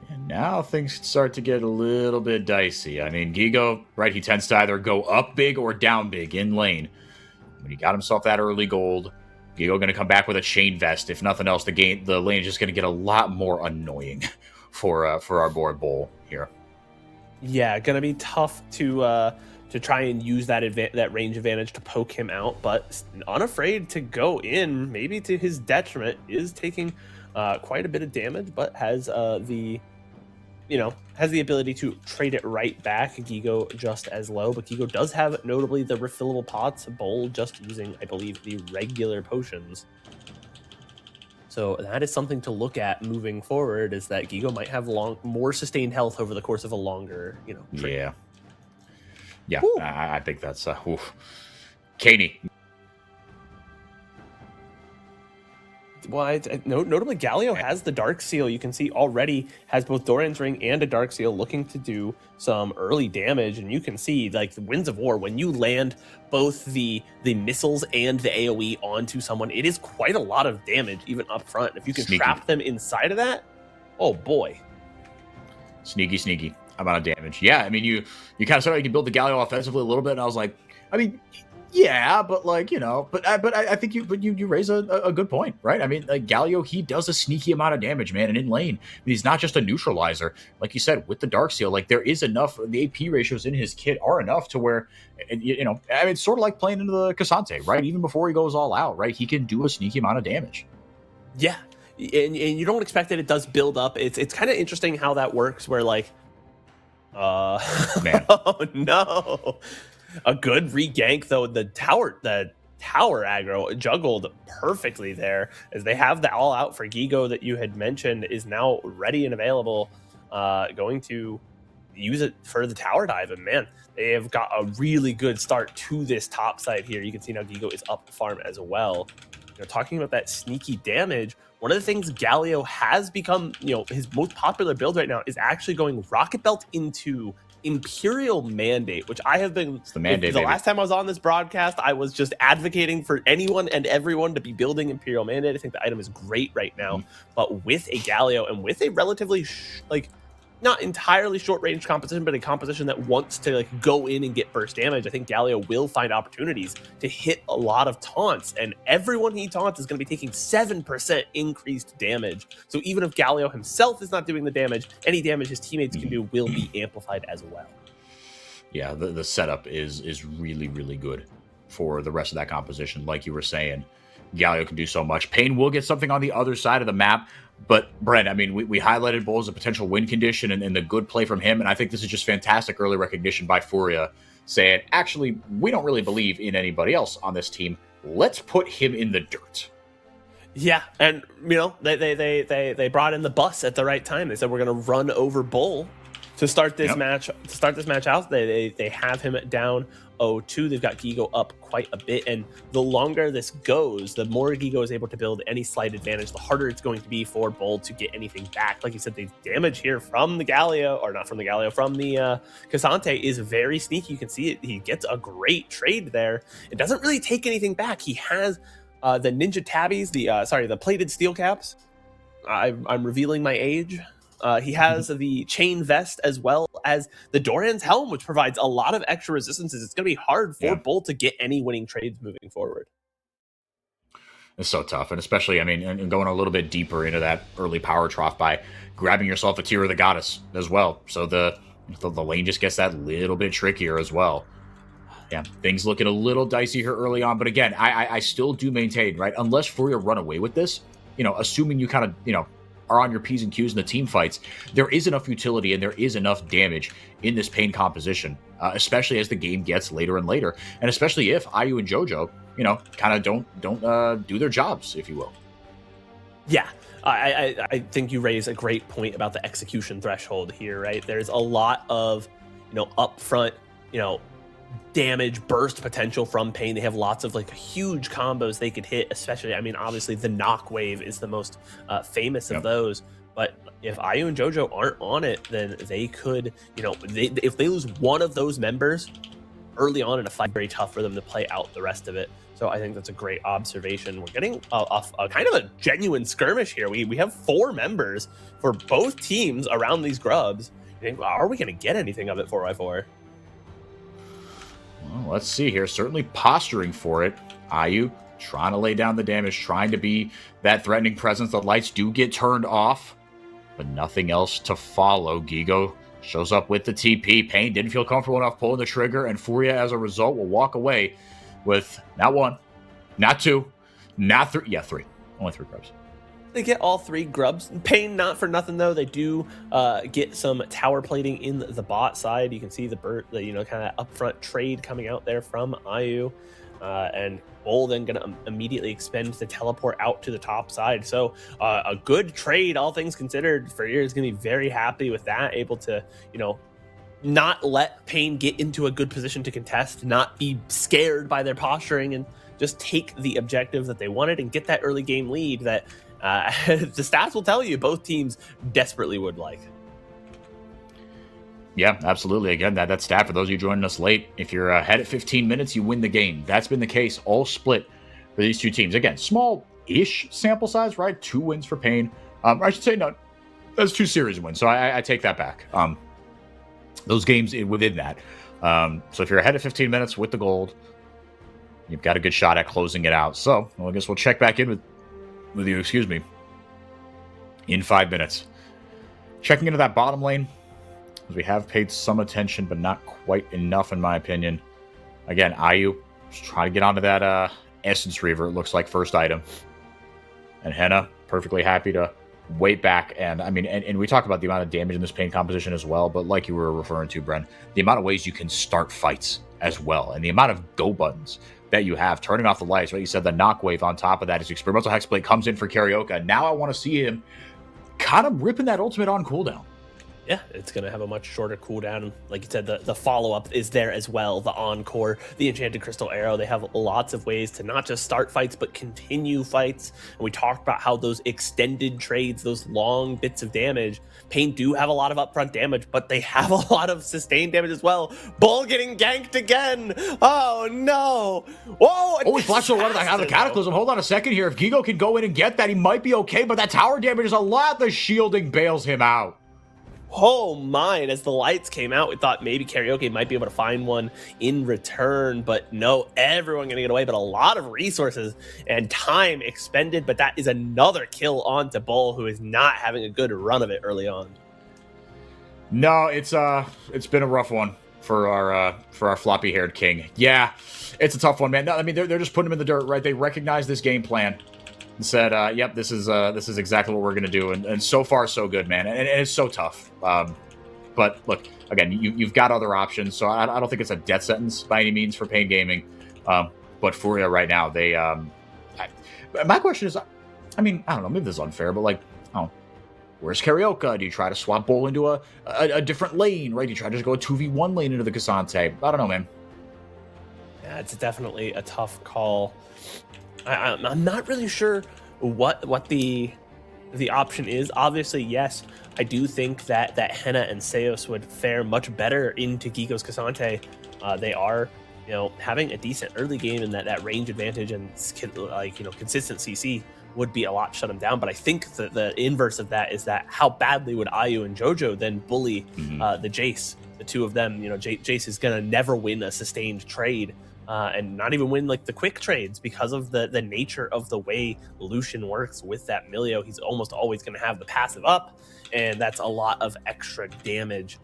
And now things start to get a little bit dicey. I mean, Gigo, right, he tends to either go up big or down big in lane. When he got himself that early gold, Gigo going to come back with a chain vest. If nothing else, the lane is just going to get a lot more annoying for our boy Bull here. Yeah, going to be tough to try and use that range advantage to poke him out, but unafraid to go in, maybe to his detriment, is taking quite a bit of damage, but has the ability to trade it right back. Gigo just as low, but Gigo does have notably the refillable pots. Bull just using, I believe, the regular potions. So that is something to look at moving forward, is that Gigo might have more sustained health over the course of a longer, trade. Yeah, I think that's Kaney. Well, notably, Galio has the Dark Seal. You can see already has both Doran's Ring and a Dark Seal, looking to do some early damage. And you can see, like, the Winds of War, when you land both the missiles and the AoE onto someone, it is quite a lot of damage, even up front. If you can trap them inside of that, oh boy. Sneaky amount of damage. Yeah, I mean, you kind of saw you can build the Galio offensively a little bit, and I was like, I mean, yeah, but I think you raise a good point, right? I mean, like, Galio, he does a sneaky amount of damage, man, and in lane, he's not just a neutralizer, like you said, with the Dark Seal. Like, there is enough. The AP ratios in his kit are enough to where, I mean, it's sort of like playing into the Cassante, right? Even before he goes all out, right? He can do a sneaky amount of damage. Yeah, and you don't expect that it does build up. It's kind of interesting how that works, where like, man, oh no. A good re-gank, though. The tower aggro juggled perfectly there, as they have the all out for Gigo that you had mentioned is now ready and available. Going to use it for the tower dive, and man, they have got a really good start to this top side here. You can see now Gigo is up the farm as well. Talking about that sneaky damage, one of the things Galio has become, his most popular build right now is actually going Rocket Belt into Imperial Mandate, which I have been, it's the mandate, the last time I was on this broadcast, I was just advocating for anyone and everyone to be building Imperial Mandate. I think the item is great right now, but with a Galio and with a relatively not entirely short-range composition, but a composition that wants to like go in and get burst damage, I think Galio will find opportunities to hit a lot of taunts, and everyone he taunts is going to be taking 7% increased damage. So even if Galio himself is not doing the damage, any damage his teammates can do will be amplified as well. Yeah, the setup is really, really good for the rest of that composition. Like you were saying, Galio can do so much. Pain will get something on the other side of the map. But, Brent, I mean, we highlighted Bull as a potential win condition and the good play from him. And I think this is just fantastic early recognition by Furia, saying, actually, we don't really believe in anybody else on this team. Let's put him in the dirt. Yeah, and, you know, they brought in the bus at the right time. They said, we're going to run over Bull to start this match. To start this match out, they have him down 0-2. They've got Gigo up quite a bit, and the longer this goes, the more Gigo is able to build any slight advantage, the harder it's going to be for Bull to get anything back. Like you said, the damage here from the Galio, or not from the Galio, from the Cassante is very sneaky. You can see it. He gets a great trade there. It doesn't really take anything back. He has the ninja tabbies, the plated steel caps. I'm revealing my age. He has the chain vest as well as the Doran's helm, which provides a lot of extra resistances. It's going to be hard for Bull to get any winning trades moving forward. It's so tough, and especially, I mean, and going a little bit deeper into that early power trough by grabbing yourself a Tear of the Goddess as well. So the lane just gets that little bit trickier as well. Yeah, things looking a little dicey here early on, but again, I still do maintain, right, unless Furia run away with this, you know, assuming you kind of, you know, are on your P's and Q's in the team fights, there is enough utility and there is enough damage in this Pain composition, especially as the game gets later and later, and especially if IU and JoJo, you know, kind of don't do their jobs, if you will. Yeah, I think you raise a great point about the execution threshold here, right? There's a lot of, you know, upfront, you know, damage burst potential from Pain. They have lots of like huge combos they could hit, especially, I mean, obviously the knock wave is the most famous of those, but if IU and JoJo aren't on it, then they could, you know, if they lose one of those members early on in a fight, very tough for them to play out the rest of it. So I think that's a great observation. We're getting a kind of a genuine skirmish here. We have 4 members for both teams around these grubs. You think, well, are we going to get anything of it 4x4? Well, let's see here. Certainly posturing for it. IU trying to lay down the damage, trying to be that threatening presence. The lights do get turned off, but nothing else to follow. Gigo shows up with the TP. Pain didn't feel comfortable enough pulling the trigger, and Furia, as a result, will walk away with not 1, not 2, not 3. Yeah, 3. Only 3 grubs. They get all 3 grubs. Pain, not for nothing though. They do get some tower plating in the bot side. You can see the you know, kind of upfront trade coming out there from IU, and Bull then going to immediately expend the teleport out to the top side. So a good trade, all things considered. Furia is going to be very happy with that, able to, you know, not let Pain get into a good position to contest, not be scared by their posturing, and just take the objective that they wanted and get that early game lead that the stats will tell you both teams desperately would like. Yeah, absolutely. Again, that stat, for those of you joining us late, if you're ahead at 15 minutes, you win the game. That's been the case all split for these 2 teams. Again, small-ish sample size, right? 2 wins for Pain. I should say, no, that's 2 series wins, so I take that back. Those games within that. So if you're ahead at 15 minutes with the gold, you've got a good shot at closing it out. So well, I guess we'll check back in with you, excuse me, in 5 minutes. Checking into that bottom lane, as we have paid some attention, but not quite enough, in my opinion. Again, IU just trying to get onto that Essence Reaver, it looks like, first item. And Henna, perfectly happy to wait back. And I mean, and we talk about the amount of damage in this Pain composition as well, but like you were referring to, Bren, the amount of ways you can start fights as well, and the amount of go buttons that you have, turning off the lights, right? You said the knock wave on top of that. His experimental hexblade comes in for Karaoke. Now I want to see him kind of ripping that ultimate on cooldown. Yeah, it's going to have a much shorter cooldown. Like you said, the follow-up is there as well. The Encore, the Enchanted Crystal Arrow, they have lots of ways to not just start fights, but continue fights. And we talked about how those extended trades, those long bits of damage, Pain do have a lot of upfront damage, but they have a lot of sustained damage as well. Bull getting ganked again. Oh, no. Whoa. Oh, he flashed out of the Cataclysm. Hold on a second here. If Gigo can go in and get that, he might be okay, but that tower damage is a lot. The shielding bails him out. Oh my, and as the lights came out, we thought maybe Karaoke might be able to find one in return, but no, everyone gonna get away, but a lot of resources and time expended, but that is another kill onto Bull, who is not having a good run of it early on. No, it's been a rough one for our floppy-haired king. Yeah, it's a tough one, man. No, I mean, they're just putting him in the dirt, right? They recognize this game plan and said, yep, this is exactly what we're going to do. And so far, so good, man. And it's so tough. But look, again, you've got other options. So I don't think it's a death sentence by any means for Pain Gaming. But Furia right now, they... my question is, I mean, I don't know, maybe this is unfair, but like, oh, where's Karaoke? Do you try to swap Bull into a different lane, right? Do you try to just go a 2v1 lane into the Cassante? I don't know, man. Yeah, it's definitely a tough call. I'm not really sure what the option is. Obviously, yes, I do think that Henna and Seos would fare much better into Gico's Cassante. They are, having a decent early game, and that range advantage and consistent CC would be a lot shut them down. But I think that the inverse of that is that how badly would Ayu and Jojo then bully the Jace? The two of them, Jace is gonna never win a sustained trade. And not even win like the quick trades because of the nature of the way Lucian works with that Milio. He's almost always going to have the passive up, and that's a lot of extra damage,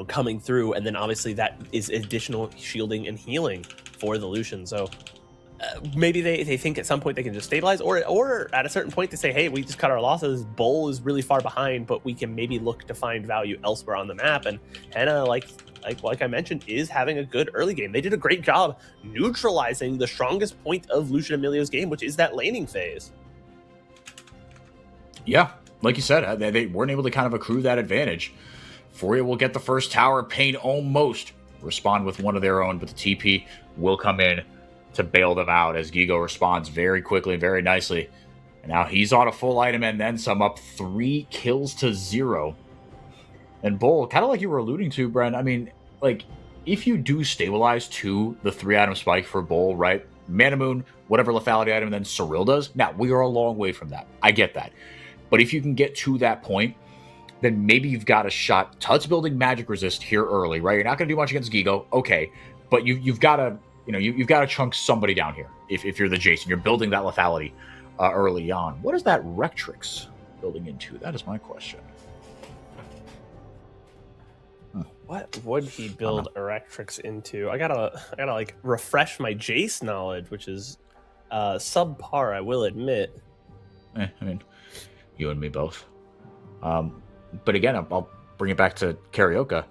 coming through. And then obviously that is additional shielding and healing for the Lucian. So maybe they think at some point they can just stabilize, or at a certain point they say, hey, we just cut our losses. Bull is really far behind, but we can maybe look to find value elsewhere on the map. And Henna, like I mentioned, is having a good early game. They did a great job neutralizing the strongest point of Lucian Emilio's game, which is that laning phase. Yeah, like you said, they weren't able to kind of accrue that advantage. Furia will get the first tower. Pain almost respond with one of their own, but the TP will come in to bail them out as Gigo responds very quickly, very nicely. And now he's on a full item and then some, up 3 kills to 0. And Bull, kind of like you were alluding to, Bren, I mean, like, if you do stabilize to the 3-item spike for Bull, right? Mana Moon, whatever lethality item, and then Cyril does. Now, we are a long way from that. I get that. But if you can get to that point, then maybe you've got a shot. Tut's building magic resist here early, right? You're not going to do much against Gigo, okay. But you've got to, you've got to chunk somebody down here if you're the Jason. You're building that lethality early on. What is that Rectrix building into? That is my question. What would he build Erectrix into? I gotta like refresh my Jace knowledge, which is subpar, I will admit. I mean, you and me both. But again, I'll bring it back to Karaoke.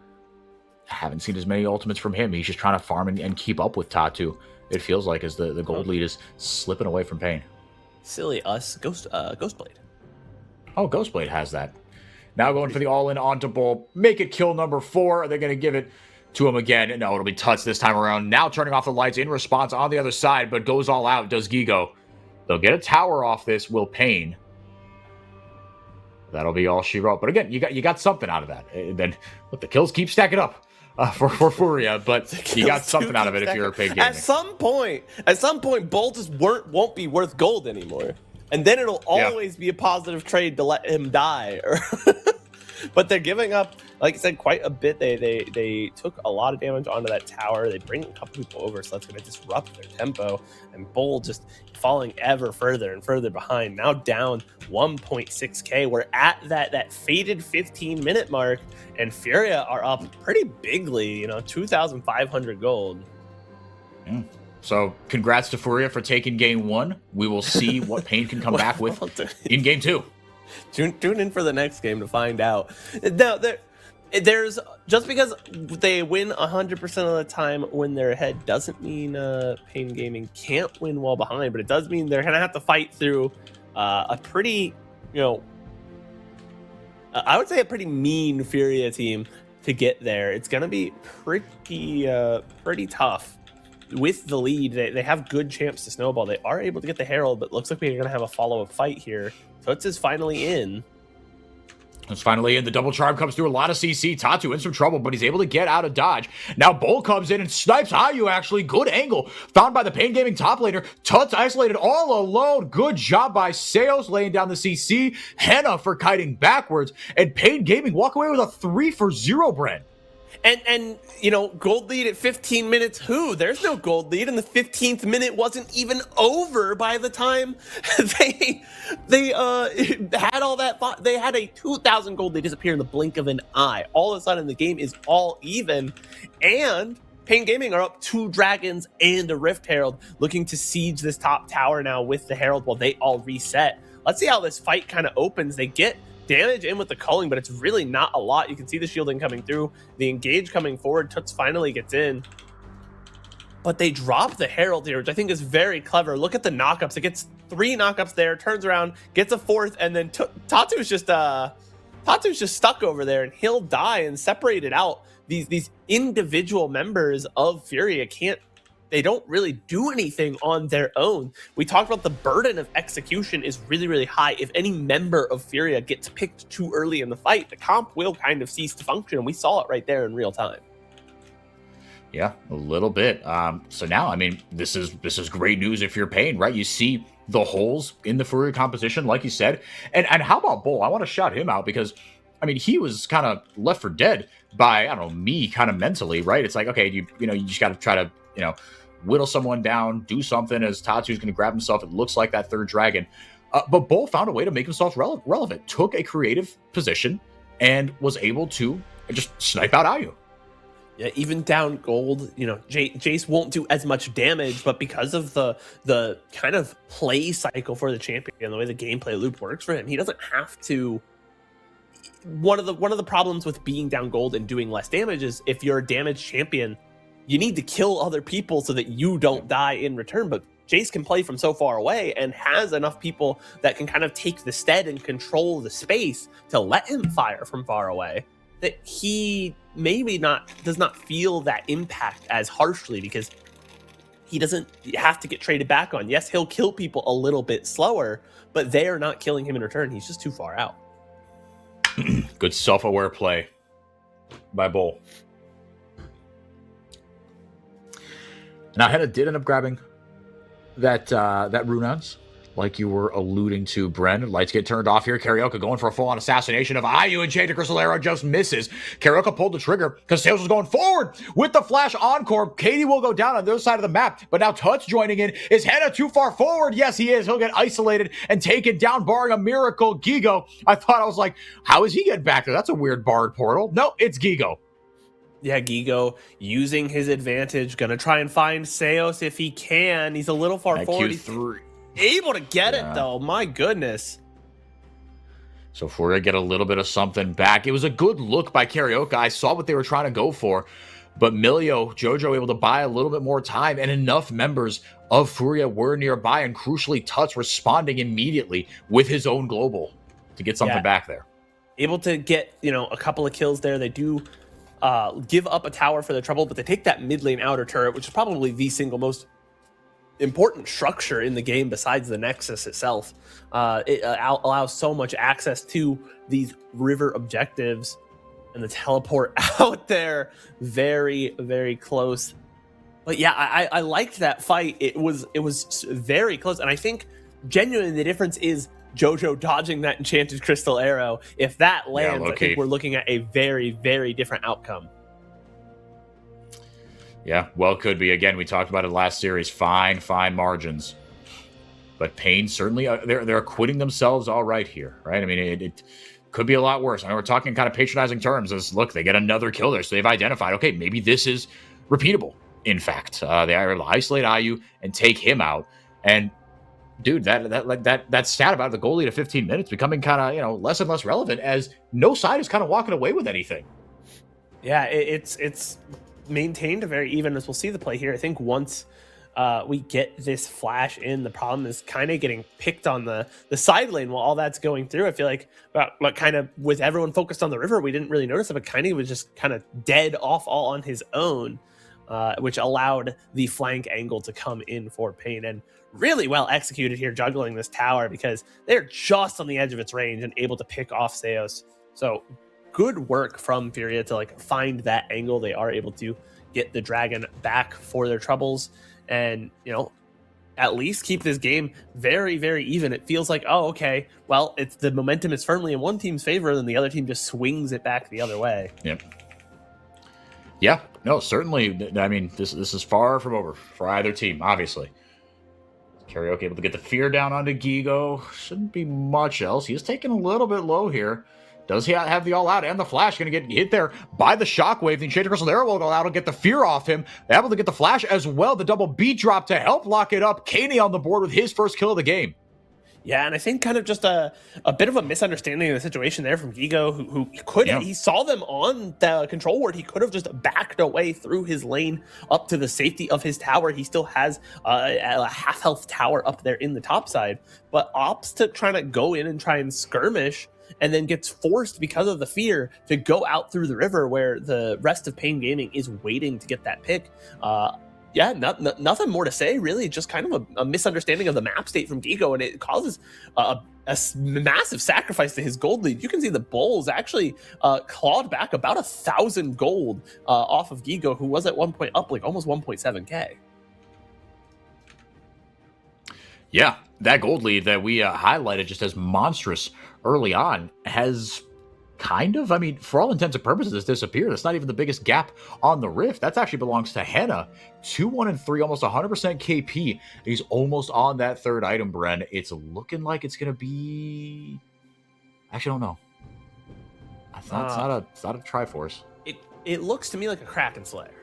I haven't seen as many ultimates from him. He's just trying to farm and keep up with Tatu. It feels like as the gold lead is slipping away from Pain. Silly us, Ghostblade. Oh, Ghostblade has that. Now going for the all-in onto Bull. Make it kill number 4. Are they going to give it to him again? No, it'll be Tuts this time around. Now turning off the lights in response on the other side, but goes all out, does Gigo. They'll get a tower off this, will Pain. That'll be all she wrote. But again, you got something out of that. And then, look, the kills keep stacking up for Furia, but you got something out of it if you're a Pain Gaming. At some point, Bull just won't be worth gold anymore. And then it'll always be a positive trade to let him die. But they're giving up, like I said, quite a bit. They took a lot of damage onto that tower. They bring a couple people over, so that's going to disrupt their tempo. And Bull just falling ever further and further behind. Now down 1.6k. We're at that fated 15-minute mark, and Furia are up pretty bigly. 2,500 gold. Yeah. So congrats to Furia for taking game 1. We will see what Pain can come back with in game 2. Tune in for the next game to find out. Now, there's just because they win 100% of the time when they're ahead doesn't mean Pain Gaming can't win while behind, but it does mean they're going to have to fight through a pretty, I would say a pretty mean Furia team to get there. It's going to be pretty tough. With the lead, they have good champs to snowball. They are able to get the Herald, but looks like we're going to have a follow-up fight here. Toots is finally in. It's finally in. The double charm comes through. A lot of CC. Tatu in some trouble, but he's able to get out of dodge. Now Bull comes in and snipes Ayu, actually. Good angle. Found by the Pain Gaming top laner. Tut's isolated all alone. Good job by Seos laying down the CC. Henna for kiting backwards. And Pain Gaming walk away with a 3-for-0, Bren. And you know, gold lead at 15 minutes. There's no gold lead, and the 15th minute wasn't even over by the time they had all that. They had a 2,000 gold. They disappear in the blink of an eye. All of a sudden, the game is all even, and Pain Gaming are up 2 dragons and a Rift Herald, looking to siege this top tower now with the Herald while they all reset. Let's see how this fight kind of opens. They get damage in with the culling, but it's really not a lot. You can see the shielding coming through, the engage coming forward. Tuts finally gets in, but they drop the Herald here, which I think is very clever. Look at the knockups. It gets 3 knockups there, turns around, gets a 4th, and then Tatu's just stuck over there, and he'll die and separated out. These individual members of Furia they don't really do anything on their own. We talked about the burden of execution is really, really high. If any member of Furia gets picked too early in the fight, the comp will kind of cease to function, and we saw it right there in real time. Yeah, a little bit. So now, I mean, this is great news if you're Pain, right? You see the holes in the Furia composition, like you said. And how about Bull? I want to shout him out because, I mean, he was kind of left for dead by, I don't know, me kind of mentally, right? It's like, okay, you just got to try to, whittle someone down, do something as Tatu's going to grab himself. It looks like that 3rd dragon. But Bull found a way to make himself relevant, took a creative position, and was able to just snipe out Ayu. Yeah, even down gold, Jace won't do as much damage, but because of the kind of play cycle for the champion, the way the gameplay loop works for him, he doesn't have to. One of the problems with being down gold and doing less damage is if you're a damaged champion, you need to kill other people so that you don't die in return. But Jace can play from so far away and has enough people that can kind of take the stead and control the space to let him fire from far away, that he maybe does not feel that impact as harshly because he doesn't have to get traded back on. Yes, he'll kill people a little bit slower, but they're not killing him in return. He's just too far out. Good self-aware play by Bull. Now, Henna did end up grabbing that Runans, like you were alluding to, Bren. Lights get turned off here. Karaoke going for a full-on assassination of Ayu, and Enchanted Crystal Arrow just misses. Karaoke pulled the trigger because Sales was going forward with the flash encore. Katie will go down on the other side of the map, but now Tuts joining in. Is Henna too far forward? Yes, he is. He'll get isolated and taken down, barring a miracle. Gigo, I was like, how is he getting back there? That's a weird barred portal. No, it's Gigo. Yeah, Gigo using his advantage, gonna try and find Seos if he can. He's a little far forward. Q3. He's able to get it though. My goodness. So Furia get a little bit of something back. It was a good look by Karaoke. I saw what they were trying to go for, but Jojo able to buy a little bit more time, and enough members of Furia were nearby, and crucially, Tuts responding immediately with his own global to get something back there. Able to get a couple of kills there. They do give up a tower for the trouble, but they take that mid lane outer turret, which is probably the single most important structure in the game besides the Nexus itself. It allows so much access to these river objectives, and the teleport out there, very, very close. But yeah, I liked that fight. It was very close, and I think genuinely the difference is Jojo dodging that Enchanted Crystal Arrow. If that lands, I think we're looking at a very, very different outcome. Yeah, well, could be. Again, we talked about it last series. Fine margins. But Pain certainly, they're acquitting themselves all right here, right? I mean, it could be a lot worse. I know we're talking kind of patronizing terms as, look, they get another kill there. So they've identified, okay, maybe this is repeatable. In fact, they are able to isolate Ayu and take him out. And dude, that stat about the goal lead of 15 minutes becoming kind of, less and less relevant as no side is kind of walking away with anything. Yeah, it's maintained a very even, as we'll see the play here. I think once we get this flash in, the problem is kind of getting picked on the side lane while all that's going through. I feel like kind of with everyone focused on the river, we didn't really notice it, but kind of was just kind of dead off all on his own, which allowed the flank angle to come in for Pain. And really well executed here, juggling this tower, because they're just on the edge of its range and able to pick off Seos So good work from Furia to like find that angle. They are able to get the dragon back for their troubles, and at least keep this game very, very even. It feels like, oh, okay, well, it's the momentum is firmly in one team's favor, and the other team just swings it back the other way. Yep. Yeah, no, certainly. I mean, this is far from over for either team, obviously. Karaoke able to get the fear down onto Gigo. Shouldn't be much else. He is taking a little bit low here. Does he have the all-out and the flash? Going to get hit there by the shockwave. The Enchanted Crystal Arrow will go out and get the fear off him. They're able to get the flash as well. The double beat drop to help lock it up. Kaney on the board with his first kill of the game. Yeah, and I think kind of just a bit of a misunderstanding of the situation there from Gigo, who could he saw them on the control ward. He could have just backed away through his lane up to the safety of his tower. He still has a half health tower up there in the top side, but opts to try to go in and try and skirmish, and then gets forced because of the fear to go out through the river where the rest of Pain Gaming is waiting to get that pick. Nothing more to say, really. Just kind of a misunderstanding of the map state from Gigo, and it causes a massive sacrifice to his gold lead. You can see the Bulls actually clawed back about 1,000 gold off of Gigo, who was at one point up like almost 1.7k. Yeah, that gold lead that we highlighted just as monstrous early on has kind of, I mean, for all intents and purposes, disappeared. That's not even the biggest gap on the Rift. That actually belongs to Henna. 2-1-3, almost 100% KP. He's almost on that third item, Bren. It's looking like it's going to be... Actually, I don't know. It's not a Triforce. It looks to me like a Kraken Slayer.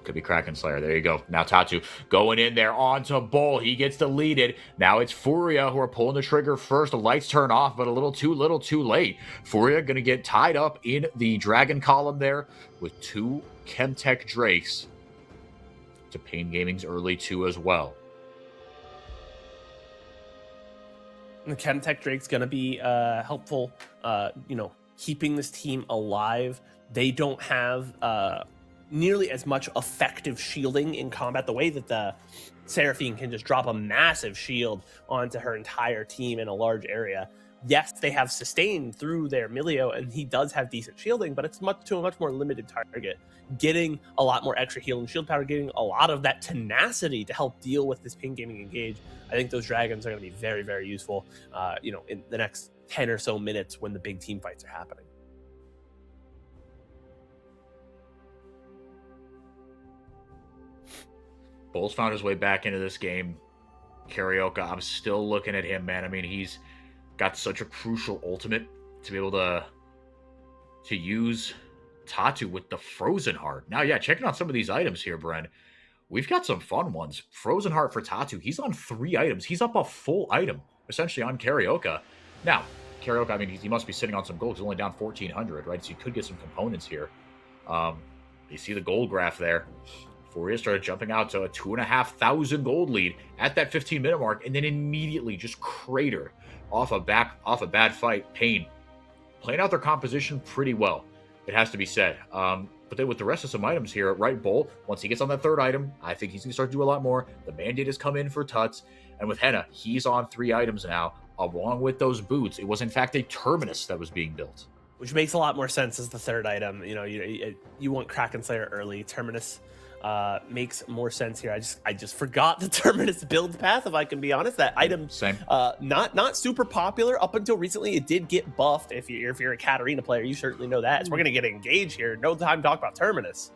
Could be Kraken Slayer. There you go. Now Tatu going in there onto Bull. He gets deleted. Now it's Furia who are pulling the trigger first. The lights turn off, but a little too late. Furia going to get tied up in the dragon column there with 2 Chemtech Drakes to Pain Gaming's early 2 as well. The Chemtech Drake's going to be helpful, keeping this team alive. They don't have... nearly as much effective shielding in combat, the way that the Seraphine can just drop a massive shield onto her entire team in a large area. Yes, they have sustained through their Milio, and he does have decent shielding, but it's to a much more limited target. Getting a lot more extra heal and shield power, getting a lot of that tenacity to help deal with this Pain Gaming engage. I think those dragons are going to be very, very useful, in the next 10 or so minutes when the big team fights are happening. Bulls found his way back into this game. Karaoke, I'm still looking at him, man. I mean, he's got such a crucial ultimate to be able to use Tatu with the Frozen Heart. Now, yeah, checking out some of these items here, Bren. We've got some fun ones. Frozen Heart for Tatu. He's on 3 items. He's up a full item, essentially, on Karaoke. Now, Karaoke, I mean, he must be sitting on some gold. He's only down 1,400, right? So you could get some components here. You see the gold graph there. Furia started jumping out to a 2,500 gold lead at that 15-minute mark, and then immediately just crater off a bad fight. Pain playing out their composition pretty well, it has to be said. But then with the rest of some items here, right, Bull, once he gets on that third item, I think he's going to start to do a lot more. The Mandate has come in for Tuts, and with Henna, he's on 3 items now, along with those boots. It was, in fact, a Terminus that was being built. Which makes a lot more sense as the third item. You want Kraken Slayer early. Terminus makes more sense here. I just forgot the Terminus build path, if I can be honest. That item, same. Not super popular up until recently. It did get buffed. If you're a Katarina player, you certainly know that. So we're gonna get engaged here. No time to talk about Terminus.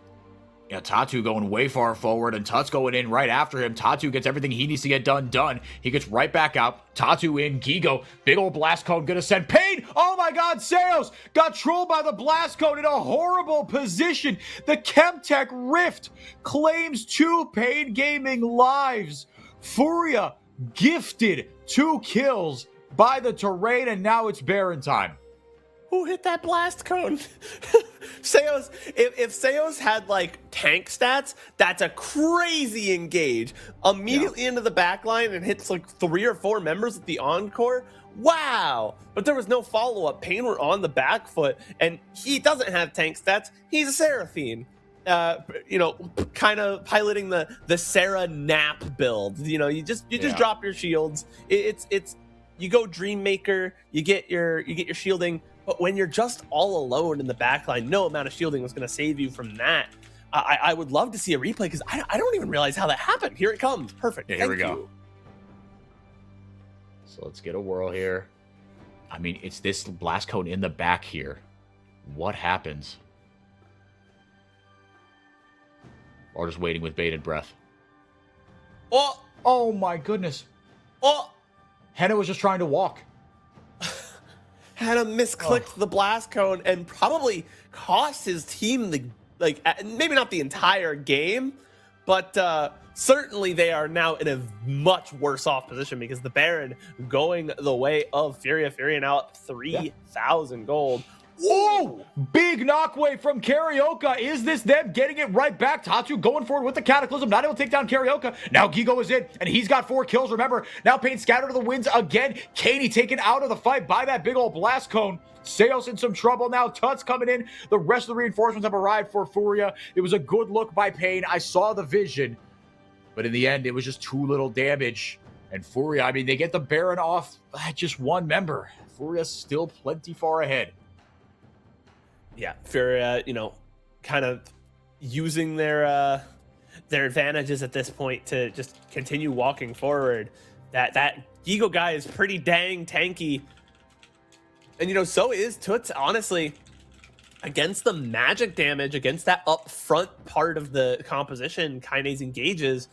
Yeah, Tatu going way far forward, and Tut's going in right after him. Tatu gets everything he needs to get done. He gets right back out. Tatu in, Gigo, big old blast cone, gonna send Pain. Oh my god, Seos got trolled by the blast cone in a horrible position. The Chemtech Rift claims 2 Pain Gaming lives. Furia gifted 2 kills by the terrain, and now it's Baron time. Who hit that blast cone? Seos, if Seos had like tank stats, that's a crazy engage. Immediately into the back line and hits like 3 or 4 members with the encore. Wow. But there was no follow-up. Pain were on the back foot, and he doesn't have tank stats. He's a Seraphine. Kind of piloting the Sarah Nap build. You just drop your shields. It's you go Dream Maker, you get your shielding, But when you're just all alone in the backline, no amount of shielding was going to save you from that. I would love to see a replay because I don't even realize how that happened. Here it comes. Perfect. Yeah, here we go. So let's get a whirl here. I mean, it's this blast cone in the back here. What happens? Or just waiting with bated breath. Oh my goodness. Henna was just trying to walk. Henna misclicked the blast cone and probably cost his team maybe not the entire game, but certainly they are now in a much worse off position because the Baron going the way of Furia. Furia now up 3,000 gold. Whoa! Big knockwave from Carioca. Is this them getting it right back? Tatu going forward with the Cataclysm. Not able to take down Carioca. Now Gigo is in, and he's got 4 kills. Remember, now Pain scattered to the winds again. Katie taken out of the fight by that big old blast cone. Seos in some trouble now. Tuts coming in. The rest of the reinforcements have arrived for Furia. It was a good look by Pain. I saw the vision. But in the end, it was just too little damage. And Furia, I mean, they get the Baron off just one member. Furia's still plenty far ahead. Yeah, Furia, kind of using their advantages at this point to just continue walking forward. That Gigo guy is pretty dang tanky. And, so is Toots, honestly, against the magic damage, against that upfront part of the composition Kinase engages,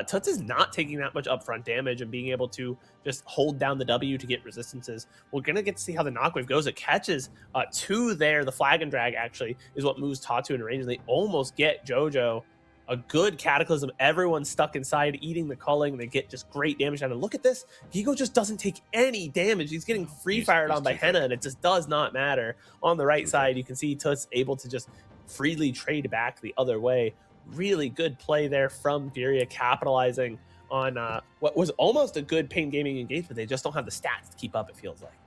Toots is not taking that much upfront damage and being able to just hold down the W to get resistances. We're going to get to see how the knockwave goes. It catches 2 there. The flag and drag actually is what moves Tatu into range. And they almost get Jojo. A good Cataclysm. Everyone's stuck inside, eating the culling. They get just great damage out of it. Look at this. Gigo just doesn't take any damage. He's getting free fired on by Henna, and it just does not matter. On the right side, you can see Toots able to just freely trade back the other way. Really good play there from Furia, capitalizing on what was almost a good Pain Gaming engagement. They just don't have the stats to keep up, it feels like.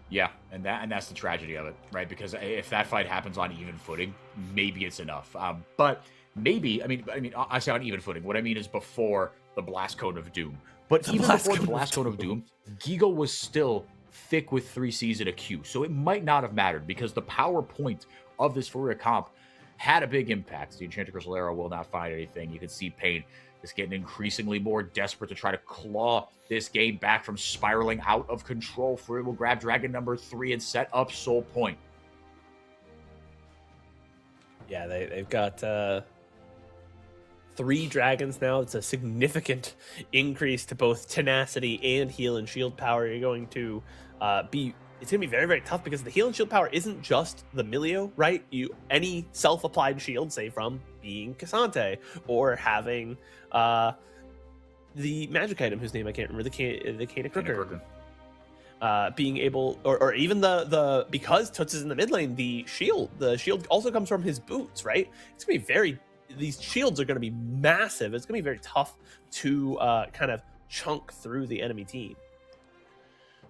Yeah, and that's the tragedy of it, right? Because if that fight happens on even footing, maybe it's enough. But maybe, I mean, I say on even footing. What I mean is before the Blast Cone of Doom. But even before the Blast Cone of Doom, Gigo was still thick with 3 Cs and a Q. So it might not have mattered because the power point of this Furia comp had a big impact. The Enchanted Crystal Arrow will not find anything. You can see Pain is getting increasingly more desperate to try to claw this game back from spiraling out of control. Furia will grab Dragon number 3 and set up Soul Point. Yeah, they've got 3 dragons now. It's a significant increase to both tenacity and heal and shield power. You're going to it's going to be very, very tough because the heal and shield power isn't just the Milio, right? Any self-applied shield, say from being Cassante or having the magic item whose name I can't remember, the Cana Crooker. Being able, or even the because Toots is in the mid lane, the shield also comes from his boots, right? It's going to be these shields are going to be massive. It's going to be very tough to kind of chunk through the enemy team.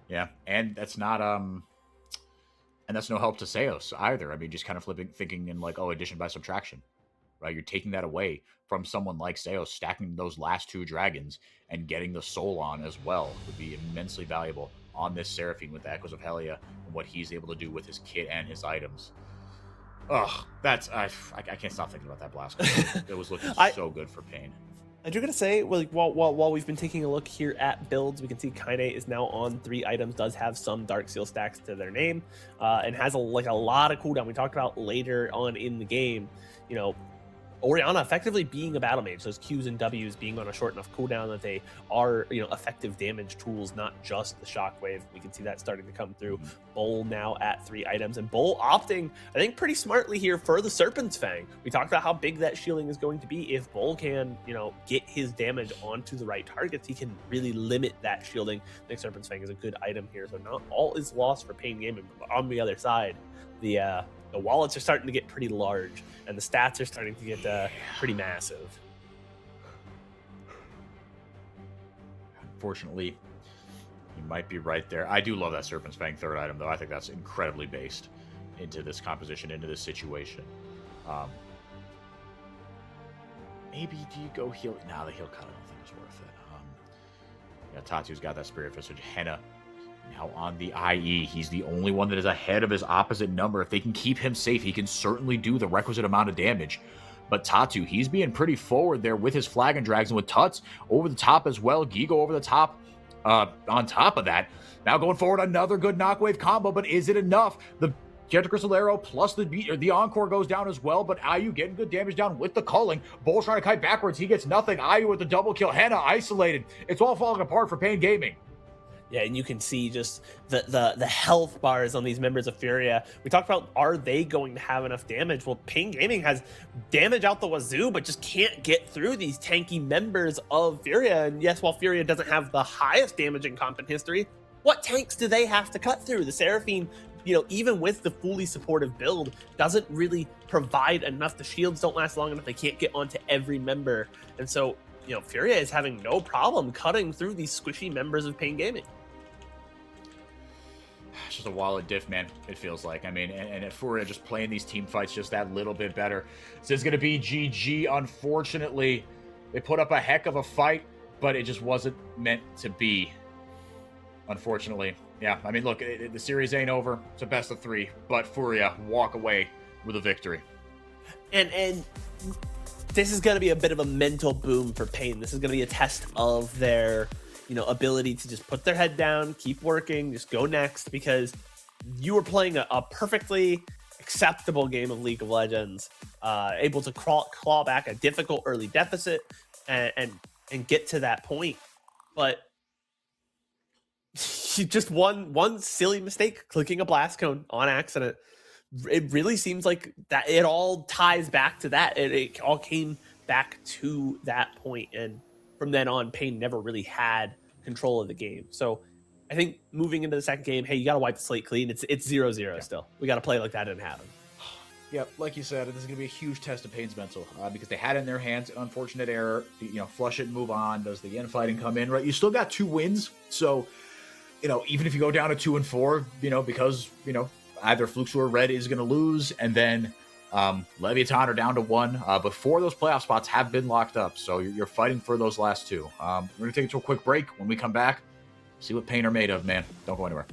Yeah, and that's not and that's no help to Seos either. I mean, just kind of thinking in like, addition by subtraction, right? You're taking that away from someone like Seos, stacking those last 2 dragons and getting the soul on as well would be immensely valuable on this Seraphine with the Echoes of Helia and what he's able to do with his kit and his items. Ugh, that's I can't stop thinking about that blast. It was looking so good for Pain. I do gotta say, while we've been taking a look here at builds, we can see Kaine is now on 3 items, does have some Dark Seal stacks to their name, and has a lot of cooldown. We talked about later on in the game, Orianna effectively being a battle mage, those Qs and Ws being on a short enough cooldown that they are, effective damage tools, not just the shockwave. We can see that starting to come through. Bull now at 3 items, and Bull opting, I think, pretty smartly here for the Serpent's Fang. We talked about how big that shielding is going to be. If Bull can, get his damage onto the right targets, he can really limit that shielding. I think Serpent's Fang is a good item here, so not all is lost for Pain Gaming. But on the other side, the wallets are starting to get pretty large, and the stats are starting to get pretty massive. Unfortunately, you might be right there. I do love that Serpent's Fang 3rd item, though. I think that's incredibly based into this composition, into this situation. Maybe do you go heal? No, the heal cut I don't think is worth it. Tatu's got that Spirit Fist. Henna Now on the IE, he's the only one that is ahead of his opposite number. If they can keep him safe, he can certainly do the requisite amount of damage. But Tatu, he's being pretty forward there with his Flag and Drags, and with Tuts over the top as well. Gigo over the top. On top of that, now going forward, another good Knockwave combo, but is it enough? The Jetta Crystal Arrow plus the Encore goes down as well, but IU getting good damage down with the culling. Bull's trying to kite backwards. He gets nothing. IU with the double kill. Henna isolated. It's all falling apart for Pain Gaming. Yeah, and you can see just the health bars on these members of Furia. We talked about, are they going to have enough damage? Well, Pain Gaming has damage out the wazoo, but just can't get through these tanky members of Furia. And yes, while Furia doesn't have the highest damage in comp in history, what tanks do they have to cut through? The Seraphine, even with the fully supportive build, doesn't really provide enough. The shields don't last long enough. They can't get onto every member. And so, Furia is having no problem cutting through these squishy members of Pain Gaming. It's just a wallet diff, man, it feels like. I mean, and if Furia just playing these team fights just that little bit better. This is going to be GG, unfortunately. They put up a heck of a fight, but it just wasn't meant to be, unfortunately. Yeah, I mean, look, the series ain't over. It's a best of 3, but Furia walk away with a victory. And this is going to be a bit of a mental boom for Pain. This is going to be a test of their ability to just put their head down, keep working, just go next, because you were playing a perfectly acceptable game of League of Legends, able to claw back a difficult early deficit and get to that point. But you just one silly mistake, clicking a blast cone on accident. It really seems like that it all ties back to that. It all came back to that point, and from then on, Pain never really had control of the game. So I think moving into the second game, hey, you got to wipe the slate clean. It's 0-0 still. We got to play like that didn't happen. Yep, like you said, this is going to be a huge test of Pain's mental because they had it in their hands. An unfortunate error. Flush it and move on. Does the infighting come in? Right, you still got 2 wins. So, even if you go down to 2 and 4, because either Flukes or Red is going to lose, and then Leviathan are down to 1, but 4 of those playoff spots have been locked up, so you're fighting for those last 2. We're going to take it to a quick break. When we come back, see what Pain are made of, man. Don't go anywhere.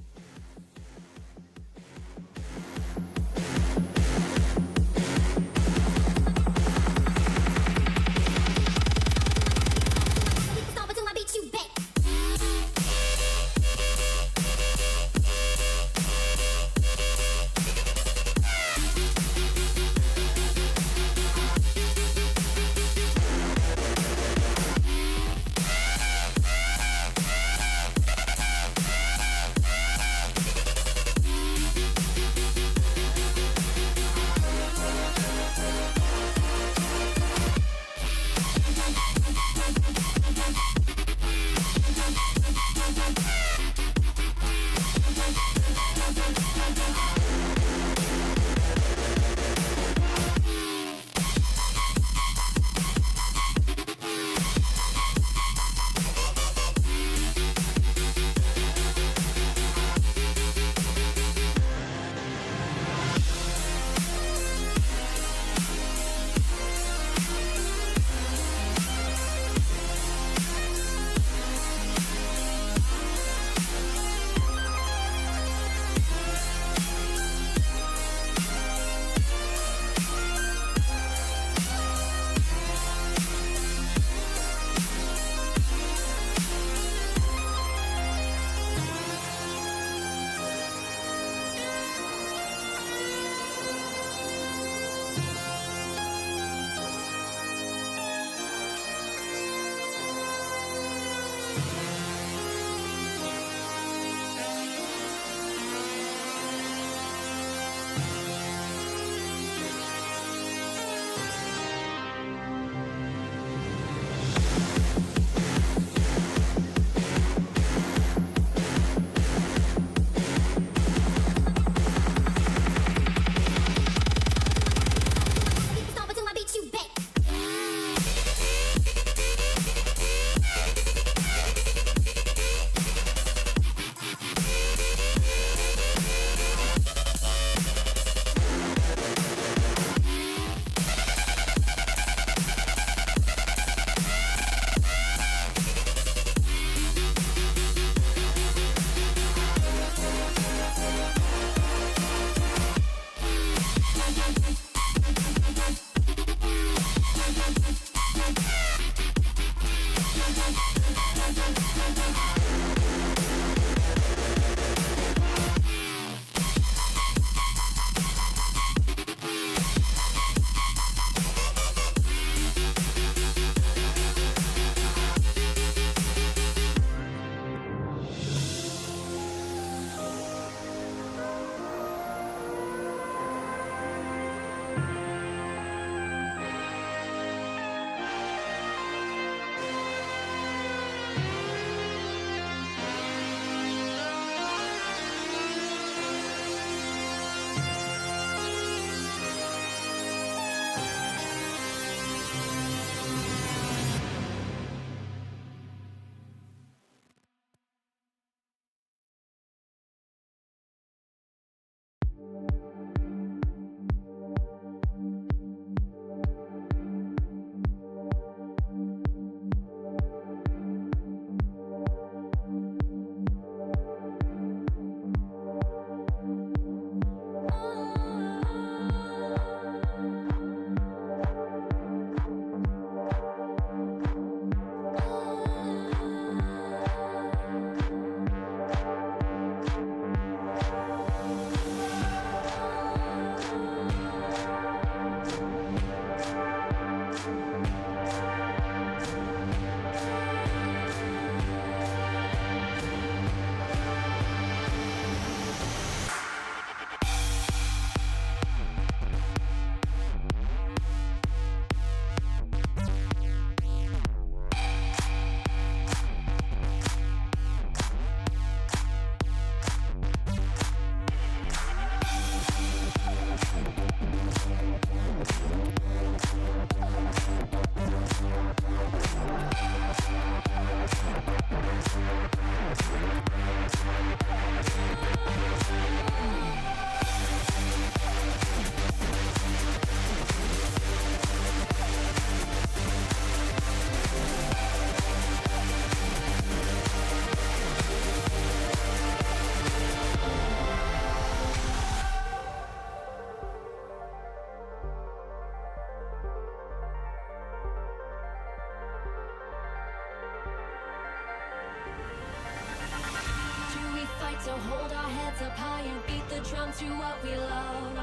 hold our heads up high and beat the drum to what we love.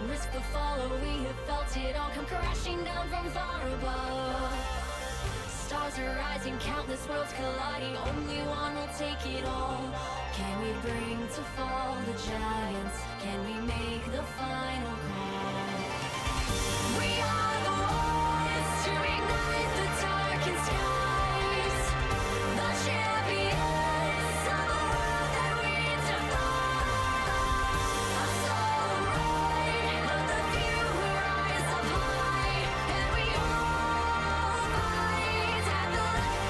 Risk the fall, or we have felt it all come crashing down from far above. Stars are rising, countless worlds colliding, only one will take it all. Can we bring to fall the giants? Can we make the final call? We are the ones to ignite the darkened skies, the champions of the world that we defy. A solo ride of the few who rise up high, and we all fight at the last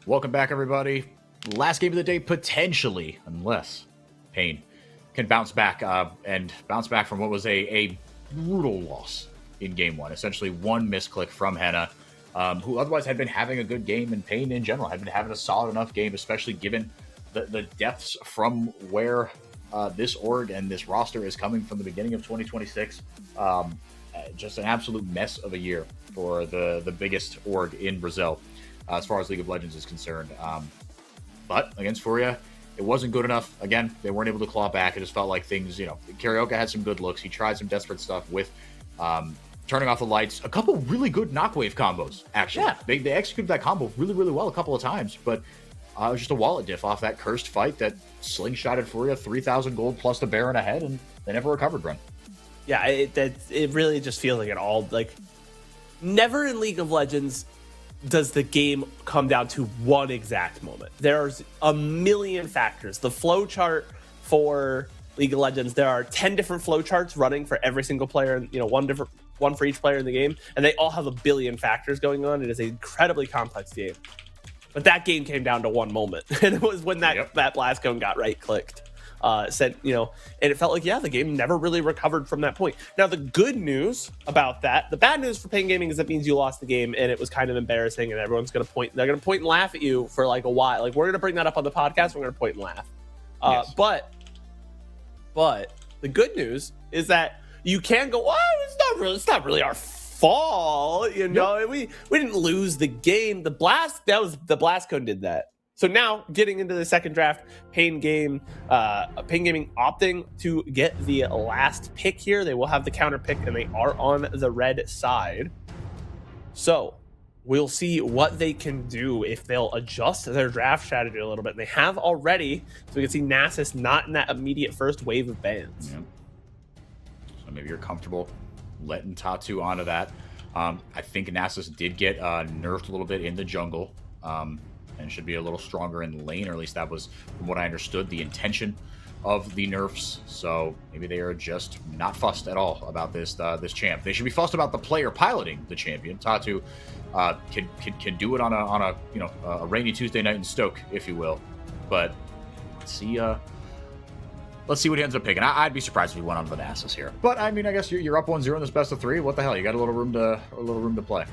Welcome back, everybody. Last game of the day, potentially, unless Pain can bounce back from what was a brutal loss in game one. Essentially, one misclick from Henna, who otherwise had been having a good game, and Pain in general had been having a solid enough game, especially given the depths from where this org and this roster is coming from the beginning of 2026. Just an absolute mess of a year for the biggest org in Brazil. As far as League of Legends is concerned. But against Furia, it wasn't good enough. Again, they weren't able to claw back. It just felt like things, Karaoke had some good looks. He tried some desperate stuff with turning off the lights. A couple really good knockwave combos, actually. Yeah. They executed that combo really, really well a couple of times, but it was just a wallet diff off that cursed fight that slingshotted Furia 3,000 gold plus the Baron ahead, and they never recovered, Bren. Yeah, it really just feels like it all, never in League of Legends does the game come down to one exact moment. There's a million factors. The flow chart for League of Legends, there are 10 different flow charts running for every single player, one for each player in the game, and they all have a billion factors going on. It is an incredibly complex game. But that game came down to one moment, and it was when that blast cone got right-clicked. And it felt like, the game never really recovered from that point. Now, the good news about that, the bad news for Pain Gaming is that means you lost the game, and it was kind of embarrassing, and everyone's going to point and laugh at you for a while. We're going to bring that up on the podcast. We're going to point and laugh. Yes. But the good news is that you can go, it's not really our fault. We didn't lose the game. The blast cone did that. So now, getting into the second draft, Pain Gaming opting to get the last pick here. They will have the counter pick, and they are on the red side. So, we'll see what they can do if they'll adjust their draft strategy a little bit. And they have already, so we can see Nasus not in that immediate first wave of bans. Yeah. So maybe you're comfortable letting Tatu onto that. I think Nasus did get nerfed a little bit in the jungle, and should be a little stronger in the lane, or at least that was, from what I understood, the intention of the nerfs. So maybe they are just not fussed at all about this champ. They should be fussed about the player piloting the champion. Tatu can do it on a a rainy Tuesday night in Stoke, if you will. But let's see what he ends up picking. I'd be surprised if he went on the Nasus here. But I mean, I guess you're up 1-0 in this best of 3. What the hell? You got a little room to play.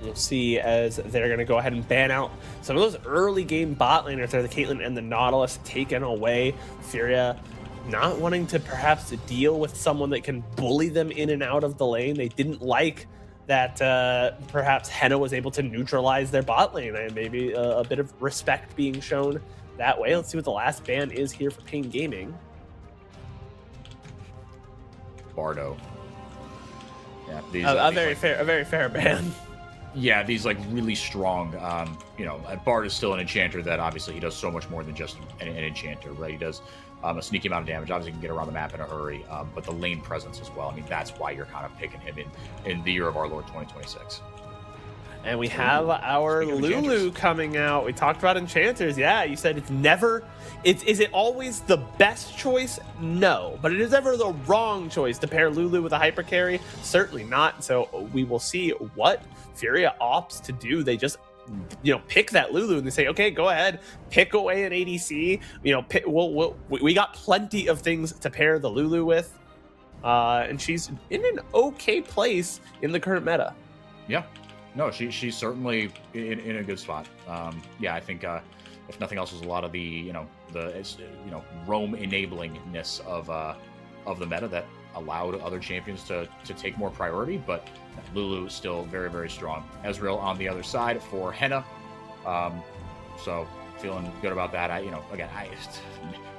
We'll see as they're going to go ahead and ban out some of those early game bot laners there, the Caitlyn and the Nautilus taken away. Furia not wanting to perhaps deal with someone that can bully them in and out of the lane. They didn't like that perhaps Henna was able to neutralize their bot lane, and maybe a bit of respect being shown that way. Let's see what the last ban is here for Pain Gaming. Bardo. Yeah, these, a very fair ban. Yeah, these like really strong, Bard is still an enchanter that obviously he does so much more than just an enchanter, right? He does a sneaky amount of damage. Obviously, he can get around the map in a hurry, but the lane presence as well. I mean, that's why you're kind of picking him in the year of our Lord 2026. And we have our Lulu coming out. We talked about enchanters. Yeah, you said it's never... Is it always the best choice? No. But it is ever the wrong choice to pair Lulu with a hyper carry? Certainly not. So we will see what Furia opts to do. They just pick that Lulu and they say, okay, go ahead, pick away an ADC. We got plenty of things to pair the Lulu with. And she's in an okay place in the current meta. Yeah. No, she's certainly in a good spot. I think if nothing else, was a lot of the roam enablingness of the meta that allowed other champions to take more priority. But Lulu is still very, very strong. Ezreal on the other side for Henna. So feeling good about that.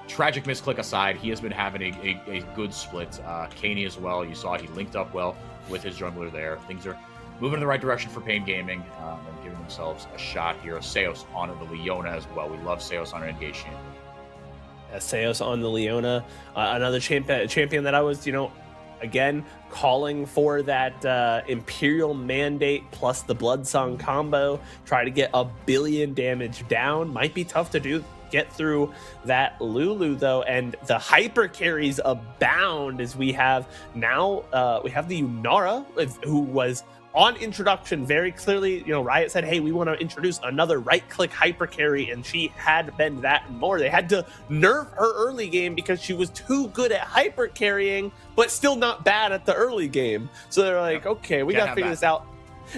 Tragic misclick aside, he has been having a good split. Kaney as well. You saw he linked up well with his jungler there. Things are moving in the right direction for Pain Gaming, and giving themselves a shot here. Seos on the Leona as well. We love Seos on our engaged champion. Seos on the Leona, another champion that I was, again, calling for that Imperial Mandate plus the Bloodsong combo. Try to get 1 billion damage down. Might be tough to get through that Lulu though, and the hyper carries abound as we have now. We have the Yunara, who was on introduction very clearly. Riot said, hey, we want to introduce another right click hyper carry, and she had been that and more. They had to nerf her early game because she was too good at hyper carrying, but still not bad at the early game. So they're like, okay, we got to figure this out.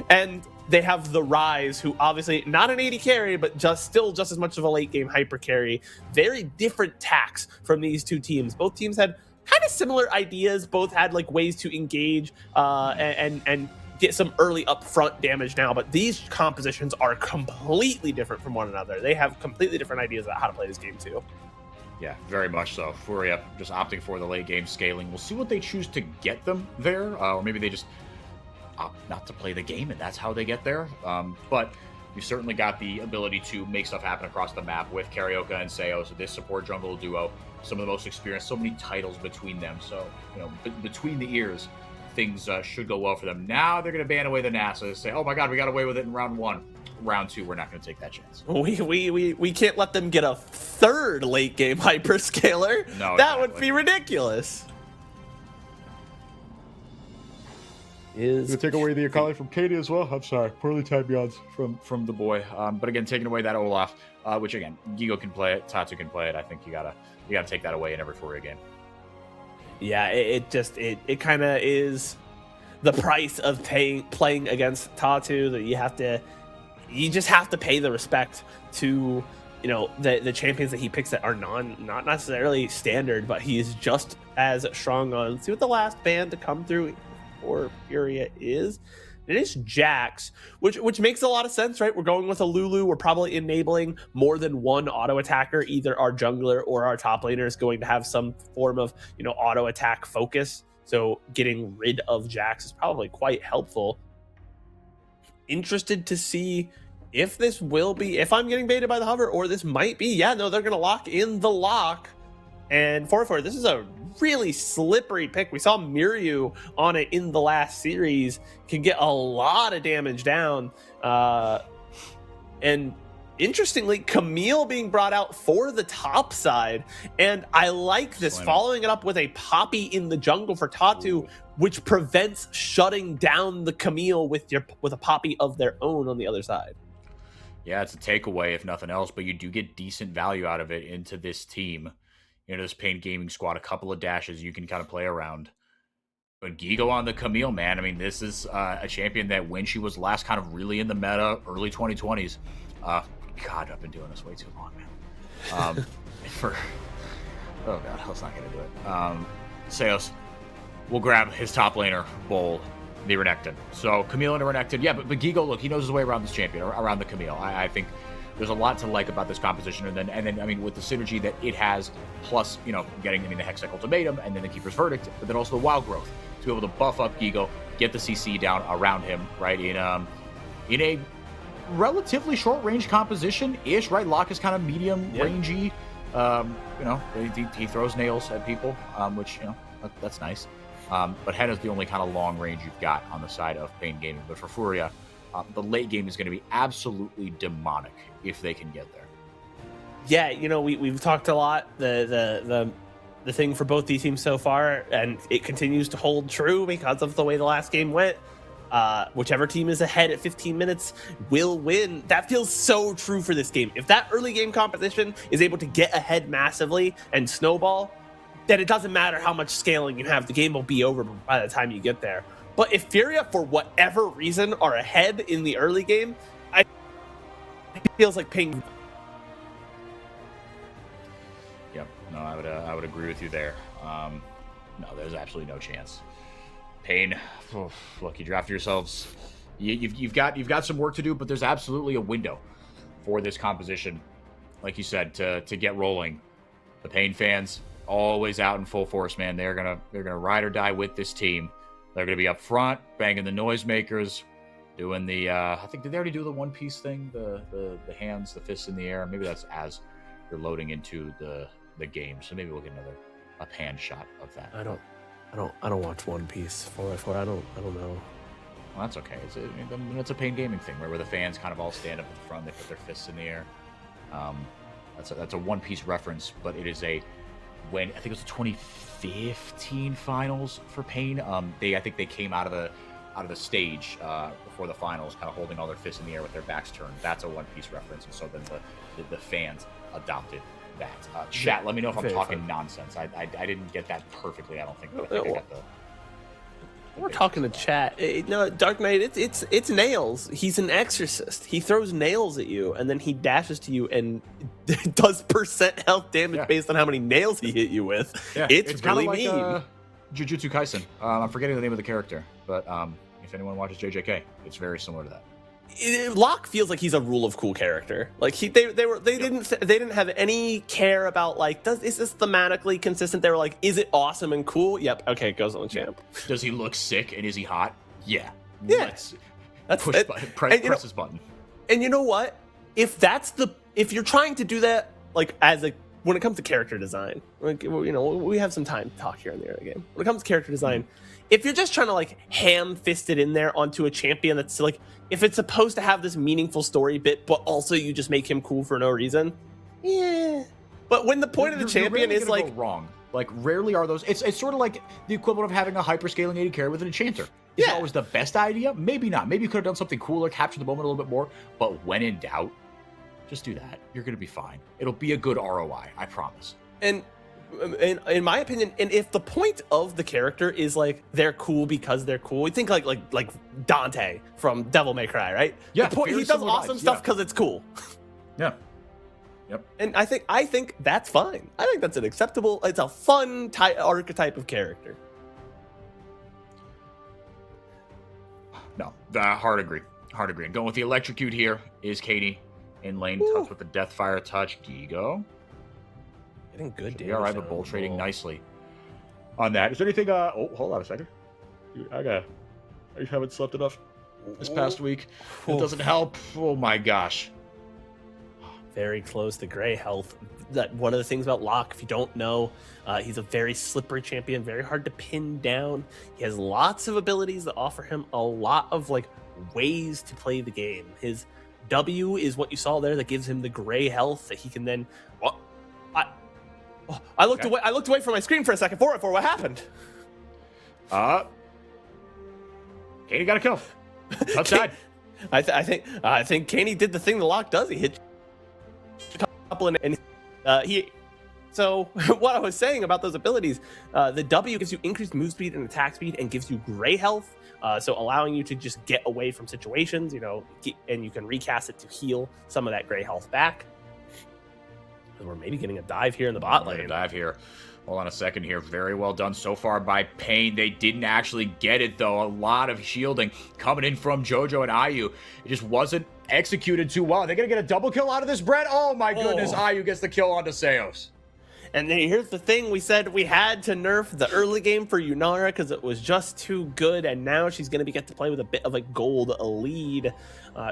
And they have the Rise, who obviously not an 80 carry, but still just as much of a late game hyper carry. Very different tacks from these two teams. Both teams had kind of similar ideas. Both had like ways to engage and get some early upfront damage now, but these compositions are completely different from one another. They have completely different ideas about how to play this game too. Yeah, very much so. Furia just opting for the late game scaling. We'll see what they choose to get them there, or maybe they just opt not to play the game and that's how they get there. But you certainly got the ability to make stuff happen across the map with Carioca and Seos, this support jungle duo, some of the most experienced, so many titles between them. So, between the ears, things should go well for them. Now they're going to ban away the NASA. Say, oh my God, we got away with it in round 1. Round 2, we're not going to take that chance. We can't let them get a third late game hyperscaler. No, that would be ridiculous. You take away the Akali from Katie as well. I'm sorry, poorly timed beyonds from the boy. But again, taking away that Olaf, which again, Gigo can play it, Tatu can play it. I think you gotta take that away in every Furia game. Yeah, it kind of is the price of playing against Tatu, that you just have to pay the respect to the champions that he picks that are not necessarily standard, but he is just as strong on. Let's see what the last ban to come through for Furia is. It is Jax, which makes a lot of sense, right? We're going with a Lulu. We're probably enabling more than one auto attacker. Either our jungler or our top laner is going to have some form of, auto attack focus. So getting rid of Jax is probably quite helpful. interested to see if this will be, if I'm getting baited by the hover, or this might be, yeah, no, they're going to lock in the lock. And 4-4, this is a really slippery pick. We saw Miryu on it in the last series, can get a lot of damage down. And interestingly, Camille being brought out for the top side. And I like this, following it up with a Poppy in the jungle for Tatu, which prevents shutting down the Camille with a Poppy of their own on the other side. Yeah, it's a takeaway if nothing else, but you do get decent value out of it into this team. You know, this Pain Gaming squad, a couple of dashes you can kind of play around. But Gigo on the Camille, man, I mean, this is a champion that when she was last kind of really in the meta, early 2020s, God, I've been doing this way too long, man. Oh, God, let's not get into it. Seos will grab his top laner, Bull, the Renekton. So Camille and Renekton, yeah, but Gigo, look, he knows his way around this champion, around the Camille. I think there's a lot to like about this composition, and then I mean, with the synergy that it has, plus, you know, getting the Hextech Ultimatum, and then the Keeper's Verdict, but then also the WoW growth, to be able to buff up Gigo, get the CC down around him, right, in a relatively short range composition-ish, right? Locke is kind of medium rangey. You know, he throws nails at people, which, you know, that's nice. But Henna's the only kind of long range you've got on the side of Pain Gaming. But for Furia, the late game is going to be absolutely demonic if they can get there. Yeah, you know, we've talked a lot, the thing for both these teams so far, and it continues to hold true because of the way the last game went. Whichever team is ahead at 15 minutes will win. That feels so true for this game. If that early game competition is able to get ahead massively and snowball, then it doesn't matter how much scaling you have. The game will be over by the time you get there. But if Furia, for whatever reason, are ahead in the early game, it feels like ping. Yep. No, I would agree with you there. No, there's absolutely no chance. Pain, look, you drafted yourselves. You've got some work to do, but there's absolutely a window for this composition, like you said, to get rolling. The Pain fans always out in full force, man. They're gonna ride or die with this team. They're gonna be up front, banging the noisemakers, doing the I think, did they already do the One Piece thing? The hands, the fists in the air. Maybe that's as you're loading into the game. So maybe we'll get a pan shot of that. I don't watch One Piece 4x4. I don't know. Well, that's okay. It's a Pain Gaming thing where the fans kind of all stand up at the front. They put their fists in the air. That's a One Piece reference, but it is when I think it was the 2015 finals for Pain. I think they came out of the stage before the finals, kind of holding all their fists in the air with their backs turned. That's a One Piece reference, and so then the fans adopted that. Chat, let me know if I'm talking nonsense. I didn't get that perfectly, I don't think, but I think I got the we're talking to chat. No, Dark Knight, it's nails. He's an exorcist. He throws nails at you, and then he dashes to you and does % health damage based on how many nails he hit you with. Yeah, it's really like, mean. Jujutsu Kaisen. I'm forgetting the name of the character, but if anyone watches JJK, it's very similar to that. Locke feels like he's a rule of cool character. Like they didn't have any care about like, is this thematically consistent? They were like, is it awesome and cool? Yep. Okay, it goes on the champ. Does he look sick and is he hot? Yeah. Let's press his button. And you know what? If you're trying to do that, like when it comes to character design, like, you know, we have some time to talk here in the early game. When it comes to character design, if you're just trying to like ham-fist it in there onto a champion that's like, if it's supposed to have this meaningful story bit, but also you just make him cool for no reason, yeah. But when the point of the champion is like wrong, like rarely are those. It's sort of like the equivalent of having a hyperscaling AD carry with an enchanter. Is it always the best idea? Maybe not. Maybe you could have done something cooler, capture the moment a little bit more. But when in doubt, just do that. You're going to be fine. It'll be a good ROI, I promise. And in my opinion, and if the point of the character is like they're cool because they're cool, we think like Dante from Devil May Cry, right? Yeah, he does awesome stuff because it's cool. Yeah. Yep. And I think that's fine. I think that's an acceptable. It's a fun archetype of character. No, hard agree. And going with the electrocute here is Katie in lane. Touch with the Deathfire touch. Gigo. Getting good damage. All right, but bull trading nicely on that. Is there anything? Oh, hold on a second. I just haven't slept enough. this past week. It doesn't help. Oh my gosh. Very close to gray health. That one of the things about Locke, if you don't know, he's a very slippery champion, very hard to pin down. He has lots of abilities that offer him a lot of like ways to play the game. His W is what you saw there that gives him the gray health that he can then. I looked away. I looked away from my screen for a second for what happened. Katie got a kill. Outside. I think Kaney did the thing the Locke does. He hit a couple and he. So what I was saying about those abilities, the W gives you increased move speed and attack speed and gives you gray health. So allowing you to just get away from situations, and you can recast it to heal some of that gray health back. And we're maybe getting a dive here in the bot lane. A dive here. Hold on a second here. Very well done so far by Pain. They didn't actually get it, though. A lot of shielding coming in from JoJo and IU. It just wasn't executed too well. They're going to get a double kill out of this, Brett. Oh, my goodness. IU gets the kill onto Seos. And then here's the thing. We said we had to nerf the early game for Yunara because it was just too good. And now she's going to get to play with a bit of a gold lead.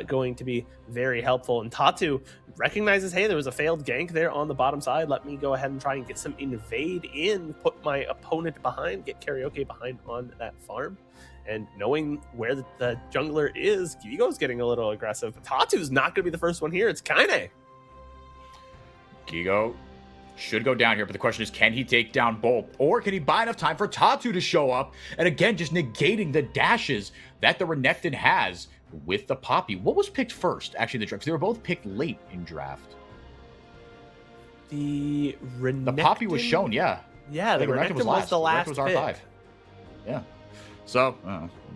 Going to be very helpful. And Tatu recognizes, hey, there was a failed gank there on the bottom side. Let me go ahead and try and get some invade in, put my opponent behind, get Karaoke behind on that farm. And knowing where the jungler is, Gigo's getting a little aggressive. But Tatu's not going to be the first one here. It's Kaine. Gigo should go down here, but the question is, can he take down Bolt? Or can he buy enough time for Tatu to show up? And again, just negating the dashes that the Renekton has with the Poppy. What was picked first? Actually, the draft. They were both picked late in draft. The Poppy was shown, yeah. Yeah, the Renekton was the last pick. R5. Yeah. So,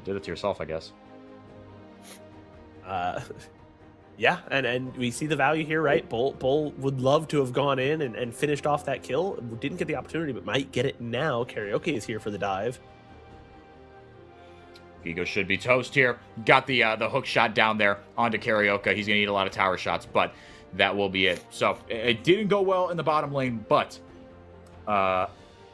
did it to yourself, I guess. Yeah, and we see the value here, right? Bull would love to have gone in and finished off that kill. Didn't get the opportunity, but might get it now. Karaoke is here for the dive. Gigo should be toast here. Got the hook shot down there onto Karaoke. He's going to need a lot of tower shots, but that will be it. So it didn't go well in the bottom lane, but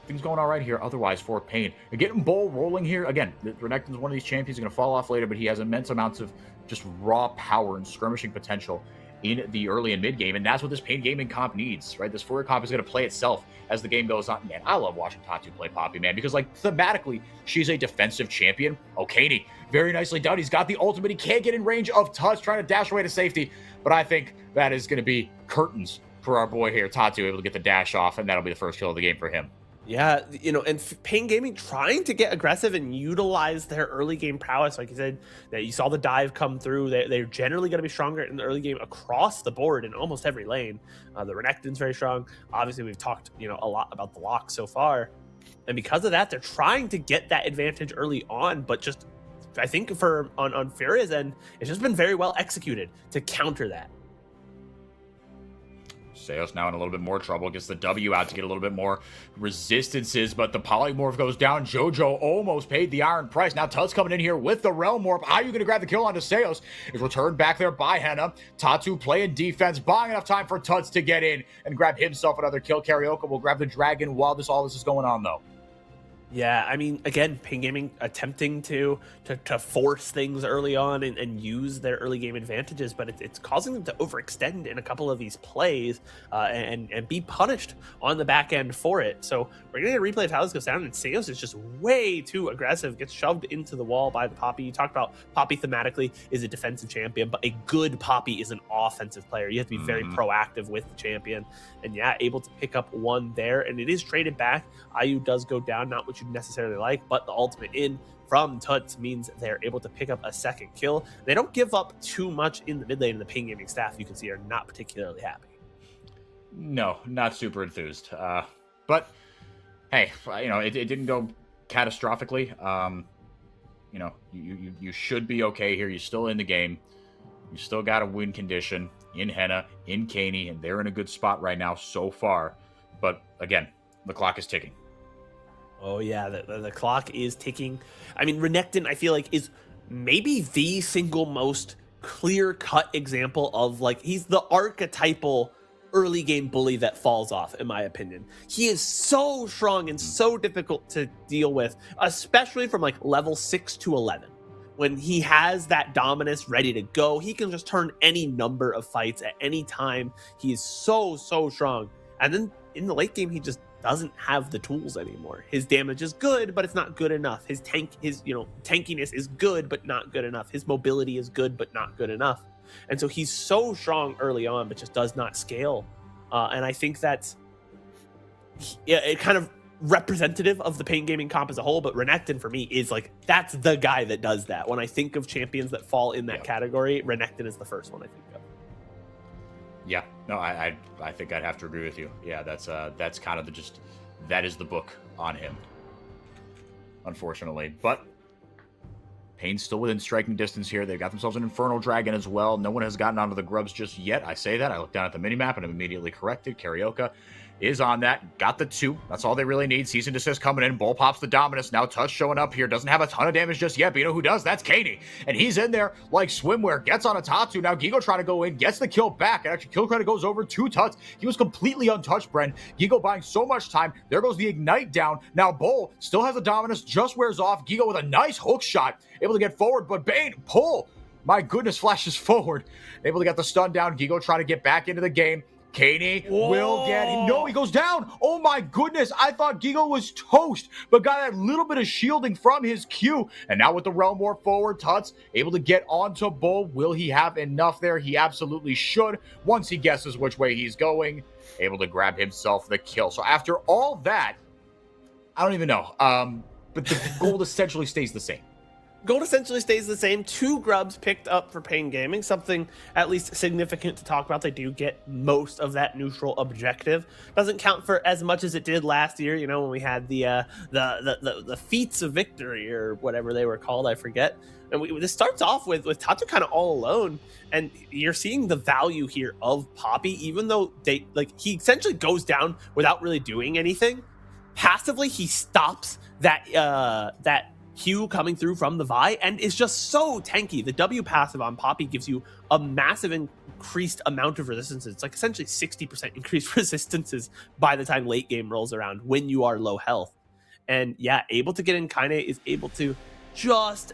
things going all right here otherwise for Pain. You're getting Bull rolling here. Again, Renekton's one of these champions. He's going to fall off later, but he has immense amounts of just raw power and skirmishing potential in the early and mid game, and that's what this Pain gaming comp needs, right? This Fourier comp is going to play itself as the game goes on. Man, I love watching Tatu play Poppy, man, because like thematically, she's a defensive champion. Katie, very nicely done. He's got the ultimate. He can't get in range of touch, trying to dash away to safety, but I think that is going to be curtains for our boy here, Tatu, able to get the dash off, and that'll be the first kill of the game for him. Yeah, and Pain Gaming trying to get aggressive and utilize their early game prowess. Like you said, that you saw the dive come through. They're generally going to be stronger in the early game across the board in almost every lane. The Renekton's very strong. Obviously, we've talked a lot about the Locke so far. And because of that, they're trying to get that advantage early on. But just, I think on Furia's end, it's just been very well executed to counter that. Seos now in a little bit more trouble, gets the W out to get a little bit more resistances, but the polymorph goes down. JoJo almost paid the iron price. Now Tut's coming in here with the Realm Warp. Are you going to grab the kill onto Seos? Is returned back there by Henna. Tatu playing defense, buying enough time for Tuts to get in and grab himself another kill. Karaoke will grab the dragon while all this is going on, though. Yeah, I mean, again, Pain Gaming attempting to force things early on and use their early game advantages, but it's causing them to overextend in a couple of these plays and be punished on the back end for it. So we're getting a replay of how this goes down, and Seos is just way too aggressive, gets shoved into the wall by the Poppy. You talked about Poppy thematically is a defensive champion, but a good Poppy is an offensive player. You have to be very proactive with the champion, and yeah, able to pick up one there, and it is traded back. IU does go down, not what you'd necessarily like, but the ultimate in from Tuts means they're able to pick up a second kill. They don't give up too much in the mid lane, and the Pain Gaming staff, you can see, are not particularly happy. No, not super enthused. But hey, it didn't go catastrophically. You should be okay here. You're still in the game. You still got a win condition in Henna, in Kaney, and they're in a good spot right now so far. But again, the clock is ticking. Oh, yeah, the clock is ticking. I mean, Renekton, I feel like, is maybe the single most clear-cut example of, like, he's the archetypal early game bully that falls off, in my opinion. He is so strong and so difficult to deal with, especially from, like, level 6 to 11. when he has that Dominus ready to go, he can just turn any number of fights at any time. He is so strong. And then in the late game, he just doesn't have the tools anymore. His damage is good, but it's not good enough. His tankiness is good, but not good enough. His mobility is good, but not good enough. And so he's so strong early on, but just does not scale. And I think that's it kind of representative of the Pain Gaming comp as a whole, but Renekton for me is like, that's the guy that does that. When I think of champions that fall in that category, Renekton is the first one I think of. Yeah, no, I think I'd have to agree with you. Yeah, that's kind of that is the book on him, unfortunately. But Pain's still within striking distance here. They've got themselves an Infernal Dragon as well. No one has gotten onto the grubs just yet. I say that. I look down at the minimap and I'm immediately corrected. Karaoke is on that. Got the 2. That's all they really need. Cease and desist coming in. Bull pops the Dominus. Now Touch showing up here. Doesn't have a ton of damage just yet, but you know who does? That's Katie. And he's in there like swimwear. Gets on a Tatsu. Now Gigo trying to go in. Gets the kill back. And actually kill credit goes over to Tuts. He was completely untouched, Bren. Gigo buying so much time. There goes the Ignite down. Now Bull still has a Dominus. Just wears off. Gigo with a nice hook shot. Able to get forward, but Bane, pull. My goodness, flashes forward. Able to get the stun down. Gigo trying to get back into the game. Katie will get him. No, he goes down. Oh my goodness. I thought Gigo was toast, but got that little bit of shielding from his Q. And now with the Realm War forward, Tuts able to get onto Bull. Will he have enough there? He absolutely should. Once he guesses which way he's going, able to grab himself the kill. So after all that, I don't even know. But the gold essentially stays the same. Gold essentially stays the same. 2 grubs picked up for Pain Gaming, something at least significant to talk about. They do get most of that neutral objective. Doesn't count for as much as it did last year, you know, when we had the feats of victory or whatever they were called, I forget. And this starts off with Tatu kind of all alone, and you're seeing the value here of Poppy, even though he essentially goes down without really doing anything. Passively, he stops that Q coming through from the Vi, and is just so tanky. The W passive on Poppy gives you a massive increased amount of resistances. It's like essentially 60% increased resistances by the time late game rolls around when you are low health. And yeah, able to get in Kaine is able to just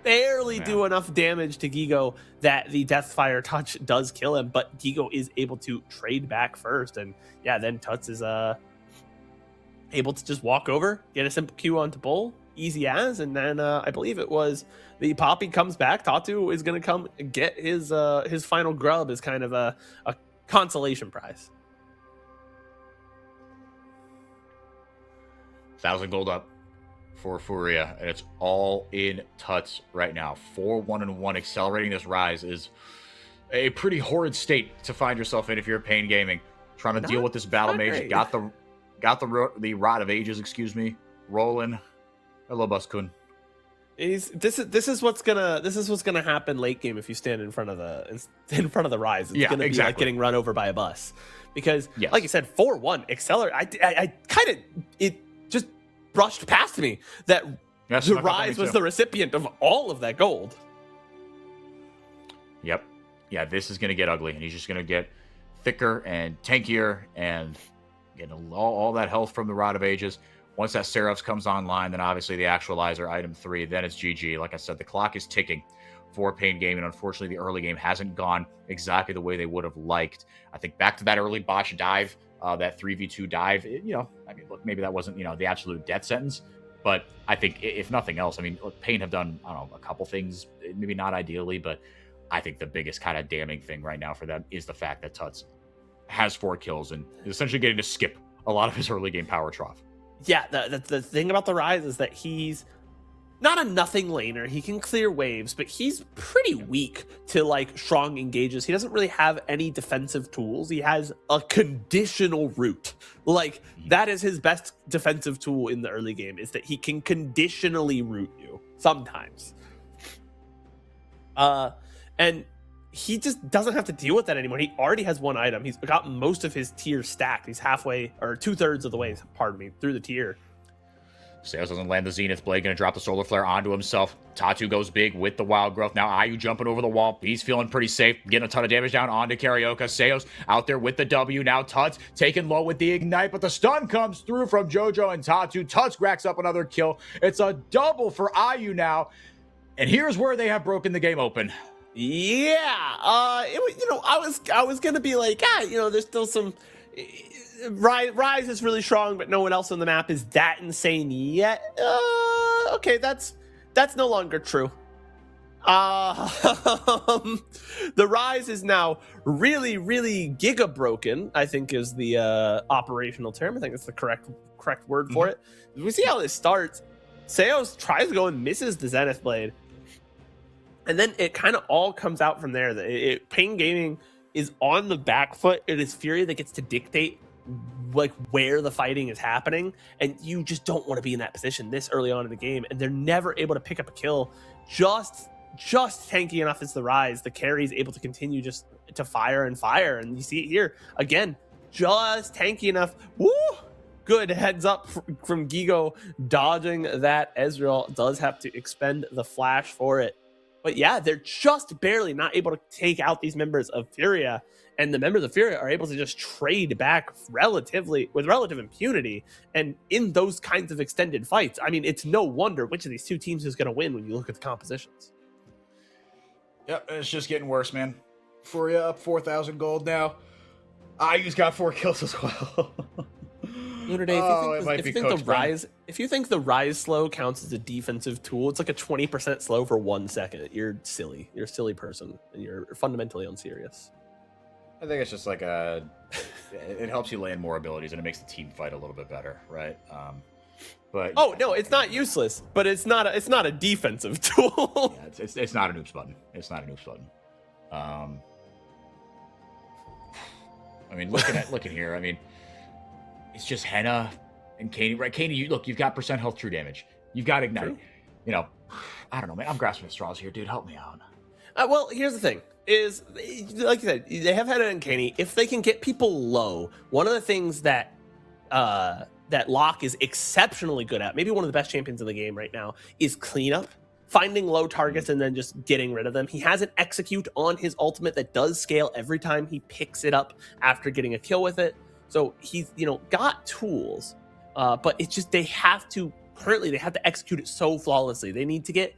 barely do enough damage to Gigo that the Deathfire touch does kill him, but Gigo is able to trade back first. And yeah, then Tuts is able to just walk over, get a simple Q onto Bull, easy as, and then I believe it was the Poppy comes back. Tatu is going to come get his final grub as kind of a consolation prize. 1,000 gold up for Furia, and it's all in Tuts right now. 4-1-1. Accelerating this rise is a pretty horrid state to find yourself in if you're Pain Gaming, trying to deal with this battle mage. Great. Got the Rod of Ages, rolling. Hello, Bus-kun. This is what's gonna happen late game if you stand in front of the rise. It's gonna be like getting run over by a bus, because like you said, 4-1 accelerate. I kind of, it just brushed past me that the rise was the recipient of all of that gold. Yep. Yeah, this is gonna get ugly, and he's just gonna get thicker and tankier and get all that health from the Rod of Ages. Once that Seraphs comes online, then obviously the Actualizer, item 3, then it's GG. Like I said, the clock is ticking for Pain Gaming. Unfortunately, the early game hasn't gone exactly the way they would have liked. I think back to that early botch dive, that 3v2 dive, look, maybe that wasn't, the absolute death sentence. But I think, if nothing else, look, Pain have done, a couple things, maybe not ideally, but I think the biggest kind of damning thing right now for them is the fact that Tuts has 4 kills and is essentially getting to skip a lot of his early game power trough. Yeah, the thing about the Rise is that he's not a nothing laner. He can clear waves, but he's pretty weak to like strong engages. He doesn't really have any defensive tools. He has a conditional root. Like, that is his best defensive tool in the early game, is that he can conditionally root you sometimes. And he just doesn't have to deal with that anymore. He already has 1 item. He's got most of his tier stacked. He's halfway, or 2/3 of the way, through the tier. Sales doesn't land the Zenith Blade, gonna drop the Solar Flare onto himself. Tatu goes big with the Wild Growth. Now Ayu jumping over the wall. He's feeling pretty safe, getting a ton of damage down onto Karaoke. Seos out there with the W. Now Tuts taken low with the Ignite, but the stun comes through from Jojo and Tatu. Tuts racks up another kill. It's a double for Ayu now. And here's where they have broken the game open. Yeah, I was gonna be like, there's still some. Rise is really strong, but no one else on the map is that insane yet. Okay, that's no longer true. The Rise is now really, really giga broken, I think is the operational term. I think that's the correct word for it. We see how this starts. Seos tries to go and misses the Zenith Blade. And then it kind of all comes out from there. Pain Gaming is on the back foot. It is Furia that gets to dictate like where the fighting is happening, and you just don't want to be in that position this early on in the game. And they're never able to pick up a kill. Just tanky enough as the Rise. The carry is able to continue just to fire and fire, and you see it here again. Just tanky enough. Woo! Good heads up from Gigo dodging that. Ezreal does have to expend the flash for it. But yeah, they're just barely not able to take out these members of Furia, and the members of Furia are able to just trade back with relative impunity. And in those kinds of extended fights, I mean, it's no wonder which of these two teams is going to win when you look at the compositions. Yep, it's just getting worse, man. Furia up 4,000 gold now. IU's got 4 kills as well. If you think the Rise slow counts as a defensive tool, it's like a 20% slow for 1 second. You're silly. You're a silly person, and you're fundamentally unserious. I think it's just like it helps you land more abilities, and it makes the team fight a little bit better, right? But no, it's not useless, but it's not a defensive tool. Yeah, it's not an oops button. It's not an oops button. I mean, looking here, I mean. It's just Henna and Katie, right? Katie, you've got percent health true damage. You've got Ignite. True. You know, I don't know, man. I'm grasping at straws here, dude. Help me out. Well, here's the thing. Is, like you said, they have Henna and Katie. If they can get people low, one of the things that Locke is exceptionally good at, maybe one of the best champions in the game right now, is cleanup. Finding low targets and then just getting rid of them. He has an execute on his ultimate that does scale every time he picks it up after getting a kill with it. So he's, got tools, but it's just they have to execute it so flawlessly. They need to get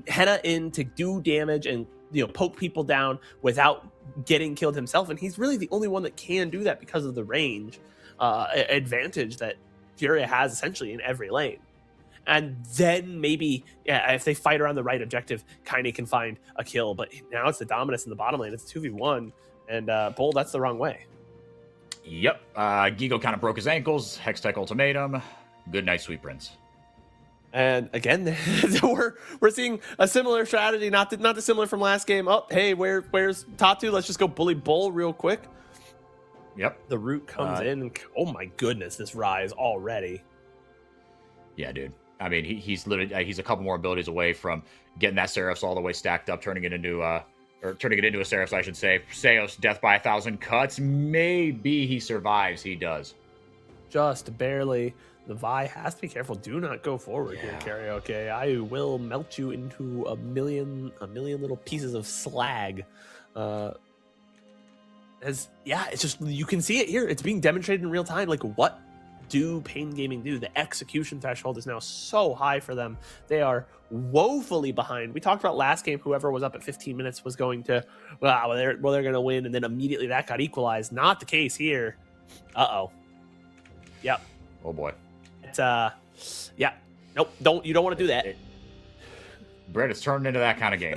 Henna in to do damage and, poke people down without getting killed himself. And he's really the only one that can do that because of the range advantage that Furia has essentially in every lane. And then maybe, if they fight around the right objective, Kaine can find a kill. But now it's the dominance in the bottom lane. It's 2v1. And Bull, that's the wrong way. Yep. Gigo kind of broke his ankles. Hextech ultimatum. Good night, sweet prince. And again, we're seeing a similar strategy, not dissimilar from last game. Oh, hey, where's Tatu? Let's just go bully Bull real quick. Yep. The root comes in. And, oh my goodness, this Rise already. Yeah, dude. I mean, he's literally he's a couple more abilities away from getting that Seraphs all the way stacked up, turning it into a Seraphs, I should say. Seos, death by 1,000 cuts. Maybe he survives. He does. Just barely. The Vi has to be careful. Do not go forward here, Karaoke. I will melt you into a million little pieces of slag. It's just, you can see it here. It's being demonstrated in real time. Like, what do Pain Gaming do? The execution threshold is now so high for them. They are woefully behind. We talked about last game, whoever was up at 15 minutes was going to, they're going to win, and then immediately that got equalized. Not the case here. Uh-oh. Yep. Oh, boy. It's, Nope, you don't want to do that. Brett, it's turned into that kind of game.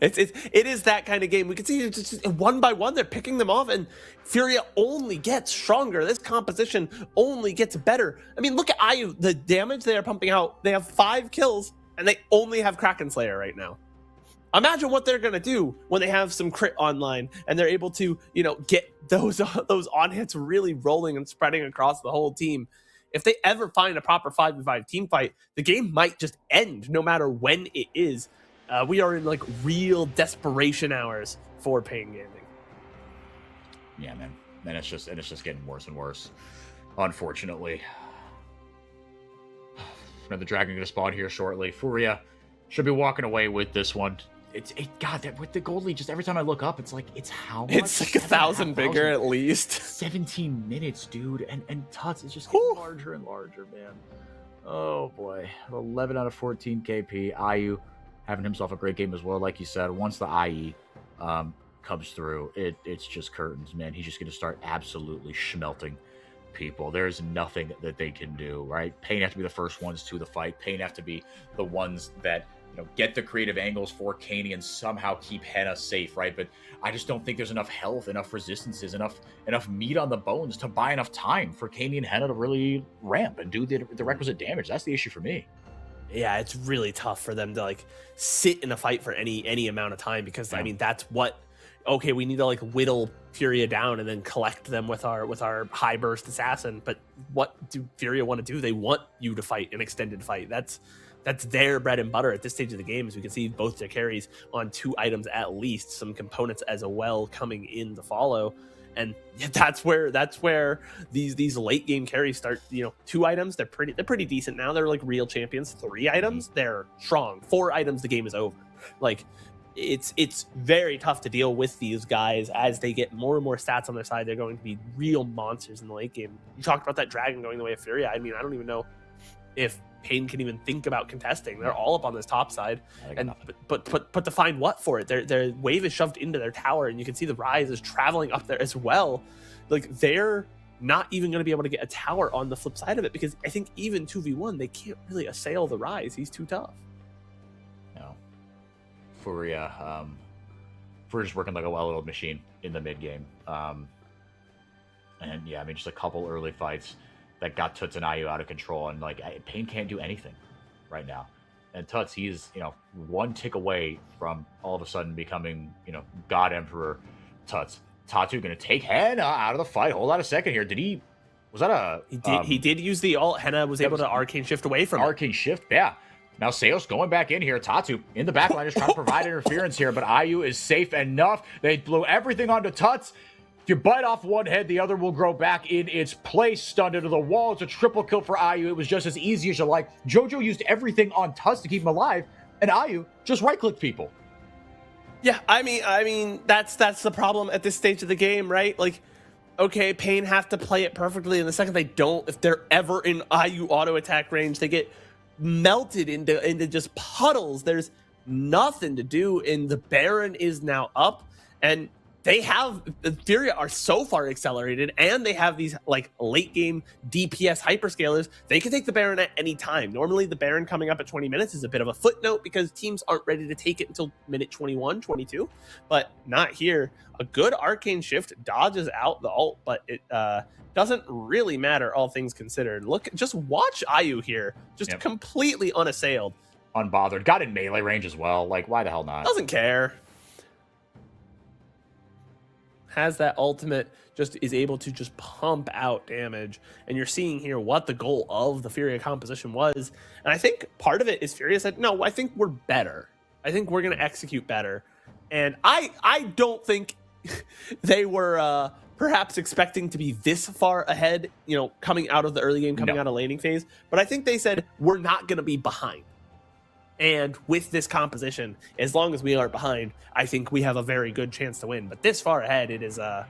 It is that kind of game. We can see it's just one by one they're picking them off, and Furia only gets stronger. This composition only gets better. I mean, look at IU. The damage they are pumping out. They have 5 kills, and they only have Kraken Slayer right now. Imagine what they're gonna do when they have some crit online, and they're able to, get those on hits really rolling and spreading across the whole team. If they ever find a proper 5v5 team fight, the game might just end no matter when it is. We are in like real desperation hours for Pain Gaming. Yeah, man. And it's just getting worse and worse. Unfortunately. Another dragon gonna spawn here shortly. Furia should be walking away with this one. God, that with the gold lead, just every time I look up, it's how much? It's like 1,000 bigger at least. 17 minutes, dude, and Tuts is just getting larger and larger, man. Oh boy, 11 out of 14 KP. IU having himself a great game as well. Like you said, once the IE comes through, it's just curtains, man. He's just going to start absolutely schmelting people. There's nothing that they can do, right? Pain have to be the first ones to the fight. Pain have to be the ones that get the creative angles for Kaney and somehow keep Henna safe, right? But I just don't think there's enough health, enough resistances, enough meat on the bones to buy enough time for Kaney and Henna to really ramp and do the requisite damage. That's the issue for me. Yeah, it's really tough for them to like sit in a fight for any amount of time, because I mean that's what. Okay, we need to like whittle Furia down and then collect them with our high burst assassin. But what do Furia want to do? They want you to fight an extended fight. That's their bread and butter at this stage of the game. As we can see, both their carries on 2 items at least, some components as well coming in to follow. And that's where these late game carries start. 2 items, they're pretty decent now. They're like real champions. 3 items, they're strong. 4 items, the game is over. Like. It's very tough to deal with these guys as they get more and more stats on their side. They're going to be real monsters in the late game. You talked about that dragon going the way of Furia. I mean, I don't even know if Pain can even think about contesting. They're all up on this top side, and but to find what for it? Their wave is shoved into their tower, and you can see the Rise is traveling up there as well. Like they're not even going to be able to get a tower on the flip side of it, because I think even 2v1 they can't really assail the Rise. He's too tough. Furia just working like a well-oiled machine in the mid game, and yeah, I mean, just a couple early fights that got Tuts and IU out of control, and like Pain can't do anything right now. And Tuts, he's 1 tick away from all of a sudden becoming God Emperor Tuts. Tatu gonna take Henna out of the fight. Hold on a second here. Was that a? He did use the ult. Henna was able to arcane shift away from arcane shift. Yeah. Now Seos going back in here. Tatu in the backline is trying to provide interference here, but IU is safe enough. They blew everything onto Tuts. If you bite off one head, the other will grow back in its place. Stunned into the wall. It's a triple kill for IU. It was just as easy as you like. Jojo used everything on Tuts to keep him alive, and IU just right-clicked people. Yeah, I mean that's the problem at this stage of the game, right? Like, okay, Pain have to play it perfectly, and the second they don't, if they're ever in IU auto attack range, they get melted into just puddles. There's nothing to do, and the Baron is now up, and the Furia are so far accelerated, and they have these like late game DPS hyperscalers. They can take the Baron at any time. Normally the Baron coming up at 20 minutes is a bit of a footnote because teams aren't ready to take it until minute 21, 22, but not here. A good arcane shift dodges out the ult, but it doesn't really matter, all things considered. Look, just watch IU here, just completely unassailed. Unbothered. Got in melee range as well. Like, why the hell not? Doesn't care. Has that ultimate, just is able to just pump out damage. And you're seeing here what the goal of the Furia composition was. And I think part of it is Furia said, no, I think we're better. I think we're going to execute better. And I don't think they were perhaps expecting to be this far ahead, coming out of the early game, coming out of laning phase. But I think they said, we're not going to be behind. And with this composition, as long as we aren't behind, I think we have a very good chance to win. But this far ahead, it is and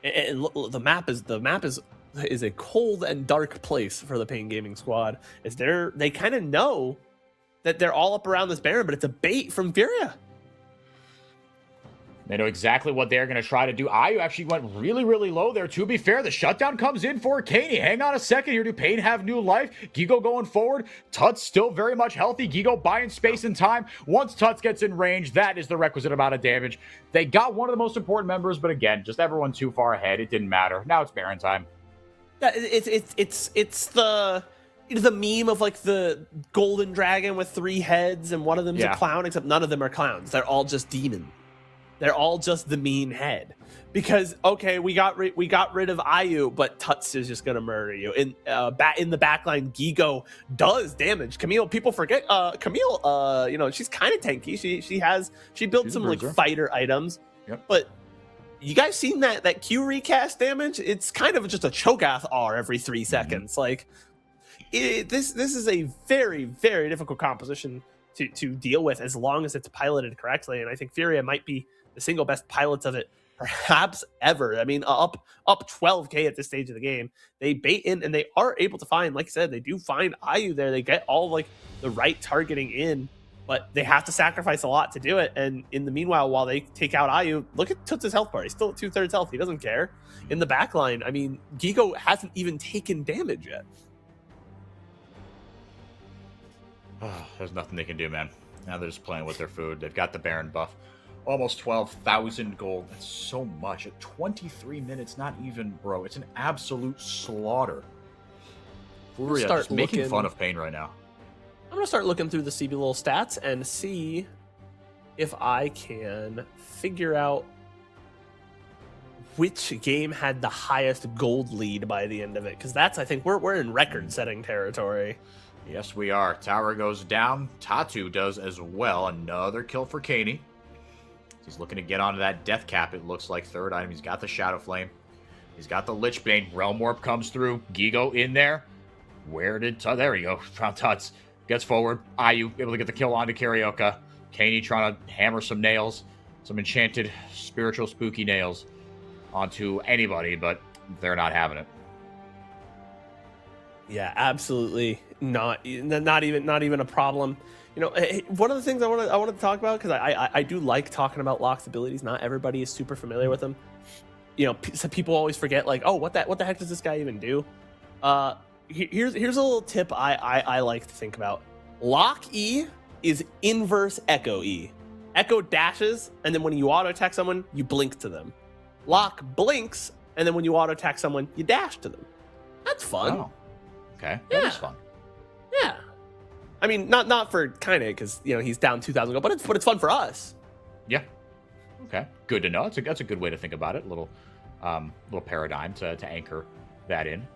the map is a cold and dark place for the Pain Gaming squad. They kind of know that they're all up around this Baron, but it's a bait from Furia. They know exactly what they're going to try to do. IU actually went really, really low there. To be fair, the shutdown comes in for Kaney. Hang on a second here. Do Pain have new life? Gigo going forward. Tuts still very much healthy. Gigo buying space and time. Once Tuts gets in range, that is the requisite amount of damage. They got one of the most important members, but again, just everyone too far ahead. It didn't matter. Now it's Baron time. Yeah, it's the meme of like the golden dragon with 3 heads and one of them's a clown, except none of them are clowns. They're all just demons. They're all just the mean head. Because, okay, we got rid of IU, but Tuts is just going to murder you. In the backline, Gigo does damage. Camille, people forget, Camille, she's kind of tanky. She built some like fighter items. Yep. But you guys seen that Q recast damage? It's kind of just a Cho'Gath R every 3 seconds. Mm-hmm. Like, this is a very, very difficult composition to deal with as long as it's piloted correctly. And I think Furia might be the single best pilots of it perhaps ever. I mean, up 12k at this stage of the game. They bait in and they are able to find, like I said, they do find IU there. They get all like the right targeting in. but they have to sacrifice a lot to do it. And in the meanwhile, while they take out Ayu, look at Toots' health bar. He's still at 2/3 health. He doesn't care. In the back line, I mean, Gigo hasn't even taken damage yet. There's nothing they can do, man. Now they're just playing with their food. They've got the Baron buff. Almost 12,000 gold. That's so much. At 23 minutes, not even, bro. It's an absolute slaughter. Furia just making fun of Pain right now. I'm going to start looking through the CBLOL stats and see if I can figure out which game had the highest gold lead by the end of it. Because that's, I think, we're in record-setting territory. Yes, we are. Tower goes down. Tatu does as well. Another kill for Kaney. He's looking to get onto that death cap, it looks like. Third item. He's got the Shadow Flame. He's got the Lich Bane. Realm Warp comes through. Gigo in there. Where did... there we go. Found Tuts. Gets forward. Ayu able to get the kill onto Carioca. Kaney trying to hammer some nails. Some enchanted, spiritual, spooky nails onto anybody, but they're not having it. Yeah, absolutely not even a problem. You know, one of the things I want to talk about, because I do like talking about Locke's abilities. Not everybody is super familiar with them. You know, some people always forget, like, oh, what the heck does this guy even do? Here's a little tip I like to think about. Locke E is inverse Echo E. Echo dashes, and then when you auto attack someone, you blink to them. Locke blinks, and then when you auto attack someone, you dash to them. That's fun. Oh. Okay, that is fun. Yeah, I mean, not for Kaine, because you know he's down 2,000 gold, but it's fun for us. Yeah. Okay. Good to know. That's a good way to think about it. Little paradigm to anchor that in.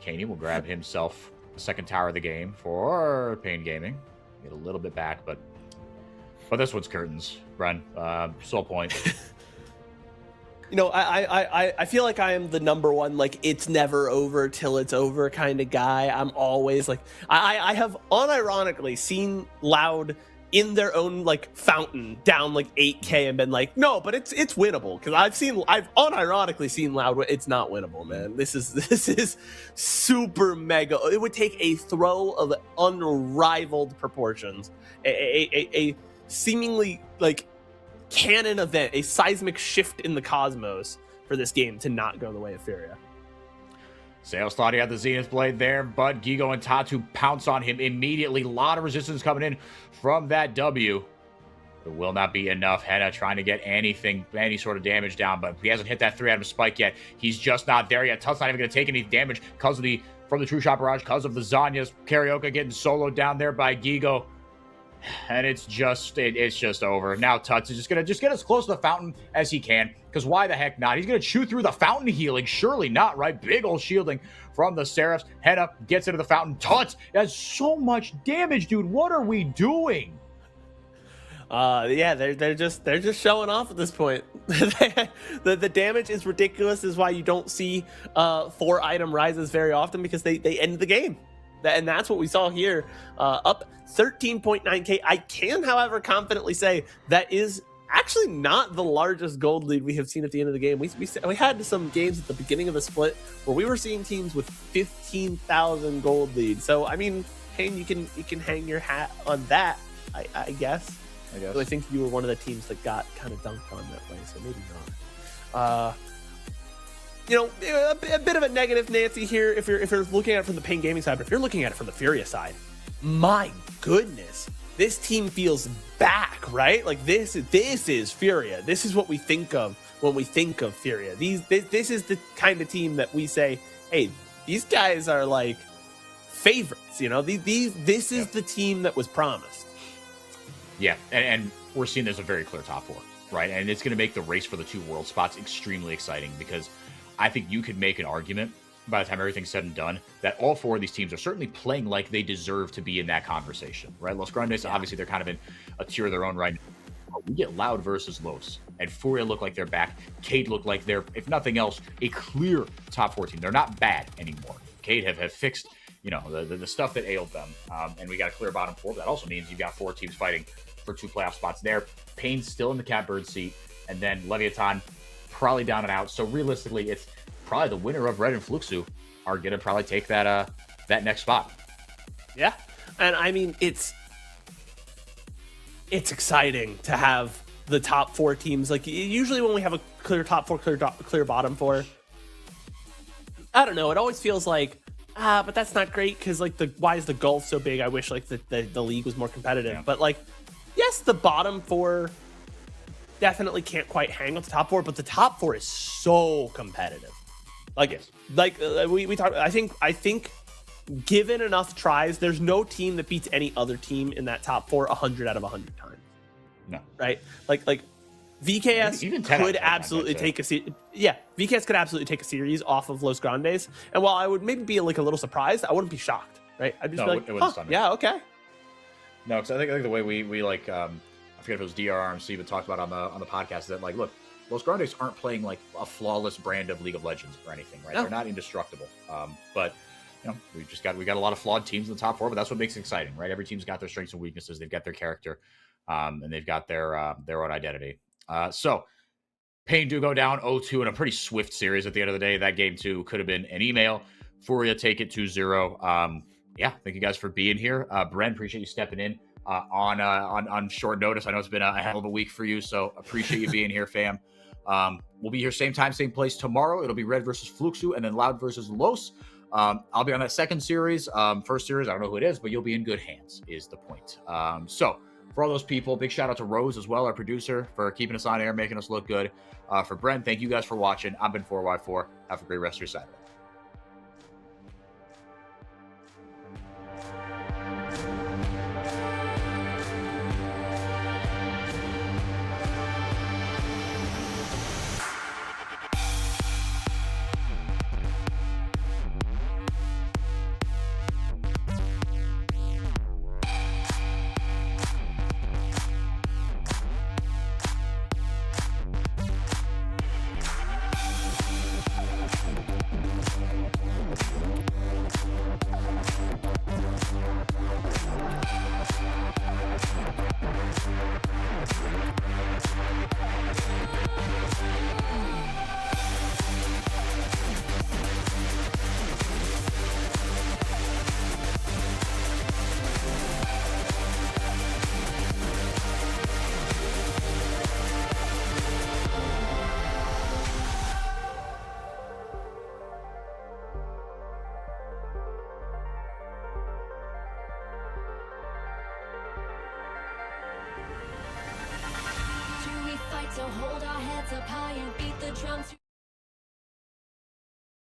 Kaney will grab himself the second tower of the game for Pain Gaming. Get a little bit back, but this one's curtains. Bren, soul point. You know, I feel like I am the number one, like, it's never over till it's over kind of guy. I'm always like, I have unironically seen Loud in their own, like, fountain down, like, 8K and been like, no, but it's winnable. Because I've unironically seen Loud, it's not winnable, man. This is super mega. It would take a throw of unrivaled proportions. A seemingly, like, canon event, a seismic shift in the cosmos for this game to not go the way of Furia. Sales thought he had the Zenith Blade there, but Gigo and Tatu pounce on him immediately. A lot of resistance coming in from that W. It will not be enough. Henna trying to get any sort of damage down, but he hasn't hit that 3-item spike yet. He's just not there yet. Tut's not even going to take any damage from the True Shot Barrage, because of the Zanyas. Carioca getting soloed down there by Gigo. And it's just over. Now Tuts is just gonna get as close to the fountain as he can, because why the heck not? He's gonna chew through the fountain healing. Surely not, right? Big old shielding from the Seraphs. Henna gets into the fountain. Tuts has so much damage, dude. What are we doing? Yeah, they're just showing off at this point. the damage is ridiculous. This is why you don't see 4-item rises very often, because they end the game. And that's what we saw here. Up 13.9k. I can, however, confidently say that is actually not the largest gold lead we have seen at the end of the game. We had some games at the beginning of the split where we were seeing teams with 15,000 gold lead. So I mean, Kane, you can hang your hat on that, I guess. So I think you were one of the teams that got kind of dunked on that way, so maybe not. You know, a bit of a negative Nancy here if you're looking at it from the Pain Gaming side, but if you're looking at it from the Furia side, my goodness, this team feels back, right? Like this is Furia. This is what we think of when we think of Furia. This is the kind of team that we say, hey, these guys are like favorites. You know, this is the team that was promised. Yeah, and we're seeing there's a very clear top four, right? And it's going to make the race for the 2 world spots extremely exciting, because I think you could make an argument by the time everything's said and done that all 4 of these teams are certainly playing like they deserve to be in that conversation, right? Los Grandes, obviously, they're kind of in a tier of their own right now. We get Loud versus Los, and Furia look like they're back. Cade look like they're, if nothing else, a clear top 4 team. They're not bad anymore. Cade have fixed, you know, the stuff that ailed them, and we got a clear bottom 4. That also means you've got 4 teams fighting for 2 playoff spots there. Pain's still in the Catbird seat, and then Leviathan probably down and out. So realistically, it's probably the winner of Red and Fluxu are going to probably take that next spot. Yeah. And I mean, it's it's exciting to have the top 4 teams. Like usually when we have a clear top 4, clear bottom 4, I don't know. It always feels like, but that's not great because like why is the gulf so big? I wish like the league was more competitive. Yeah. But like, yes, the bottom 4 definitely can't quite hang with the top 4, but the top 4 is so competitive. Like, yes. We talked. I think given enough tries, there's no team that beats any other team in that top 4 100 out of 100 times. No, right? Like VKS could absolutely take a VKS could absolutely take a series off of Los Grandes. And while I would maybe be like a little surprised, I wouldn't be shocked, right? I'd just be like, oh, yeah, okay. No, because I think the way we like, I forget if it was DRRMC, but talked about on the podcast that like, look, Los Grandes aren't playing like a flawless brand of League of Legends or anything, right? No. They're not indestructible. But you know, we got a lot of flawed teams in the top 4, but that's what makes it exciting, right? Every team's got their strengths and weaknesses. They've got their character, and they've got their own identity. So Pain do go down 0-2 in a pretty swift series at the end of the day. That game 2 could have been an email. Furia take it 2-0. Yeah, thank you guys for being here. Bren, appreciate you stepping in on short notice. I know it's been a hell of a week for you, so appreciate you being here, fam. We'll be here same time, same place tomorrow. It'll be Red versus Fluxu and then Loud versus Los. I'll be on that second series. First series, I don't know who it is, but you'll be in good hands is the point. So for all those people, big shout out to Rose as well, our producer, for keeping us on air, making us look good. For Brent, thank you guys for watching. I've been 4x4. Have a great rest of your Saturday. To hold our heads up high and beat the drums.